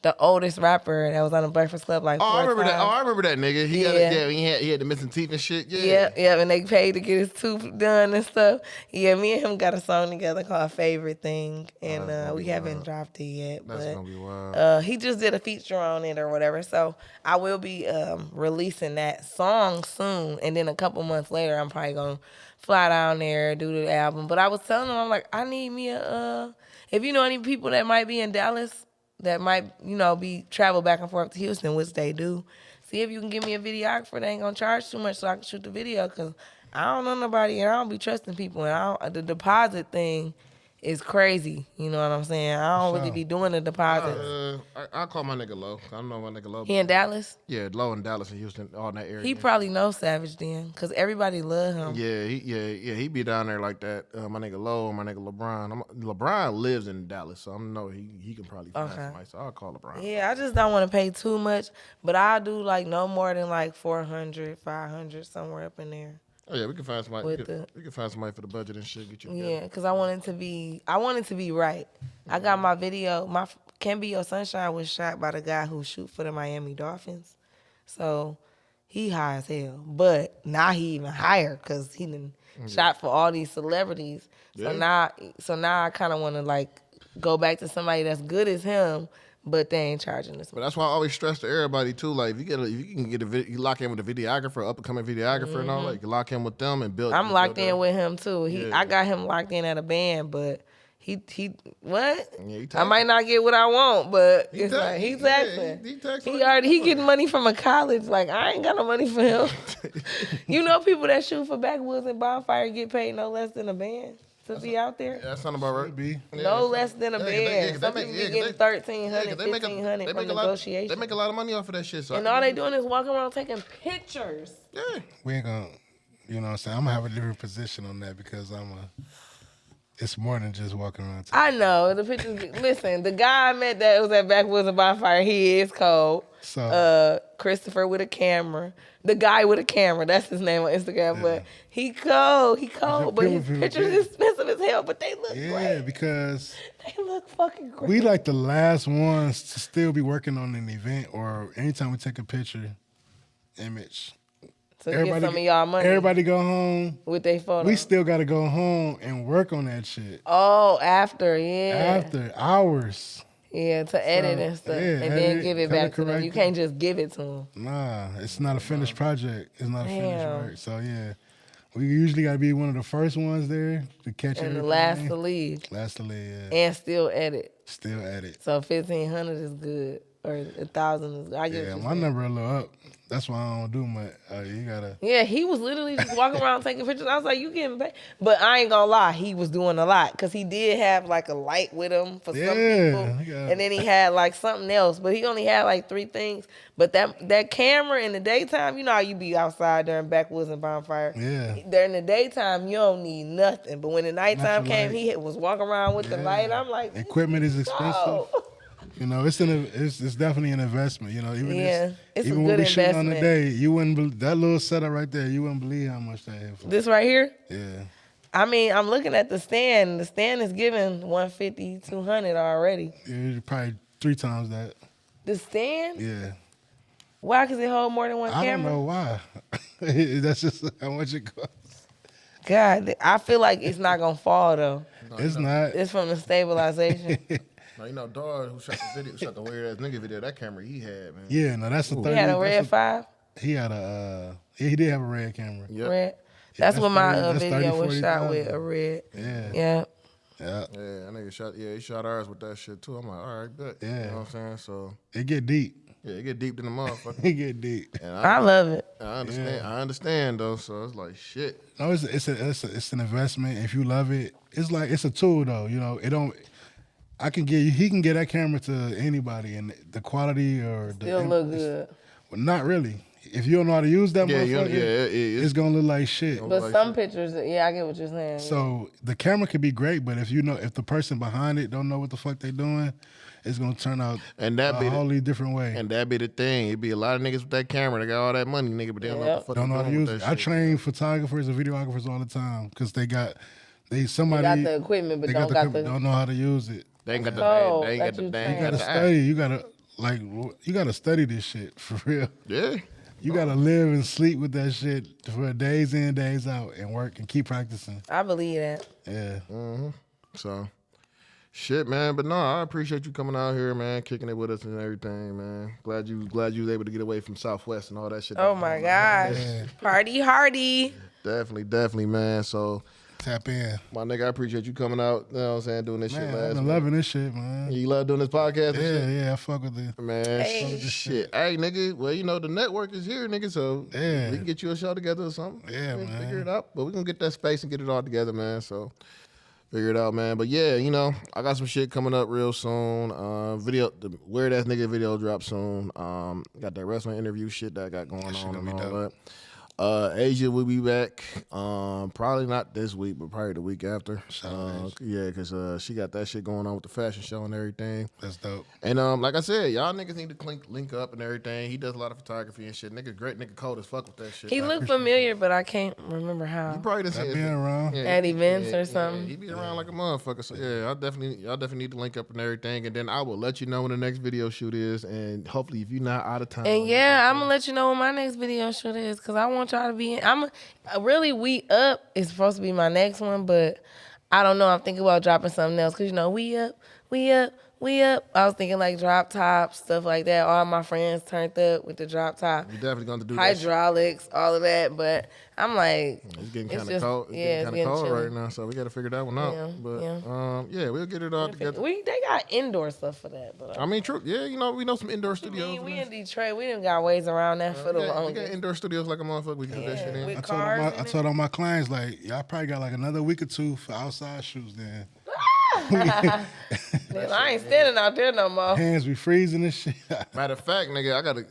the oldest rapper that was on the Breakfast Club like 4 times. I remember that nigga. He had the missing teeth and shit. Yeah, and they paid to get his tooth done and stuff. Yeah, me and him got a song together called Favorite Thing, and we haven't dropped it yet. That's gonna be wild. He just did a feature on it or whatever, so I will be releasing that song soon, and then a couple months later, I'm probably gonna fly down there, do the album. But I was telling him, I'm like, I need me if you know any people that might be in Dallas, that might, be travel back and forth to Houston, which they do. See if you can give me a videographer. They ain't gonna charge too much so I can shoot the video, because I don't know nobody and I don't be trusting people. And the deposit thing is crazy. You know what I'm saying? I don't really be doing the deposits. I call my nigga Low. I don't know my nigga Low. He in Dallas? Yeah, Low in Dallas and Houston, all in that area. He probably knows Savage then, cause everybody love him. Yeah, he be down there like that. My nigga Low and my nigga LeBron. LeBron lives in Dallas, so I know he can probably find somebody. So I'll call LeBron. Yeah, I just don't want to pay too much, but I'll do like no more than like 400, 500, somewhere up in there. Oh yeah, we can find somebody. We can find somebody for the budget and shit. Get you. Yeah, cause I want it to be right. I got my video. My Can Be Your Sunshine was shot by the guy who shoot for the Miami Dolphins, so he high as hell. But now he even higher cause he done shot for all these celebrities. So now I kind of want to like go back to somebody that's good as him. But they ain't charging this much. But that's why I always stress to everybody too. Like, if you can get you lock in with a videographer, up and coming videographer, and all that. You can lock in with them and build. I'm locked in with him too. I got him locked in at a band, but he what? Yeah, I might not get what I want, but it's like he's taxing. He getting money from a college. Like I ain't got no money for him. You know, people that shoot for Backwoods and Bonfire get paid no less than a band. To be out there? That's not about right. Be. No less than a band. Some people be getting 1,300, 1,500 for negotiation. They make a lot of money off of that shit. So and all they doing is walking around taking pictures. Yeah. We ain't gonna, you know what I'm saying? I'm gonna have a different position on that because it's more than just walking around. I know. The pictures, listen, the guy I met that was at Backwoods and Bonfire, he is cold. So, Christopher with a camera. The guy with a camera, that's his name on Instagram. But he cold. But his pictures is expensive as hell, but they look great. Yeah, because they look fucking great. we like the last ones to still be working on an event or anytime we take a picture, image. So get some of y'all money. Everybody go home. With their photo. We still got to go home and work on that shit. Oh, after, yeah. After hours. Yeah, to edit and stuff. Yeah, and then give it back to them. You can't just give it to them. Nah, it's not a finished project. It's not a finished work. So, yeah. We usually got to be one of the first ones there to catch it. And the last to leave. Last to leave, yeah. And still edit. Still edit. So 1,500 is good. Or 1,000 is good. I get yeah, my number a little up. That's why I don't do much. You gotta. Yeah, he was literally just walking around taking pictures. I was like, you getting paid? But I ain't gonna lie, he was doing a lot because he did have like a light with him for some people, and then he had like something else. But he only had like 3 things. But that camera in the daytime, you know how you be outside during Backwoods and Bonfire. Yeah. During the daytime, you don't need nothing. But when the nighttime came, he was walking around with the light. I'm like, equipment is expensive. Oh. You know, it's definitely an investment. You know, even it's even a when good we shooting on the investment. day, you wouldn't that little setup right there. You wouldn't believe how much that is. This right here. Yeah. I mean, I'm looking at the stand. The stand is giving 150, 200 already. Yeah, probably 3 times that. The stand? Yeah. Why? Because it hold more than one camera? I don't know why. That's just how much it costs. God, I feel like it's not gonna fall though. It's not. It's from the stabilization. No, you know, dog who shot the video, shot the weird ass nigga video. That camera he had, man. Yeah, no, that's a 30. He had a red 5. He had a. He did have a red camera. Yep. Red. That's what my video 30, was shot with, a red. Yeah. Yeah. Yeah. Yeah, that nigga shot. Yeah, he shot ours with that shit too. I'm like, all right, bet. Yeah. You know what I'm saying? So it get deep. yeah, it get deep than the motherfucker. It get deep. And I love it. I understand. Yeah. I understand though. So it's like shit. No, it's an investment. If you love it, it's like it's a tool though. You know, it don't. He can get that camera to anybody, and the quality or still look good. Well, not really. If you don't know how to use that motherfucker, it's gonna look like shit. But like some pictures, yeah, I get what you're saying. So the camera could be great, but if the person behind it don't know what the fuck they doing, it's gonna turn out a wholly different way. And that be the thing. It be a lot of niggas with that camera. They got all that money, nigga, but they don't know what the fuck don't know how to use it. I train photographers and videographers all the time because they got the equipment, but don't know how to use it. They ain't got the. They ain't got the. You gotta study. You gotta study this shit for real. Yeah. You gotta live and sleep with that shit for days in, days out, and work and keep practicing. I believe that. Yeah. Mm-hmm. So, shit, man. But no, I appreciate you coming out here, man, kicking it with us and everything, man. Glad you was able to get away from Southwest and all that shit. Oh my gosh, yeah. Party hardy. Definitely, man. So. Tap in. My nigga, I appreciate you coming out, you know what I'm saying, doing this shit last I've been loving this shit, man. You love doing this podcast and shit? Yeah, I fuck with it. Man, shit. Hey, nigga, well, you know, the network is here, nigga, so we can get you a show together or something. Yeah, man. Figure it out. But we're going to get that space and get it all together, man, so Figure it out, man. But yeah, you know, I got some shit coming up real soon. The weird ass nigga video drop soon. Got that wrestling interview shit that I got going on and all that. Asia will be back. Probably not this week, but probably the week after. Yeah, because she got that shit going on with the fashion show and everything. That's dope. And like I said, y'all niggas need to link up and everything. He does a lot of photography and shit. Nigga cold as fuck with that shit. He looked familiar, but I can't remember how. You probably didn't see Being around. At events or something. Yeah, he be around like a motherfucker. So yeah, y'all definitely need to link up and everything. And then I will let you know when the next video shoot is. And hopefully, if you're not out of time. And yeah, I'm gonna let you know when my next video shoot is, cause I want y'all to be in. Really, We Up is supposed to be my next one, but I don't know. I'm thinking about dropping something else, cause you know we up. I was thinking like drop top, stuff like that. All my friends turned up with the drop top. You're definitely gonna do hydraulics, all of that. But I'm like, it's getting kind of cold. It's getting kind of cold right now, so we got to figure that one out. Yeah, but yeah, we'll get it all together. They got indoor stuff for that. But I mean, true. Yeah, you know, we know some indoor studios. We in Detroit. We done got ways around that for the longest. We got indoor studios like a motherfucker. We can do that shit in. I told all my clients, like, y'all probably got like another week or two for outside shoots then. I ain't standing out there no more. Hands be freezing and shit. Matter of fact, nigga, I gotta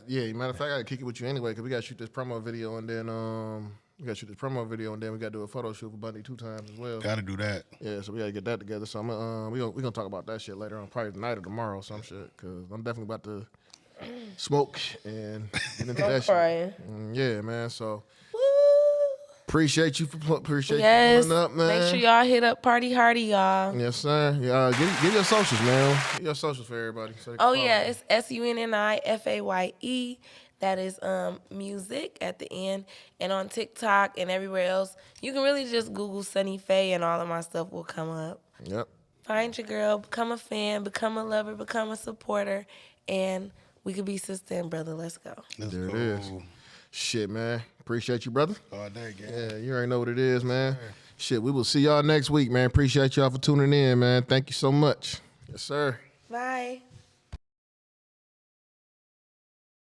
kick it with you anyway, because we gotta shoot this promo video and then we gotta do a photo shoot for Bundy 2 times as well. Gotta do that. Yeah, so we gotta get that together. So we gonna talk about that shit later on, probably tonight or tomorrow or some shit, because I'm definitely about to smoke and get into that shit. Yeah, man. So appreciate you coming up, man. Make sure y'all hit up Party Hardy, y'all. Yes, sir. Give your socials, man. Give your socials for everybody. So it's SUNNIFAYE. That is music at the end. And on TikTok and everywhere else, you can really just Google Sunni Faye and all of my stuff will come up. Yep. Find your girl, become a fan, become a lover, become a supporter, and we could be sister and brother. Let's go. There it is. Shit, man. Appreciate you, brother. All day, gang. Yeah, you already know what it is, man. Sure. Shit, we will see y'all next week, man. Appreciate y'all for tuning in, man. Thank you so much. Yes, sir. Bye.